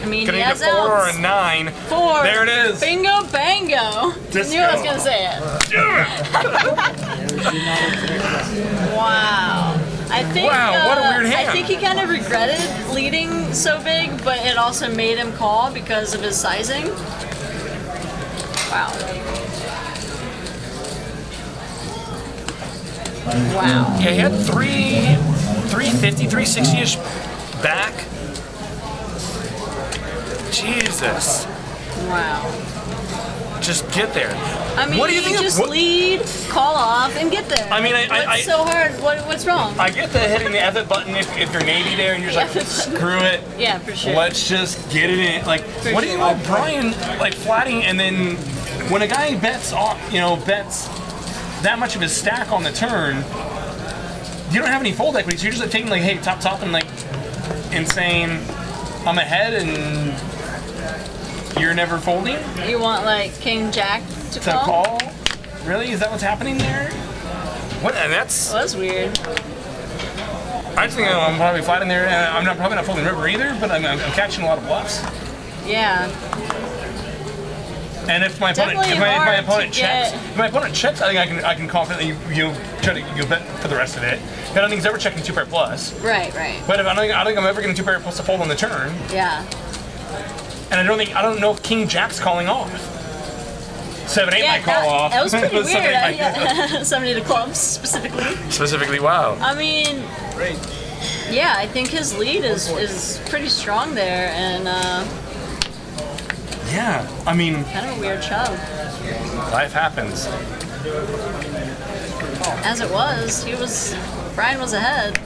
I mean, Gonna he need has a 4 or outs. a 9. 4. There it is. Bingo, bango. Disco. Knew I was going to say it. Wow. Wow, what a weird hand. I think he kind of regretted leading so big, but it also made him call because of his sizing. Wow. Wow. Yeah, he had 350, 360-ish back. Jesus. Wow. Just get there. I mean, what do you think? Just lead, call off, and get there. I mean, What's so hard? What's wrong? I get the hitting the F button if you're Navy there and you're just like, screw it. Yeah, for sure. Let's just get it in. Like, what do you want Brian like flatting and then when a guy bets that much of his stack on the turn, you don't have any fold equity, so you're just like taking like, hey, top and saying, I'm ahead and you're never folding? You want like King Jack to call? Really? Is that what's happening there? What? And that's... Well, that's weird. I just think I'm probably flatting there. I'm probably not folding river either, but I'm catching a lot of bluffs. Yeah. And if my opponent checks, I think I can confidently try to bet for the rest of it. I don't think he's ever checking 2-pair plus. Right. But if I don't think I'm ever getting 2-pair plus to fold on the turn. Yeah. And I don't know if King Jack's calling off. 7-8 might call off. That was pretty weird. 70 to clubs specifically. Specifically, wow. I mean, I think his lead is pretty strong there, and Yeah, I mean, Kind of a weird shove. life happens. As it was, Brian was ahead.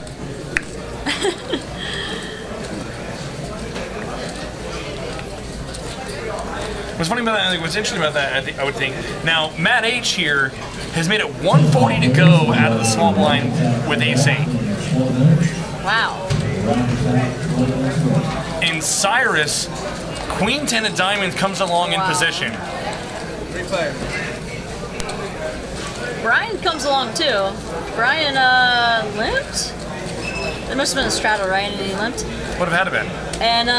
What's funny about that, what's interesting about that, I would think, now, Matt H here has made it 140 to go out of the small blind with ace-8. Wow. And Cyrus, queen 10 of diamonds comes along in position. Replay. Brian comes along too. Brian limped? There must have been a straddle, right? And he limped. Would have had to been. And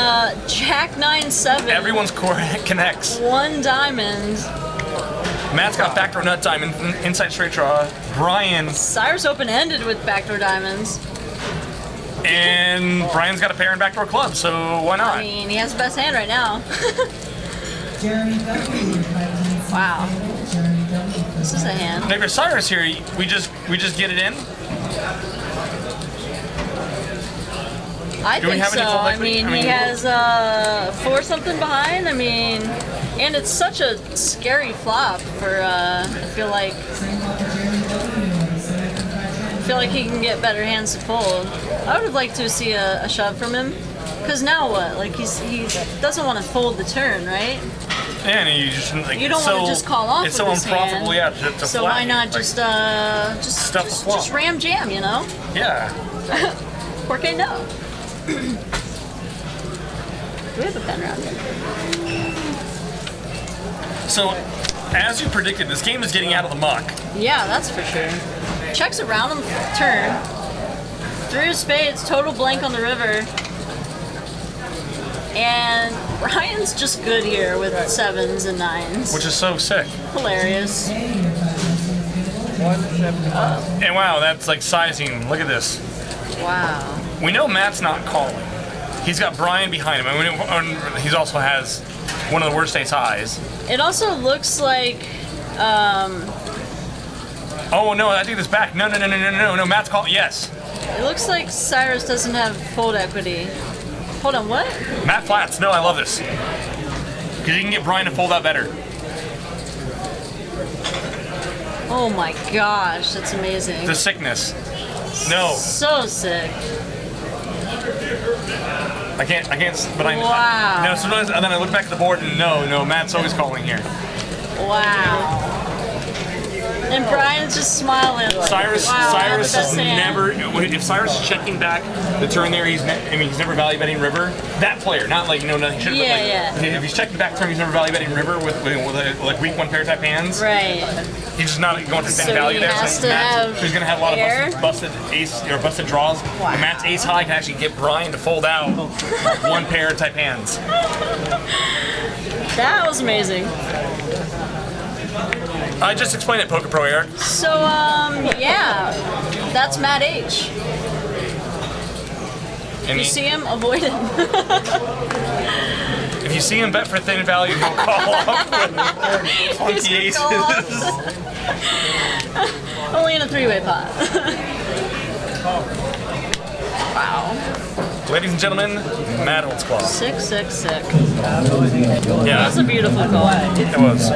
Jack 9-7. Everyone's core connects. 1 diamond. Matt's got backdoor nut diamond, inside straight draw. Brian, Cyrus open-ended with backdoor diamonds. and Brian's got a pair in backdoor club, so why not? I mean, he has the best hand right now. Wow. This is a hand. Maybe Cyrus here, we just get it in. I Do we think have so. any full I equity? mean, I mean- he has 4 something behind. I mean, and it's such a scary flop for. I feel like he can get better hands to fold. I would have liked to see a shove from him. Because now what? Like he doesn't want to fold the turn, right? Yeah, and you just like You don't want to just call off It's with so this unprofitable, hand. yeah. To So flat why you, not like, just stuff the flop. just ram jam, you know? Yeah. Por qué no? Do we have a pen around here? So, as you predicted, this game is getting out of the muck. Yeah, that's for sure. Checks around on the turn. 3 of spades, total blank on the river. And Ryan's just good here with 7s and 9s. Which is so sick. Hilarious. 170. And wow, that's like sizing. Look at this. Wow. We know Matt's not calling. He's got Brian behind him. And he also has one of the worst ace highs. It also looks like Oh no, I take this back. No, Matt's calling. Yes. it looks like Cyrus doesn't have fold equity. Hold on, what? Matt flats. No, I love this. Because you can get Brian to fold out better. Oh my gosh, that's amazing. The sickness. No, So sick. I can't, but I Wow. No, sometimes, and then I look back at the board and no, Matt's always calling here. Wow. And Brian's just smiling. Cyrus Wow, I have Cyrus the best is hand. never. If Cyrus is checking back the turn there, he's never value betting river. That player, not like nothing should have. Yeah, like, yeah. If he's checking back turn, he's never value betting river with like weak 1 pair type hands. Right. He's just not going for the same So value he there. has So to Matt's, have he's gonna have a lot air? of busted ace or busted draws. Wow. And Matt's ace high can actually get Brian to fold out 1 pair type hands. That was amazing. I just explained it, Poker Pro Eric. So, yeah. That's Matt H. And You see him, avoid him. if you see him bet for thin value, he'll call up with funky He's aces. gonna call Only in a 3-way pot. Wow. Ladies and gentlemen, Matt holds claw. Sick, sick, sick. Yeah, That's a beautiful call, it was.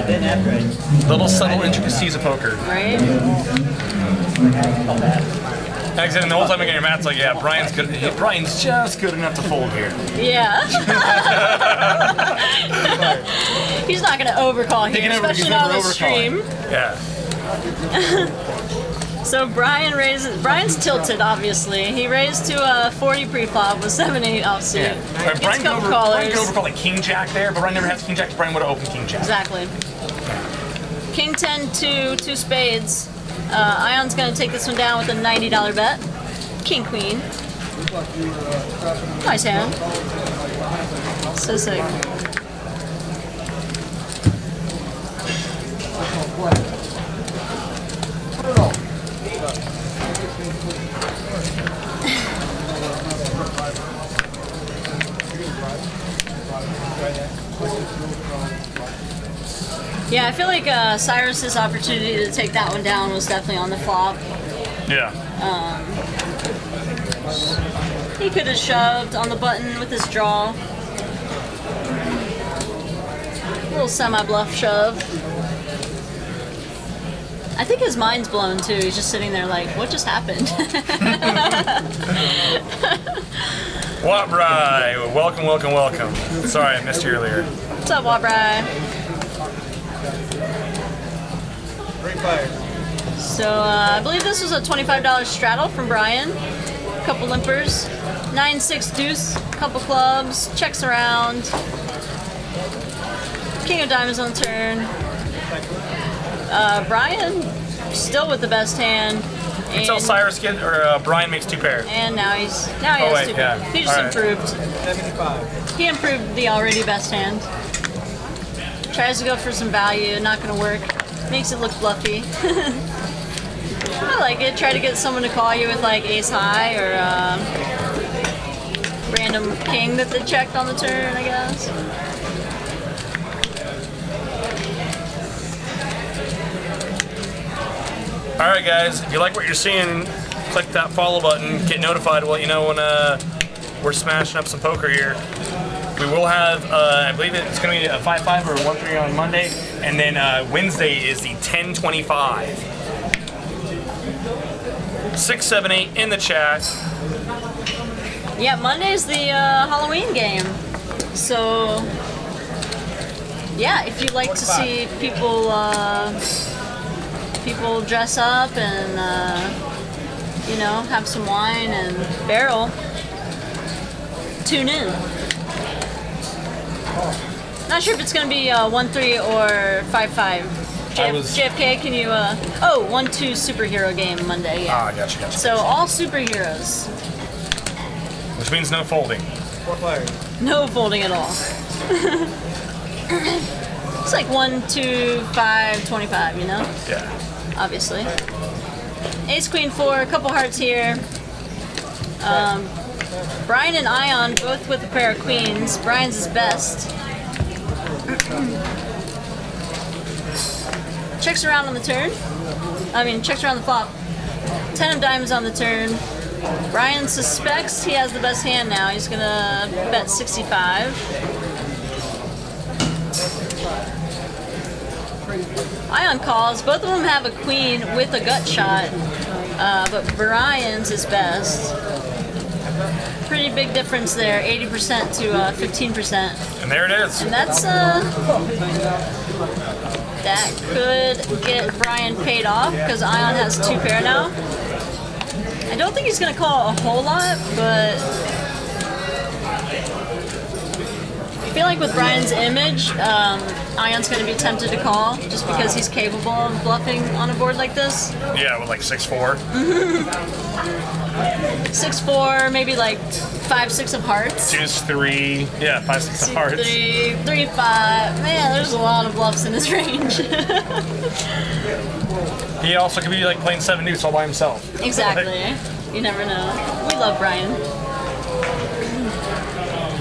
Little subtle intricacies of poker. right? Like I said, the whole time again, Matt's like, yeah, Brian's good. Brian's just good enough to fold here. Yeah. He's not going to overcall He here, can especially not on the overcalling. stream. Yeah. So Brian raises. Brian's tilted, obviously. He raised to a 40 pre-flop with 7-8 offsuit. Yeah. Gets Brian could couple Brian callers. could overcall like King Jack there, but Brian never has King Jack. Brian would have opened King Jack. Exactly. King 10 to 2 spades. Ion's going to take this one down with a $90 bet. King Queen. Nice hand. So sick. Yeah, I feel like Cyrus's opportunity to take that one down was definitely on the flop. Yeah. He could have shoved on the button with his draw. Little semi-bluff shove. I think his mind's blown too. He's just sitting there like, what just happened? Wabrai, welcome, welcome, welcome. Sorry, I missed you earlier. What's up, Wabrai? 3 fire. So I believe this was a $25 straddle from Brian. Couple limpers. 9-6 deuce, couple clubs, checks around. King of diamonds on the turn. Brian still with the best hand. Until Cyrus Brian makes 2 pair. And now he has wait, 2 yeah. He just All right. improved. 75. He improved the already best hand. Tries to go for some value, not gonna work. Makes it look bluffy. I like it. Try to get someone to call you with like ace high or random king that they checked on the turn, I guess. Alright guys, if you like what you're seeing, click that follow button, get notified, we'll let you know when we're smashing up some poker here. We will have, I believe it's going to be a 5-5 or a 1-3 on Monday, and then Wednesday is the 10-25. 678 in the chat. Yeah, Monday's the Halloween game. So, yeah, if you like to see people people dress up and you know, have some wine and barrel, tune in. Not sure if it's gonna be 1-3 or 5-5. JFK, can you? 1-2 superhero game Monday. Yeah. Ah, gotcha. So all superheroes. Which means no folding. 4 fire. No folding at all. It's like 1, 2, 5, 25, you know? Yeah. Obviously. Ace, Queen, 4, a couple hearts here. Brian and Ion both with a pair of queens. Brian's is best. Checks around on the turn. Checks around the flop. 10 of diamonds on the turn. Brian suspects he has the best hand now. He's gonna bet 65. Ion calls. Both of them have a queen with a gut shot, but Brian's is best. Pretty big difference there, 80% to 15%. And there it is. And that's that could get Brian paid off because Ion has 2 pair now. I don't think he's gonna call a whole lot, but I feel like with Brian's image, Ion's gonna be tempted to call just because he's capable of bluffing on a board like this. Yeah, with like 6-4. 6-4, maybe like 5-6 of hearts. Deuce 3. Yeah, 5-6 of hearts. 3-5. Man, there's a lot of bluffs in this range. He also could be like playing 7 deuce all by himself. Exactly. You never know. We love Brian.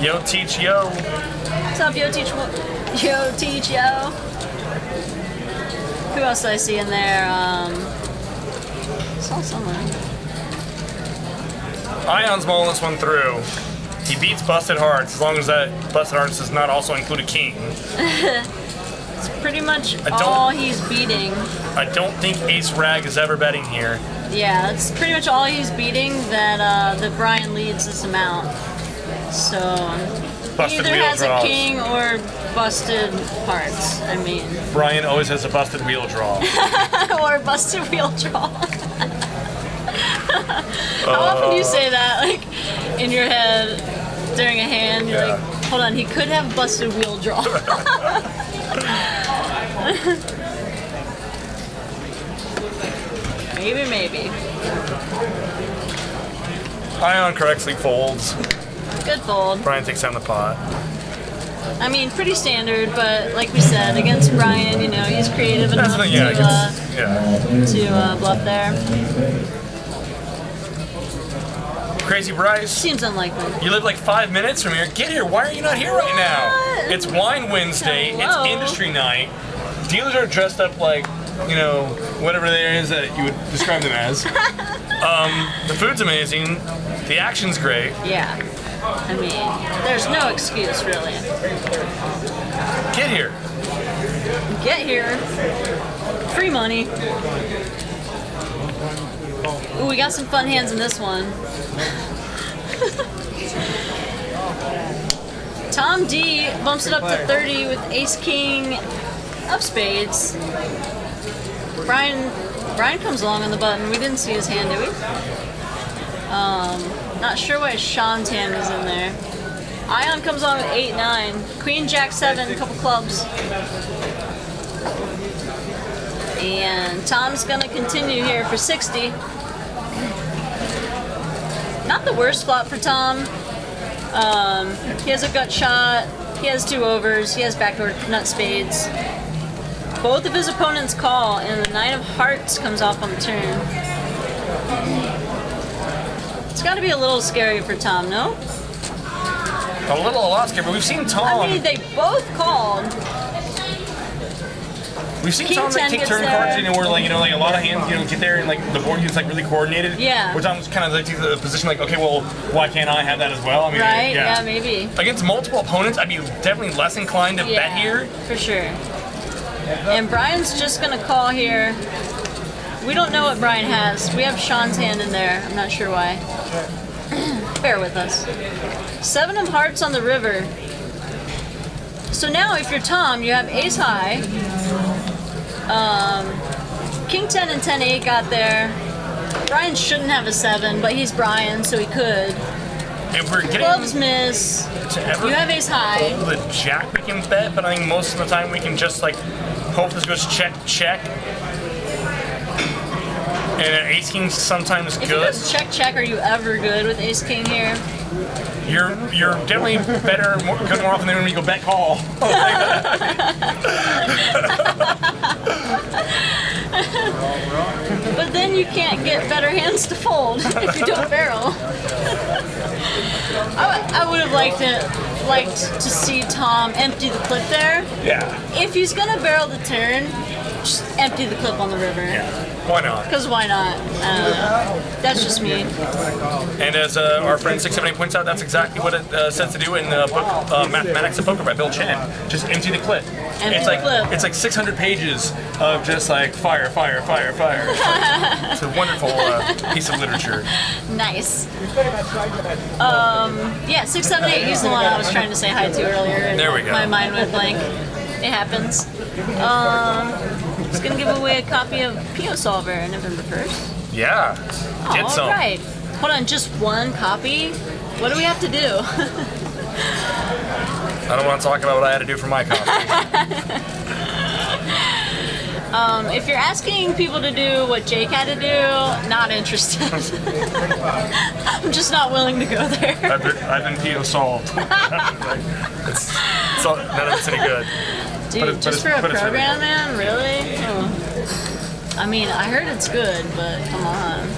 Yo, teach yo. What's up, Yo Teach? Yo Teach Yo. Who else did I see in there? Saw someone. Ion's mulling this one through. He beats busted hearts as long as that busted hearts does not also include a king. It's pretty much don't- all he's beating. I don't think ace rag is ever betting here. Yeah, it's pretty much all he's beating that that Brian leads this amount. So he Busted either wheel has draws. a king or busted hearts. I mean, Brian always has a busted wheel draw. or busted wheel draw. How often do you say that, like in your head during a hand? You're Yeah. like, hold on, he could have busted wheel draw. Maybe. Ion correctly folds. Good fold. Brian takes down the pot. I mean, pretty standard, but like we said, against Brian, you know, he's creative enough to bluff there. Crazy Bryce. Seems unlikely. You live like 5 minutes from here. Get here. Why are you not here right now? What? It's Wine Wednesday. Hello. It's industry night. Dealers are dressed up like, you know, whatever there is that you would describe them as. The food's amazing. The action's great. Yeah. I mean, there's no excuse, really. Get here. get here. Free money. Ooh, we got some fun hands in this one. Tom D bumps it up to 30 with Ace King of spades. Brian comes along on the button. We didn't see his hand, did we? Not sure why Sean's hand was in there. Ion comes along with 8-9. Queen Jack 7, a couple clubs. And Tom's gonna continue here for 60. Not the worst flop for Tom. He has a gut shot. He has 2 overs. He has backdoor nut spades. Both of his opponents call, and the 9 of hearts comes off on the turn. It's got to be a little scary for Tom, no? A lot scary, but we've seen Tom. I mean, they both called. We've seen King Tom 10 take gets turn there. cards, where like a lot of hands, get there and like the board gets like really coordinated. Yeah. Where Tom's kind of like takes the position like, okay, well, why can't I have that as well? I mean, Right? Yeah, maybe. Against multiple opponents, I'd be definitely less inclined to bet here. For sure. And Brian's just gonna call here. We don't know what Brian has. We have Sean's hand in there. I'm not sure why. Bear with us. 7 of hearts on the river. So now if you're Tom, you have ace high. King 10 and 10-8 got there. Brian shouldn't have a 7, but he's Brian, so he could. If we're getting Clubs miss. to ever You have ace high. hold the jack, we can bet, but I think most of the time we can just like hope this goes check, check. And an ace king sometimes If it good. goes check, check, are you ever good with ace king here? You're definitely better, good more often than when we go bet call. But then you can't get better hands to fold if you don't barrel. I would have liked to see Tom empty the clip there. Yeah. If he's gonna barrel the turn, just empty the clip on the river. Yeah. Why not? Because why not? That's just me. And as our friend 678 points out, that's exactly what it says to do in the book Mathematics of Poker by Bill Chen. Just empty the clip. Empty the clip. It's like 600 pages of just like fire, fire, fire, fire. It's a wonderful piece of literature. Nice. Yeah, 678. He's the one I was trying to say hi to earlier. And There we go. My mind went blank. It happens. It's gonna give away a copy of Pio Solver November 1st. Yeah. Get some. All right. Hold on, just one copy? What do we have to do? I don't want to talk about what I had to do for my copy. If you're asking people to do what Jake had to do, not interested. I'm just not willing to go there. I've been PO solved. None of it's any good. Dude, just for a program, man? Really? Oh. I mean, I heard it's good, but come on.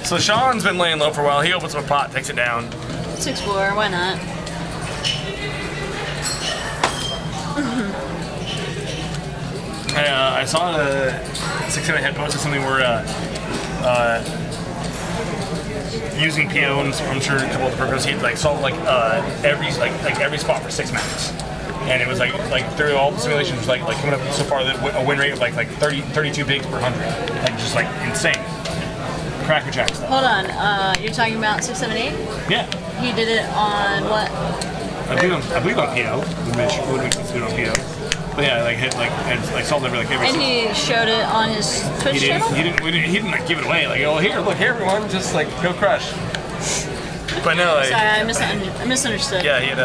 So Sean's been laying low for a while. He opens up a pot, takes it down. 6-4, why not? I saw 6-7 had posted something where using PO and I'm sure a couple of the programs he like solved like every spot for 6 max. And it was like through all the simulations, was like coming up so far that a win rate of like 32 bigs per 100, like just like insane. Crackerjack stuff. Hold on, you're talking about 678? Yeah, He did it on what? I believe on PO, which would be considered on PO. But yeah, solved every every. And he showed it on his Twitch channel? He didn't like give it away. Like, oh here, look here, everyone, just like go crush. But no, like, Sorry, I misunderstood. yeah, he had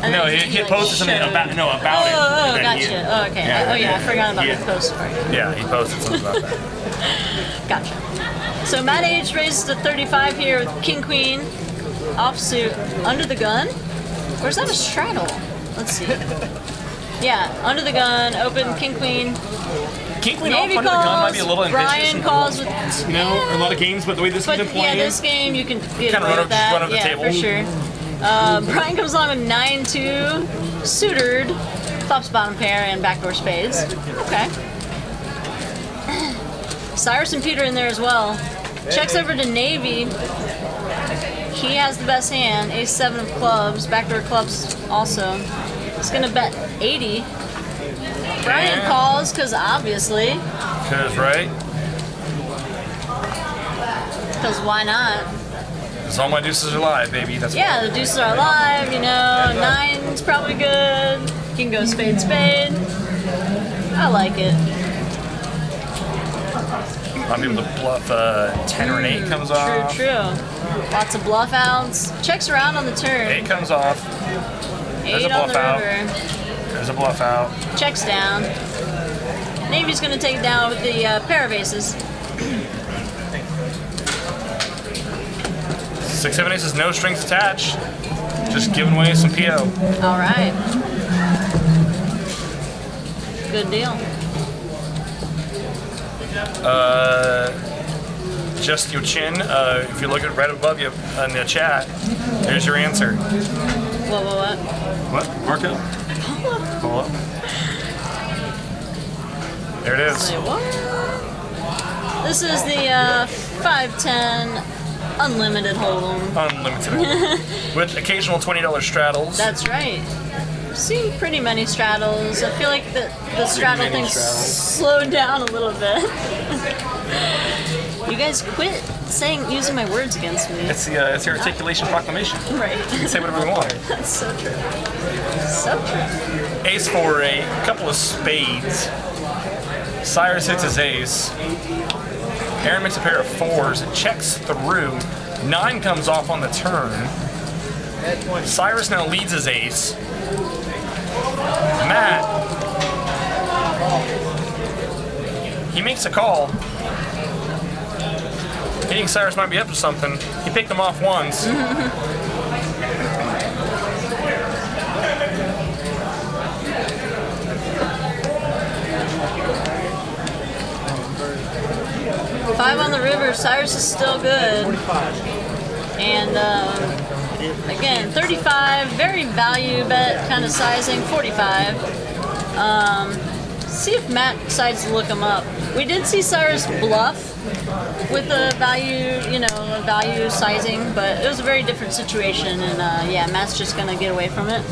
And no, then he had posted something showed- about it. Oh, And then gotcha. he- Oh, okay. I forgot about the post part. Yeah, he posted something about that. Gotcha. So Matt Age raises to 35 here with King Queen, offsuit, under the gun. Or is that a straddle? Let's see. Yeah, under the gun, open, King Queen. King Queen off Navy under the gun might be a calls, little ambitious. Brian calls with, a lot of games, but the way this has but been playing. yeah, this game you can get Kinda away run with up- that. run up the Yeah, table. for sure. Brian comes along with 9-2, suitored, flops bottom pair, and backdoor spades. Okay. Cyrus and Peter in there as well. Checks over to Navy. He has the best hand, ace-7 of clubs, backdoor clubs also. He's gonna bet 80. Brian calls, because obviously. Because, right? Because why not? Because all my deuces are live, baby. That's Yeah, why. the deuces are alive, you know. 9's probably good. You can go spade, spade. I like it. I'm able to bluff 10 or an 8 comes off. True. Lots of bluff outs. Checks around on the turn. 8 comes off. 8 a on the bluff out. river. There's a bluff out. Checks down. Navy's going to take it down with the pair of aces. 6, 7 aces, no strings attached. Just giving away some PO. All right. Good deal. Just your chin. If you look at right above you in the chat, there's your answer. What? What? Marco? Pull up. There it is. Say what? This is the 5-10 unlimited hold'em. Unlimited. With occasional $20 straddles. That's right. I've seen pretty many straddles. I feel like the straddle many thing's straddles. slowed down a little bit. You guys quit using my words against me. It's the articulation proclamation. Right. We can say whatever we want. That's so true. So true. Ace for a couple of spades. Cyrus hits his ace. Aaron makes a pair of 4s. It checks through. 9 comes off on the turn. Cyrus now leads his ace. Matt, he makes a call. He thinks Cyrus might be up to something. He picked him off once. 5 on the river. Cyrus is still good. And again, 35, very value bet kind of sizing. 45. See if Matt decides to look him up. We did see Cyrus bluff with a value, a value sizing, but it was a very different situation. And yeah, Matt's just gonna get away from it.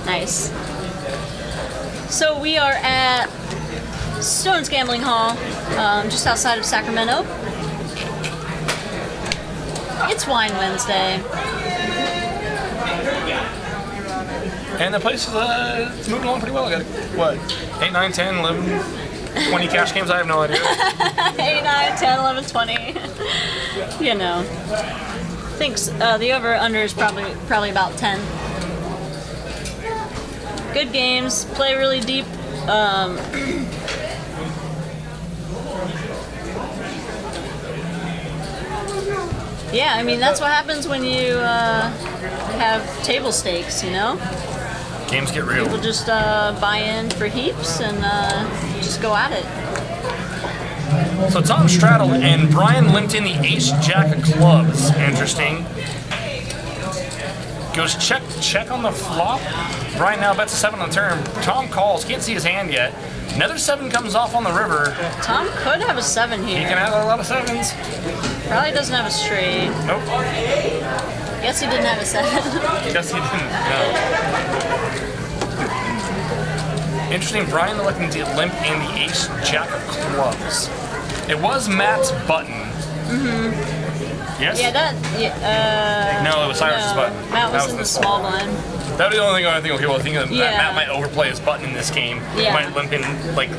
Nice. So we are at Stone's Gambling Hall, just outside of Sacramento. It's Wine Wednesday. And the place is it's moving along pretty well. I got, what, 8, 9, 10, 11, 20 cash games? I have no idea. 8, 9, 10, 11, 20. You know. Thinks the over-under is probably about 10. Good games, play really deep. Yeah, I mean, that's what happens when you have table stakes, Games get real. People just buy in for heaps and just go at it. So Tom straddled and Brian limped in the ace-jack of clubs. Interesting. Goes check on the flop. Brian now bets a 7 on the turn. Tom calls, can't see his hand yet. Another 7 comes off on the river. Tom could have a 7 here. He can have a lot of 7s. Probably doesn't have a straight. Nope. Guess he didn't have a 7. Guess he didn't. No. Interesting, Brian electing to limp in the ace-jack of clubs. It was Matt's button. Mm-hmm. Yes? Yeah, no, it was Cyrus's button. Matt That was in the small blind. That was the only thing I think, okay, well, I think that Yeah. Matt might overplay his button in this game. Yeah. Might limp in, like,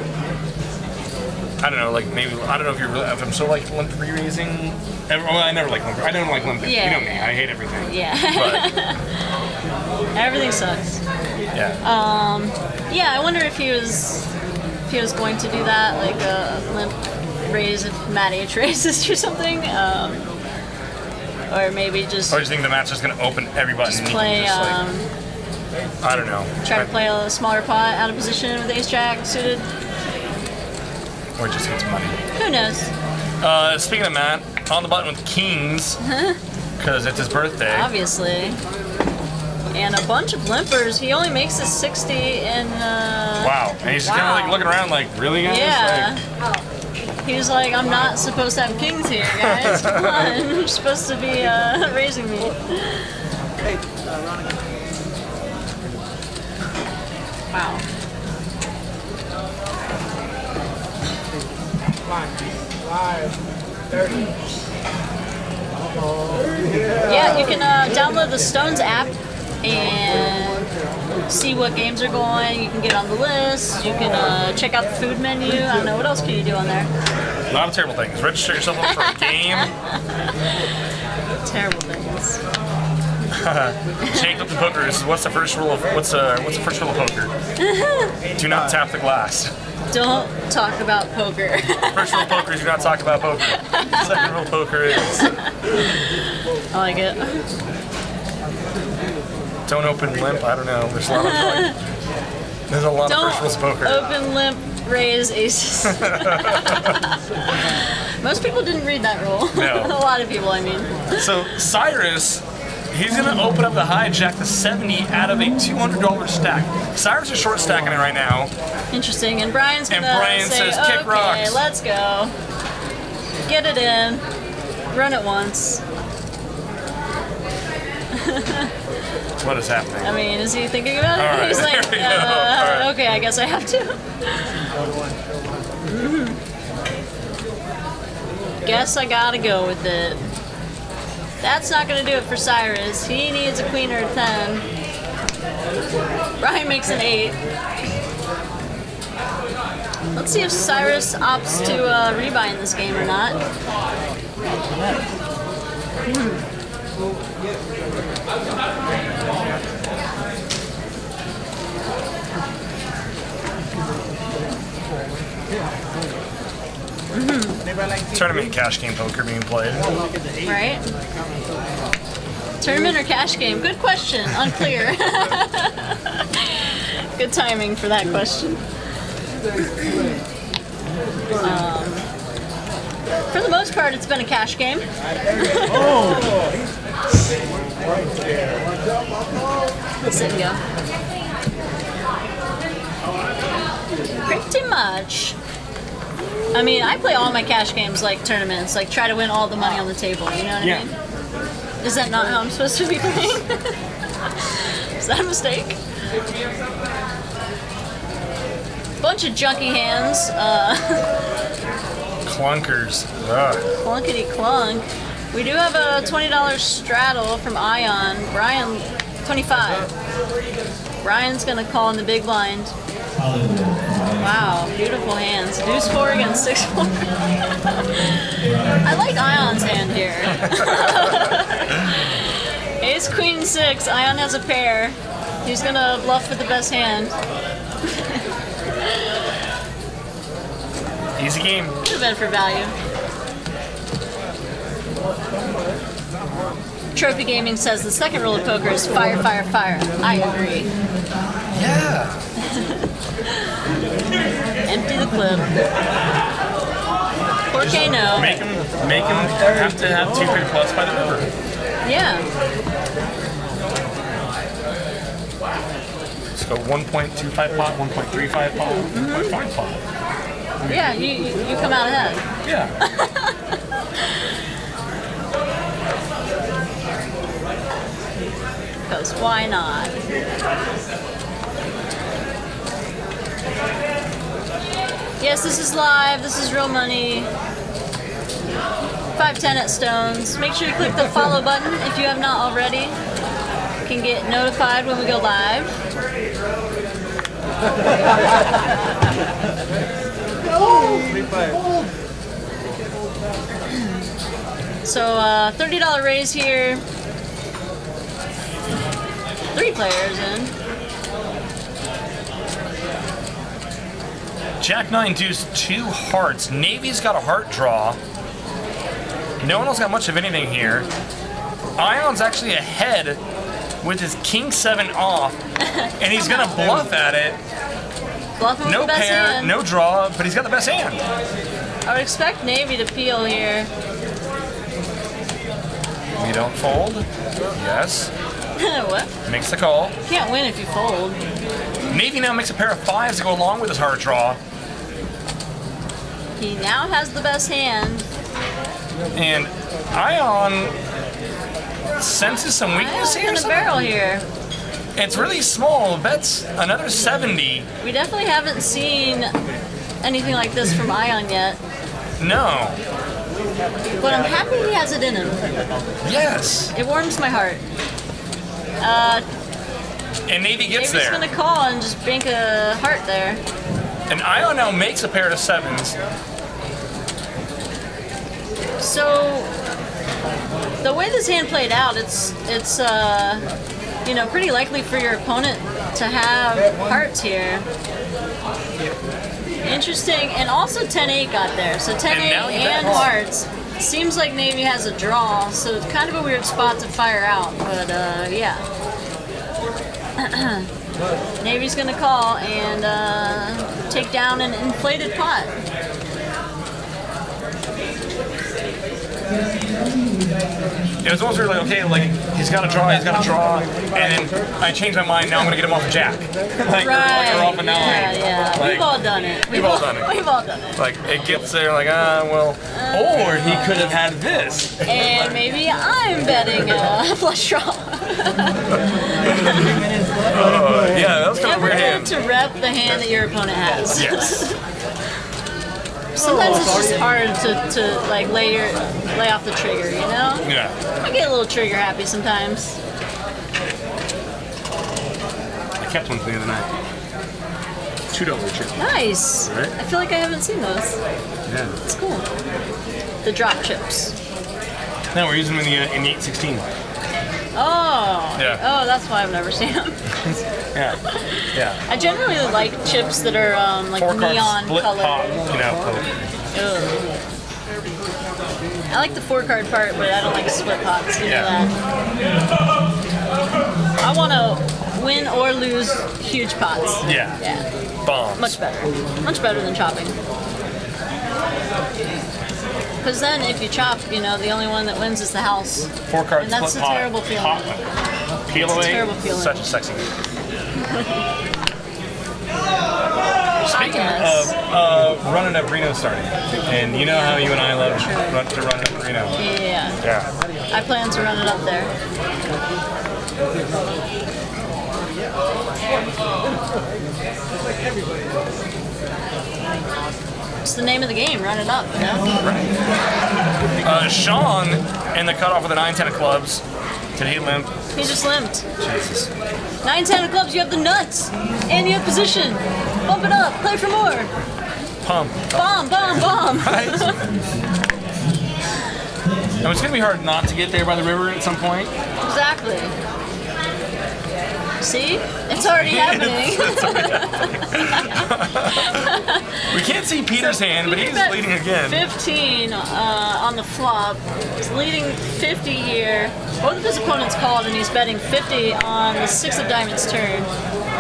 I don't know, like maybe, I don't know if I'm so like limp re-raising. Well, I never like limp. I don't like limping. Yeah. You know me, I hate everything. Yeah. But, Everything sucks. yeah. Yeah, I wonder if he was going to do that, like a limp raise if Matt H raises or something. Or maybe just Or do you think the match is going to open every button? just and he play, can just, like, I don't know. try to play a smaller pot out of position with ace-jack suited. Or just hits money. Who knows? Speaking of Matt, on the button with kings, because it's his birthday. Obviously. And a bunch of limpers. He only makes a 60 in... Wow. And he's just kind of like looking around like, really, guys? Yeah. Like, He was like, I'm not supposed to have kings here, guys. Come on, you're supposed to be raising me. Hey, Ron again. Wow. 30. Yeah, you can download the Stones app and see what games are going. You can get on the list. You can check out the food menu. I don't know, what else can you do on there? A lot of terrible things. Register yourself up for a game. Terrible things. Shake up the poker. This is what's the first rule of poker? Do not tap the glass. Don't talk about poker. First rule of poker is do not talk about poker. Second rule of poker is I like it. don't open limp. I don't know. There's a lot of first rules of poker. Open limp, raise aces. Most people didn't read that rule. No. A lot of people, I mean. So Cyrus, he's gonna open up the hijack to 70 out of a $200 stack. Cyrus is short stacking it right now. Interesting. And Brian's gonna Brian say, says, "Kick okay, rocks." let's go. Get it in. Run it once. What is happening? I mean, is he thinking about it? All right, He's like, there we go. All right. okay, I guess I have to. Guess I gotta go with it. That's not gonna do it for Cyrus. He needs a queen or a 10. Brian makes an 8. Let's see if Cyrus opts to rebuy in this game or not. Tournament cash game poker being played. Right? Tournament or cash game? Good question. Unclear. Good timing for that question. For the most part, it's been a cash game. Sit and go. Pretty much. I mean, I play all my cash games like tournaments, like try to win all the money on the table, you know what I mean? Is that not how I'm supposed to be playing? Is that a mistake? Bunch of junky hands. Clunkers. Ugh. Clunkety clunk. We do have a $20 straddle from Ion. Brian, 25. Brian's gonna call in the big blind. Wow, beautiful hands. Deuce 4 against 6-4. I like Ion's hand here. Ace Queen 6. Ion has a pair. He's gonna bluff for the best hand. Easy game. Could have been for value. Trophy Gaming says the second rule of poker is fire, fire, fire. I agree. Yeah. Empty the clip. Porque no. Make him have to have 2 3 plus by the river. Yeah. Let's go 1.25 pot, 1.35 pot, 1.5 pot. Yeah, you come out ahead. Yeah. Because why not? Yes, this is live. This is real money. 510 at Stones. Make sure you click the follow button if you have not already. You can get notified when we go live. So $30 raise here. 3 players in. Jack 9 deuce 2 hearts. Navy's got a heart draw. No one else got much of anything here. Ion's actually ahead with his King 7 off, and he's gonna bluff at it. Bluff him with No the best pair, hand. no draw, but he's got the best hand. I would expect Navy to peel here. We don't fold. Yes. What? Makes the call. You can't win if you fold. Navy now makes a pair of 5s to go along with his heart draw. He now has the best hand. And Ion senses some weakness In here. the something? barrel here. It's really small. That's another 70. We definitely haven't seen anything like this from Ion yet. No. But I'm happy he has it in him. Yes. It warms my heart. And Navy gets Maybe he's there. gonna call and just bank a heart there. And Ion now makes a pair of 7s. So the way this hand played out, it's you know, pretty likely for your opponent to have hearts here. Interesting, and also 10-8 got there. So 10-8 And now he and bets. hearts. Seems like Navy has a draw, so it's kind of a weird spot to fire out. But yeah. Navy's gonna call and take down an inflated pot. It was almost really like, okay, like he's got to draw, and then I changed my mind. Now I'm gonna get him off a jack, like or off a 9. Yeah. Like, We've all done it. We've all done it. We've all done it. Like it gets there, like or he could have had this. And maybe I'm betting a flush draw. Yeah, that was kind of a Never weird learn hand. to rep the hand that your opponent has. Yes. Sometimes it's just hard to like lay off the trigger, you know? Yeah. I get a little trigger happy sometimes. I kept one for the other night. $2 chip. Nice. Right? I feel like I haven't seen those. Yeah. It's cool. The drop chips. No, we're using them in the 816. Oh. Yeah. Oh, that's why I've never seen them. Yeah. Yeah. I generally like chips that are like 4-card neon split color. pop, poke. Ugh. I like the 4-card part, but I don't like split pots. You know that. I want to win or lose huge pots. Yeah. Yeah. Bombs. Much better. Much better than chopping. Because then if you chop, you know, the only one that wins is the house. 4-card And that's split a pot. terrible feeling. Hot one. Peel It's a away. terrible feeling. Such a sexy game. Speaking Yes. of running up Reno starting, and you know how you and I love to run up Reno. Yeah. Yeah. I plan to run it up there. It's the name of the game, run it up, you know? Sean in the cutoff with the 9-10 of clubs. Did he limp? He just limped. Jesus. 9-10 of clubs, you have the nuts. And you have position. Bump it up, play for more. Pump. Bomb, bomb, bomb. Right? And it's going to be hard not to get there by the river at some point. Exactly. See? It's already happening. We can't see Peter's hand, but he's bet leading again. 15 on the flop. He's leading 50 here. Both of his opponents called, and he's betting 50 on the 6 of diamonds turn.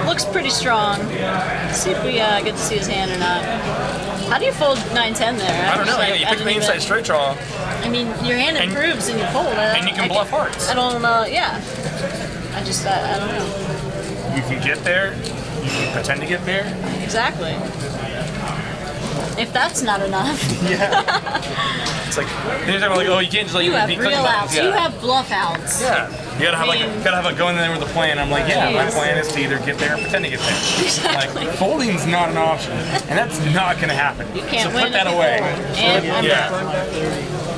Looks pretty strong. Let's see if we get to see his hand or not. How do you fold 9-10 there? I don't know. Yeah, you pick the inside straight draw, I mean, your hand And- improves and you fold. and you can bluff hearts. I don't know. Yeah. I don't know. You can get there. You can pretend to get there. Exactly. If that's not enough, It's like they're talking like, oh, you can't just like you have be real clicking buttons. outs. Yeah. You have bluff outs. Yeah. You gotta have gotta have a go in there with a plan. I'm like, yeah, my Jeez. plan is to either get there or pretend to get there. Exactly. Like folding's not an option, and that's not gonna happen. You can't so win put that if you away. fold. And I'm Yeah. down.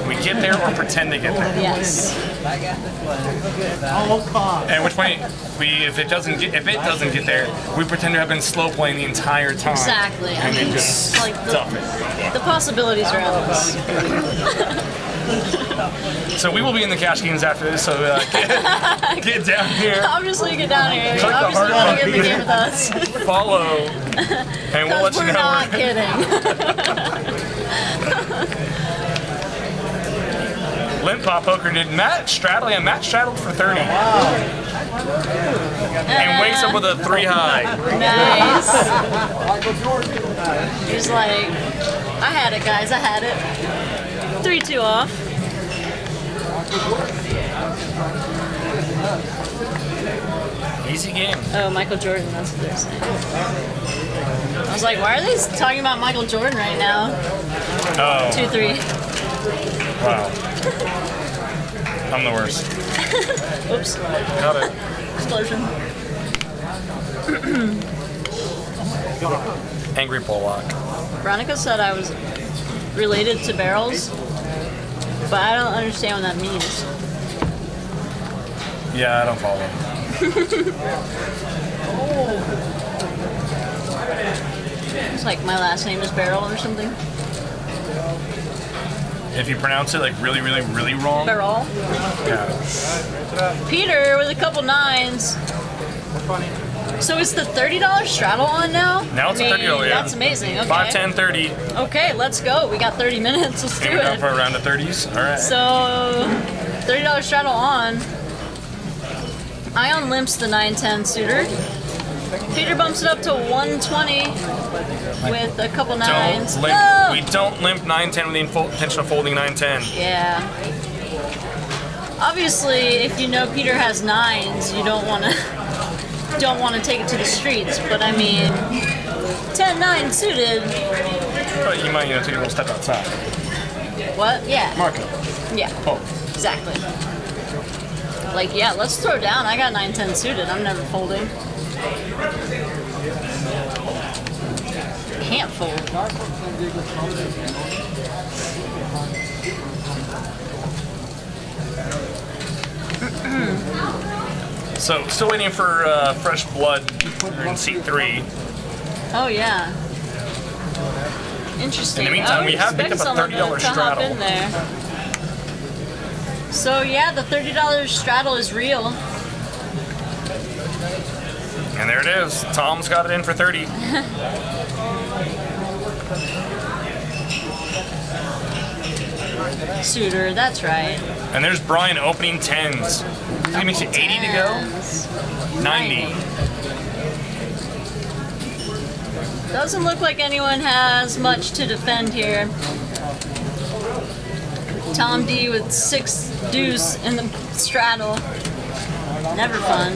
We get there or pretend to get there. Yes. All cost. At which point, if it doesn't get there, we pretend to have been slow playing the entire time. Exactly. I And then mean, just like stuff it. the possibilities are endless. So we will be in the cash games after this. So get down here, Obviously, get down here. Click the Obviously, heart want to get in the button. game with us. follow, and we'll let Because you we're know. not kidding. Limp Pop Poker did Matt straddle for 30. And wakes up with a 3 high. Nice. He's like, I had it, guys. I had it. 3-2 off. Easy game. Oh, Michael Jordan. That's what they're saying. I was like, why are they talking about Michael Jordan right now? Oh, 2-3. wow. I'm the worst. Oops. Got it. Explosion. Angry Pollock. Veronica said I was related to barrels, but I don't understand what that means. Yeah, I don't follow. It's like my last name is Barrel or something. If you pronounce it like really, really, really wrong. Barrel. Yeah. Peter with a couple 9s. So is the $30 straddle on now? Now it's I mean, $30, yeah. That's amazing. Okay. 5, 10, 30. Okay, let's go. We got 30 minutes. Let's do And we're going it. for a round of 30s. All right. So, $30 straddle on. Ion limps the 9-10 suitor. Peter bumps it up to 120 with a couple 9s. Don't limp. No! We don't limp 9-10 with the intention of folding 9-10. Yeah. Obviously, if you know Peter has 9s, you don't want to take it to the streets. But I mean, 10-9 suited. But you might, take a little step outside. What? Yeah. Marco. Yeah. Oh. Exactly. Like, yeah, let's throw down. I got 9-10 suited. I'm never folding. Can't fold. So, still waiting for fresh blood in seat 3. Oh, yeah. Interesting. In the meantime, oh, we have picked up a expect someone $30 to hop straddle. in there. So, yeah, the $30 straddle is real. And there it is. Tom's got it in for 30. Suitor, that's right. And there's Brian opening 10s. He's gonna make it 80 to go. 90. Doesn't look like anyone has much to defend here. Tom D with 6 deuce in the straddle. Never fun.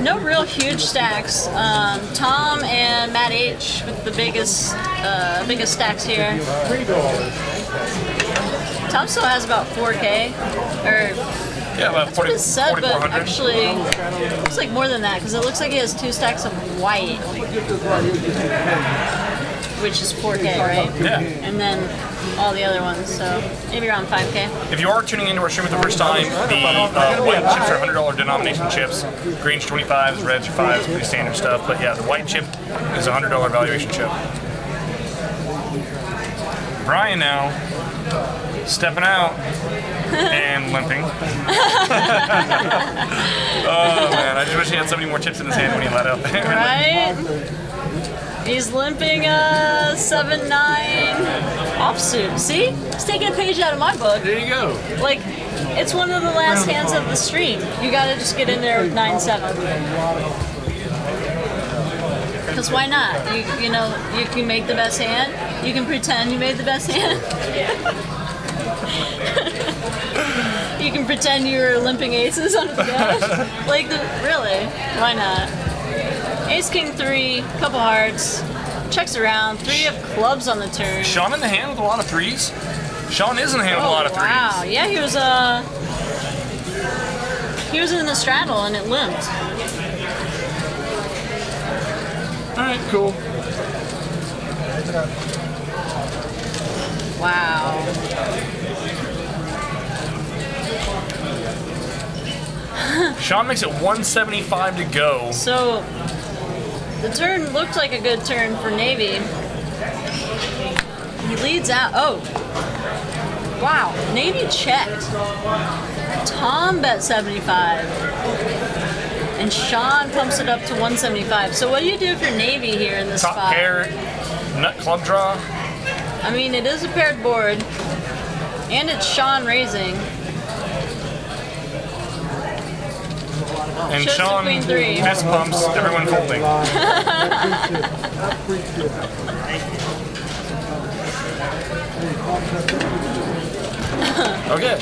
No real huge stacks. Tom and Matt H with the biggest stacks here. Tom still has about 4K, or Yeah, about that's what 40, it said, but 4,400. actually looks like more than that because it looks like he has 2 stacks of white, which is 4K, right? Yeah. And then all the other ones, so maybe around 5K. If you are tuning into our stream for the first time, the white chips are $100 denomination chips. Green's 25s, reds are 5s, pretty standard stuff. But yeah, the white chip is a $100 valuation chip. Brian now, stepping out and limping. Oh man, I just wish he had so many more chips in his hand when he let out there. Right? He's limping a 7-9 offsuit. See? He's taking a page out of my book. There you go. Like, it's one of the last hands of the stream. You gotta just get in there with 9-7. Because why not? You can make the best hand. You can pretend you made the best hand. You can pretend you were limping aces under the gun. Like, really? Why not? Ace, King 3, couple hearts, checks around, 3 of clubs on the turn. Sean in the hand with a lot of 3s. Sean is in the hand with a lot of 3s. Wow, yeah, he was in the straddle and it limped. Alright, cool. Wow. Sean makes it 175 to go. So the turn looked like a good turn for Navy. He leads out. Oh, wow. Navy checked. Tom bet 75. And Sean pumps it up to 175. So what do you do for Navy here in this Top spot? pair, nut club draw. I mean, it is a paired board. And it's Sean raising. And Shows the Sean queen 3. fist pumps, everyone folding. Okay.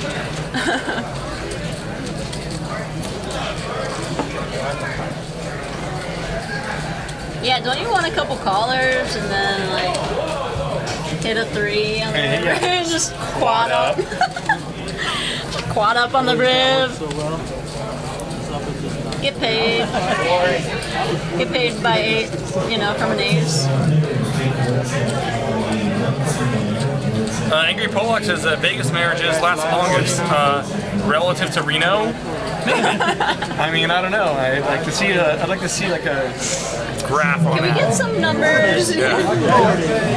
Yeah, don't you want a couple callers and then like hit a 3 on the river and just quad up? Quad up on the rib. So well. Get paid. Get paid by 8, from an ace. Angry Pollock says that Vegas marriages last the longest relative to Reno. Maybe. I mean, I don't know. I'd like to see like a graph on Can we that. get some numbers? Yeah.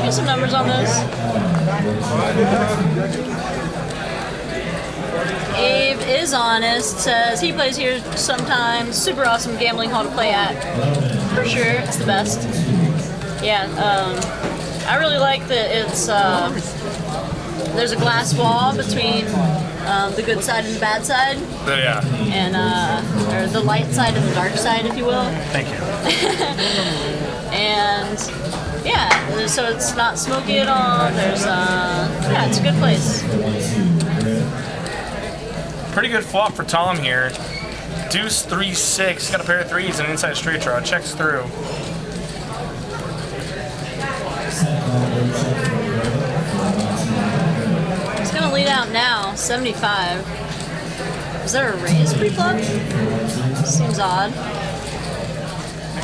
Get some numbers on this. Abe is honest, says he plays here sometimes. Super awesome gambling hall to play at. For sure, it's the best. Yeah, I really like that it's, there's a glass wall between the good side and the bad side. Yeah. And, or the light side and the dark side, if you will. Thank you. And, yeah, so it's not smoky at all. There's, yeah, it's a good place. Pretty good flop for Tom here. Deuce 3-6. Got a pair of threes and an inside straight draw. Checks through. He's gonna lead out now, 75. Is there a raise pre-flop? Seems odd.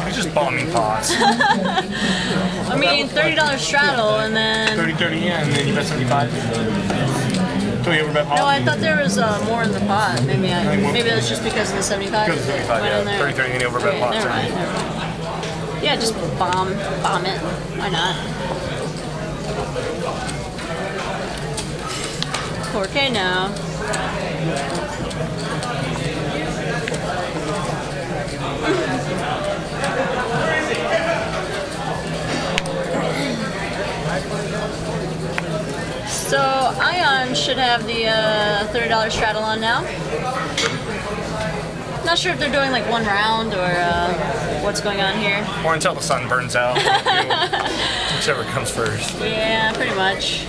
He's just bombing pots. I mean, $30 straddle and then... 30-30, yeah, and then you bet 75. So you overbet pot? No, I thought there was more in the pot. Maybe maybe that's just because of the 75. Because of 75, Went in yeah. there. 30-30, and you overbet Okay, pot. never mind. Yeah, just bomb it. Why not? 4K now. So Ion should have the $30 straddle on now. Not sure if they're doing like one round or what's going on here. Or until the sun burns out. Whichever comes first. Yeah, pretty much.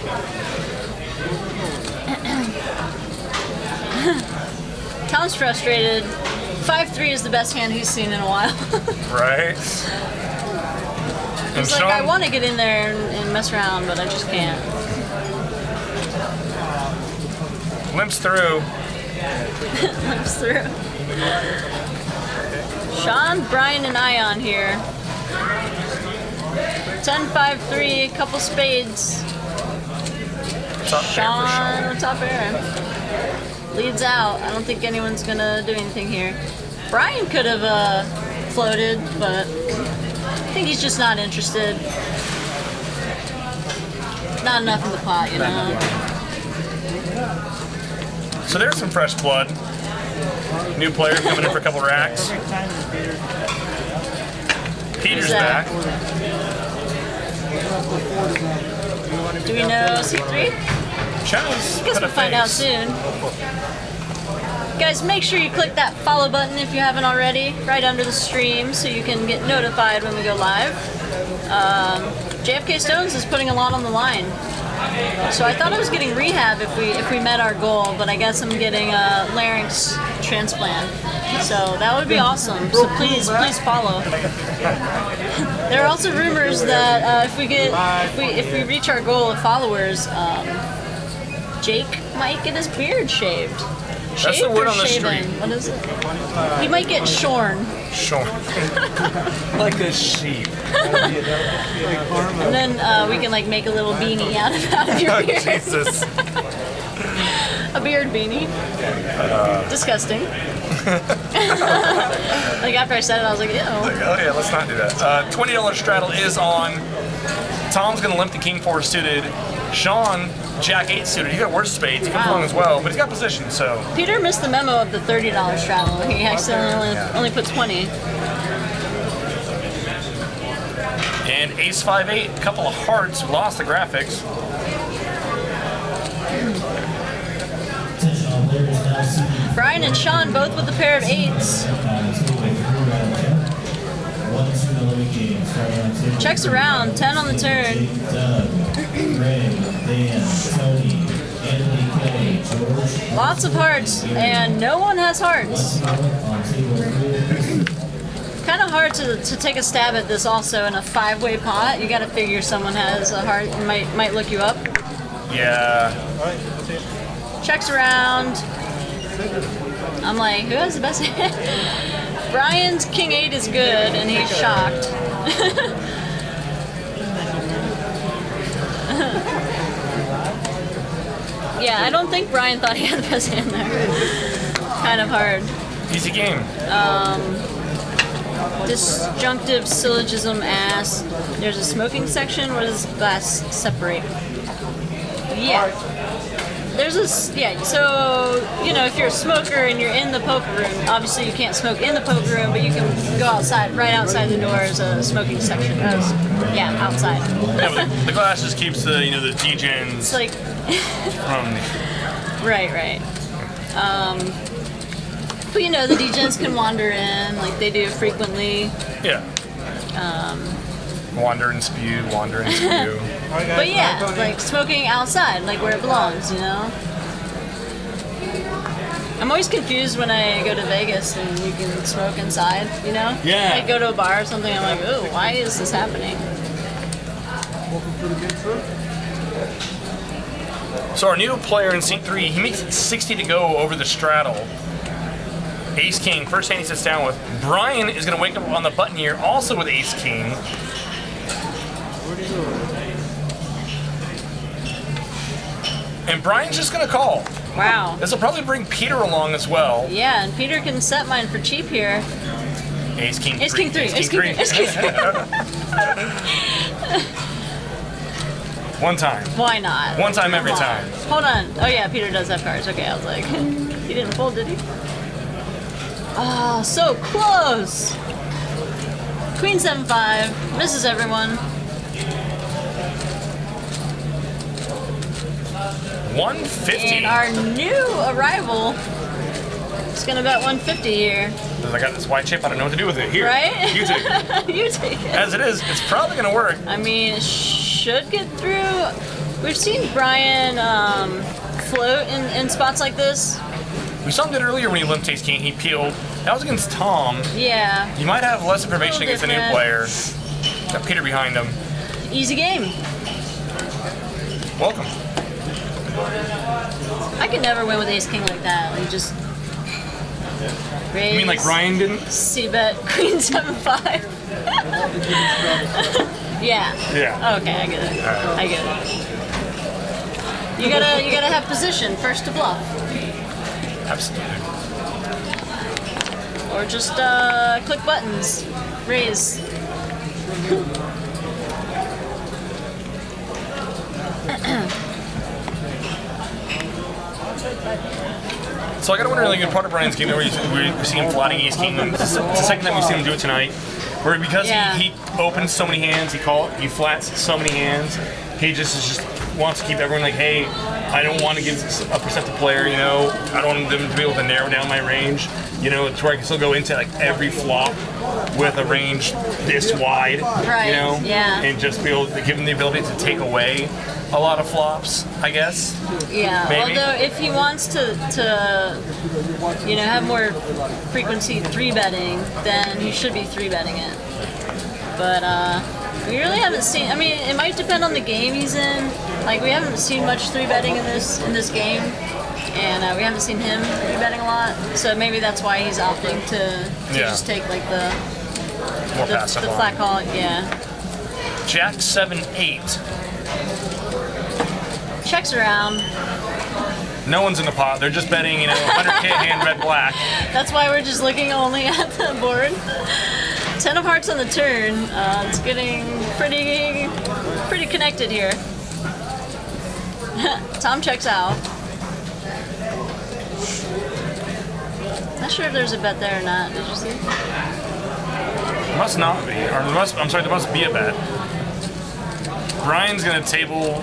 Tom's frustrated. 5-3 is the best hand he's seen in a while. Right? He's like, I want to get in there and mess around, but I just can't. Limps through. Limps through. Sean, Brian, and Ion here. 10-5-3, couple spades. Top Sean, top air. Leads out. I don't think anyone's gonna do anything here. Brian could have floated, but I think he's just not interested. Not enough in the pot, you know. So there's some fresh blood. New player coming in for a couple racks. Peter's back. Do we know C3? Shows. I guess we'll find out soon. Guys, make sure you click that follow button if you haven't already, right under the stream, so you can get notified when we go live. JFK Stones is putting a lot on the line. So I thought I was getting rehab if we met our goal, but I guess I'm getting a larynx transplant. So that would be awesome. So please follow. There are also rumors that if we reach our goal of followers, Jake might get his beard shaved. That's the word on the shaven? street. What is it? He might get shorn. Sure. Like a sheep. And then we can like make a little beanie out of your Oh, beard. Jesus. A beard beanie. Disgusting. Like after I said it, I was like, ew. Oh yeah, let's not do that. $20 straddle is on. Tom's gonna limp the king 4 suited. Sean, jack 8 suited. He got worse spades. He comes along as well, but he's got position. So Peter missed the memo of the $30 straddle. He accidentally only put 20. and ace 5-8, a couple of hearts. We lost the graphics. Brian and Sean both with a pair of 8s. Checks around, 10 on the turn. Lots of hearts, and no one has hearts. kind of hard to take a stab at this also in a 5-way pot. You got to figure someone has a heart and might look you up. Yeah. Checks around. I'm like, who has the best hand? Brian's King 8 is good, and he's shocked. Yeah, I don't think Brian thought he had the best hand there. Kind of hard. Easy game. Disjunctive syllogism asks, there's a smoking section, where does glass separate? Yeah. There's so, you know, if you're a smoker and you're in the poker room, obviously you can't smoke in the poker room, but you can go outside, right outside the door is a smoking section. Yeah, outside. Yeah, but the glass just keeps the, you know, the degens It's like, from the... right. But you know, the degens can wander in, like they do frequently. Yeah. Wander and spew. But yeah, like smoking outside, like where it belongs, you know? I'm always confused when I go to Vegas and you can smoke inside, you know? Yeah. Like go to a bar or something, I'm like, oh, why is this happening? So our new player in seat 3, he makes it 60 to go over the straddle. Ace King, first hand he sits down with. Brian is going to wake up on the button here, also with Ace King. And Brian's just going to call. Wow. This will probably bring Peter along as well. Yeah, and Peter can set mine for cheap here. Ace King 3. Ace King 3. Ace King 3. Ace King 3. One time. Why not? One time every Come on. time. Hold on. Oh yeah, Peter does have cards. Okay, I was like, he didn't fold, did he? Oh, so close. Queen 7-5 misses everyone. 150. And our new arrival is gonna bet 150 here. Because I got this white chip, I don't know what to do with it. Here. Right? You take it. You take it. As it is, it's probably going to work. I mean, it should get through. We've seen Brian float in spots like this. We saw him did earlier when he limped Ace King. He peeled. That was against Tom. Yeah. You might have less information against a new different. player. Got Peter behind him. Easy game. Welcome. I could never win with Ace King like that. Like just raise. You mean like Ryan didn't? C-bet Queen 7-5. Yeah. Yeah. Okay, I get it. I get it. You gotta have position first to bluff, Absolutely. or just click buttons, raise. So I got one really good part of Brian's game where we see him flatting Ace King. It's the second time we've seen him do it tonight. Where because he opens so many hands, he flats so many hands. He just wants to keep everyone like, hey, I don't want to give a perceptive player, you know, I don't want them to be able to narrow down my range, you know, to where I can still go into like every flop with a range this wide, Right, you know, yeah. and just be able to give him the ability to take away a lot of flops, I guess. Yeah. Maybe. Although if he wants to you know, have more frequency 3-betting, then he should be 3-betting it. But we really haven't seen. I mean, it might depend on the game he's in. Like we haven't seen much 3-betting in this game, and we haven't seen him 3-betting a lot. So maybe that's why he's opting to just take like the More passive the line. flat call. Yeah. Jack 7-8. Checks around. No one's in the pot. They're just betting, you know, 100K hand red black. That's why we're just looking only at the board. 10 of hearts on the turn. It's getting pretty connected here. Tom checks out. Not sure if there's a bet there or not. Did you see? Must not be. Or there must be a bet. Brian's gonna table.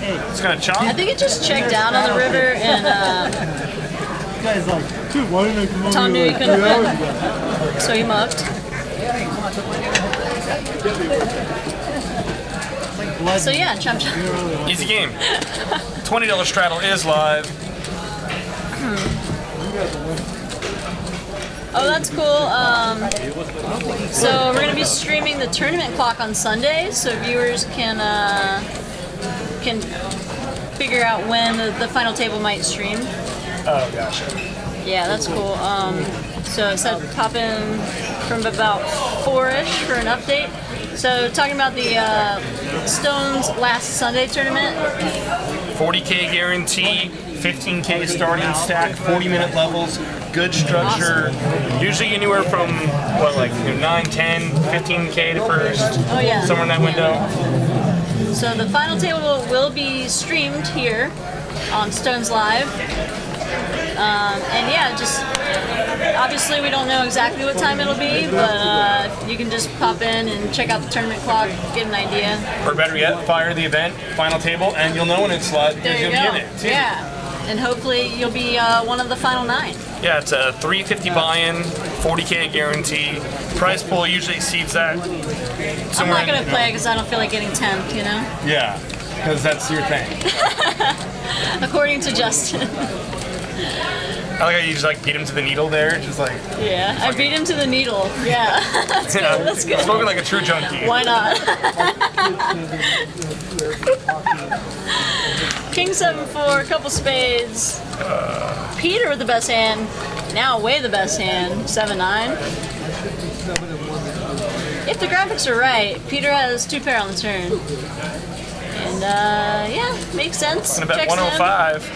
It's gonna chop. I think it just checked down on the river, and This guy's like, dude, why didn't I come over Tom knew here he like couldn't 3 hours win. ago? so he muffed. So yeah, chop chop. Easy game. $20 straddle is live. Oh, that's cool. So we're gonna be streaming the tournament clock on Sunday, so viewers can figure out when the final table might stream. Oh, gotcha. Yeah, that's cool. So it said pop in from about 4-ish for an update. So talking about the Stones last Sunday tournament. 40K guarantee, 15K starting stack, 40-minute levels, good structure. Awesome. Usually anywhere from, what, like 9, 10, 15K to first? Oh, yeah. Somewhere in that window. So the final table will be streamed here on Stones Live. And yeah, just obviously we don't know exactly what time it'll be, but you can just pop in and check out the tournament clock, get an idea. Or better yet, fire the event, final table, and you'll know when it's live because There you you'll go. be in it too. Yeah, and hopefully you'll be one of the final 9. Yeah, it's a $350 buy-in, 40K guarantee. Prize pool usually exceeds that. I'm not gonna play because I don't feel like getting 10th, you know? Yeah, because that's your thing. According to Justin. I like how you just like beat him to the needle there, just like. Yeah, I beat him to the needle. Yeah, that's good. That's good. Spoken like a true junkie. Why not? King 7-4, couple spades. Peter with the best hand. Now way the best hand. 7-9. If the graphics are right, Peter has 2 pair on the turn. And yeah, makes sense. I'm gonna bet Checks in. 105.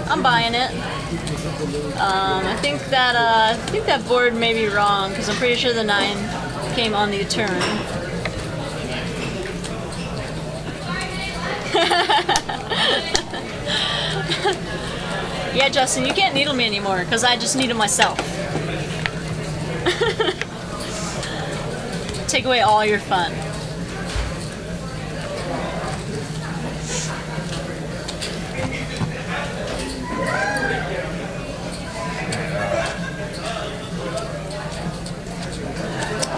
I'm buying it. I think that board may be wrong because I'm pretty sure the 9 came on the turn. Yeah, Justin, you can't needle me anymore because I just needle myself. Take away all your fun.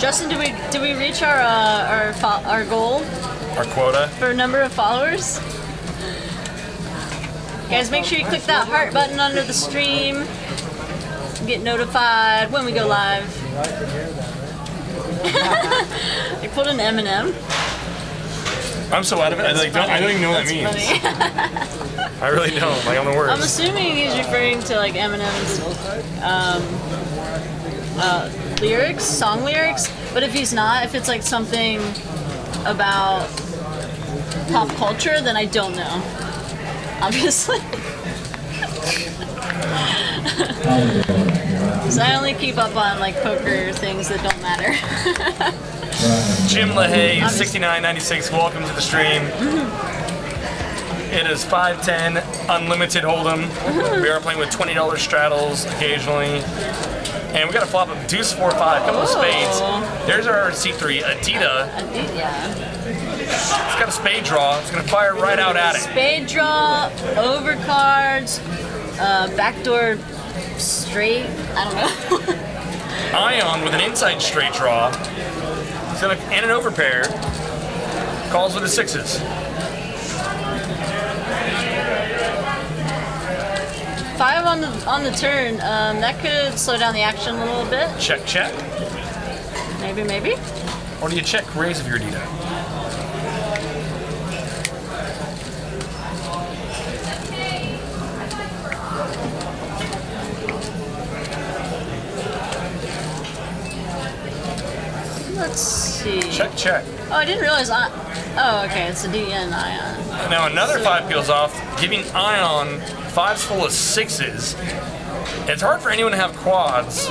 Justin, did we reach our goal Our quota. for number of followers? Guys, make sure you click that heart button under the stream. Get notified when we go live. I pulled an M&M. I'm so out of it. I don't even know what that means. I really don't. Like, on the words. I'm assuming he's referring to like Eminem's lyrics, song lyrics. But if he's not, if it's like something about pop culture, then I don't know. Obviously. Because I only keep up on like poker things that don't matter. Jim LaHaye, 6996. Welcome to the stream. It is 510 unlimited hold'em. We are playing with $20 straddles occasionally. And we got a flop of deuce 4-5, couple of spades. There's our C3, Adita. Yeah. It's got a spade draw. It's gonna fire right out at it. Spade draw, overcards, backdoor straight. I don't know. Ion with an inside straight draw. He's gonna and an overpair. Calls with the 6s. 5 on the turn. That could slow down the action a little bit. Check, check. Maybe. Or do you check raise of your Adita? Let's see. Check, check. Oh, I didn't realize. Oh, okay. It's a DN Ion. Now another 5 peels off, giving Ion 5s full of 6s. It's hard for anyone to have quads.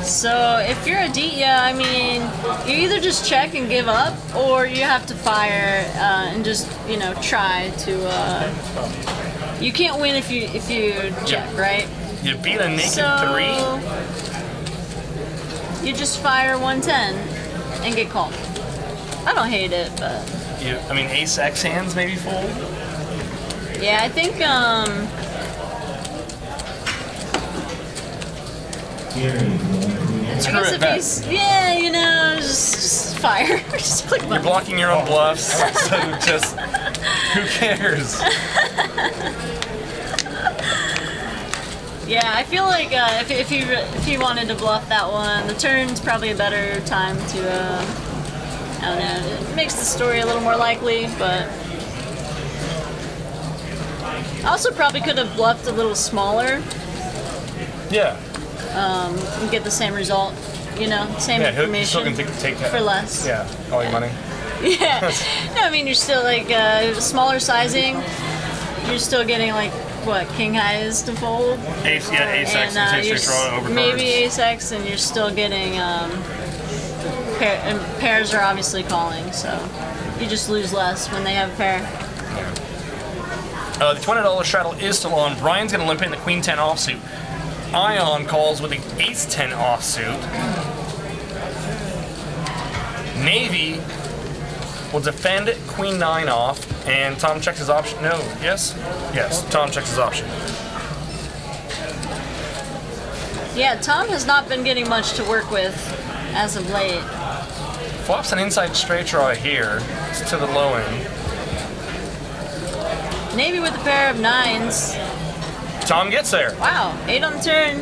So if you're a Ditya, I mean, you either just check and give up, or you have to fire and just try to. You can't win if you check, right? You beat a naked So 3. you just fire 110 and get called. I don't hate it, but I mean, ace X hands maybe fold. yeah, I think Screw it, bet. just fire. Just click You're button. blocking your own bluffs, so just who cares? Yeah, I feel like if he wanted to bluff that one, the turn's probably a better time to. I don't know. It makes the story a little more likely, but I also probably could have bluffed a little smaller. Yeah. And get the same result. You know, same Yeah, information. you still can take that. For less. Yeah, all your money. Yeah. No, I mean, you're still like smaller sizing. You're still getting like what king highs to fold. Ace X, And ace you're six draw over maybe cards. ace X, and you're still getting and pairs are obviously calling, so you just lose less when they have a pair. The $20 straddle is still on. Brian's going to limp in the Queen 10 offsuit. Ion calls with the Ace 10 offsuit. Navy will defend Queen 9 off, and Tom checks his option. No, yes? Yes, Tom checks his option. Yeah, Tom has not been getting much to work with as of late. Flops an inside straight draw here. It's to the low end. Navy with a pair of 9s. Tom gets there. Wow, 8 on the turn.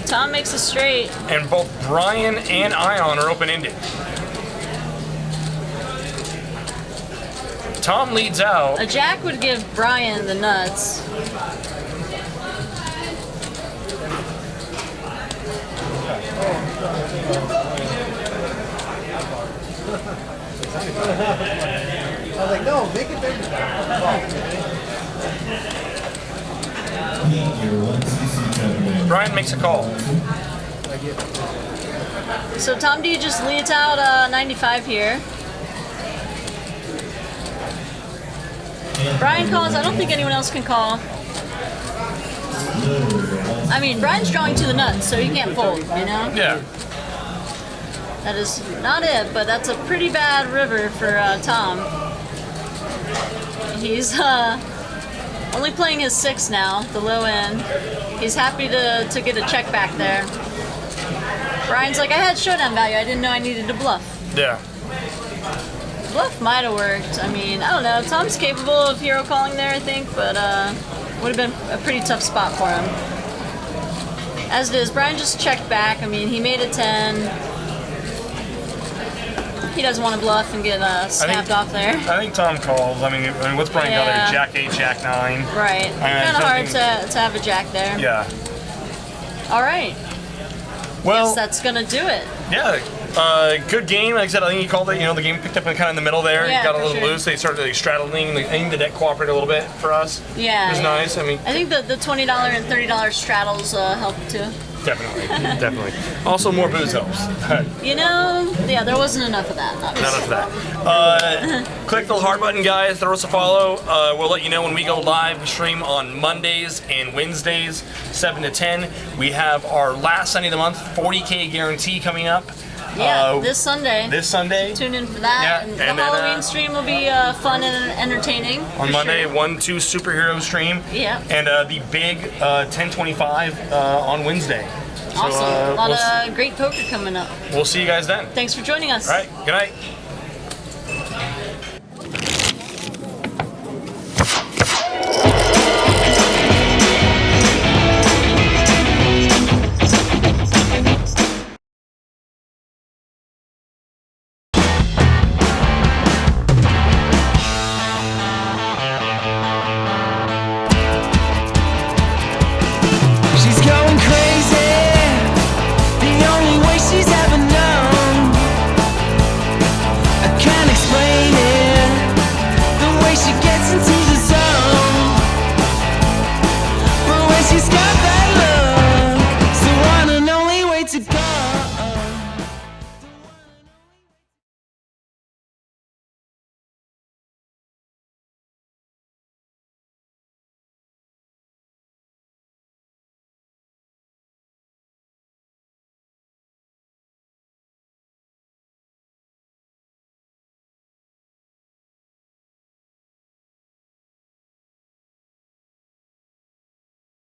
Tom makes a straight. And both Brian and Ion are open-ended. Tom leads out. A jack would give Brian the nuts. I was like, no, make it bigger. Brian makes a call. So Tom D just leads out 95 here. Brian calls. I don't think anyone else can call. I mean, Brian's drawing to the nuts, so he can't fold, you know? Yeah. That is not it, but that's a pretty bad river for Tom. He's only playing his 6 now, the low end. He's happy to get a check back there. Brian's like, I had showdown value. I didn't know I needed to bluff. Yeah. Bluff might have worked. I mean, I don't know. Tom's capable of hero calling there, I think, but would have been a pretty tough spot for him. As it is, Brian just checked back. I mean, he made a 10. He doesn't want to bluff and get snapped off there. I think Tom calls. I mean what's Brian got there? Jack 8, Jack 9. Right. Kind of hard to have a jack there. Yeah. All right. Well, Guess that's going to do it. yeah. Good game. Like I said, I think he called it. You know, the game picked up kind of in the middle there. Yeah, He got a for little sure. loose. They started like, straddling. I think the deck cooperated a little bit for us. Yeah. It was nice. I mean, I think the $20 and $30 straddles helped too. definitely. Definitely. Also, more booze helps. You know, yeah, there wasn't enough of that, Not obviously. enough of that. Click the heart button, guys. Throw us a follow. We'll let you know when we go live. We stream on Mondays and Wednesdays, 7 to 10. We have our last Sunday of the month, 40K guarantee coming up. Yeah, this Sunday. This Sunday. Tune in for that. Yeah, And and the then, Halloween stream will be fun and entertaining. On for Monday, sure. 1-2 superhero stream. Yeah. And the big 1025 on Wednesday. So, Awesome. A lot we'll, of great poker coming up. we'll see you guys then. Thanks for joining us. All right. Good night. She's going crazy, the only way she's ever known. I can't explain it, the way she gets into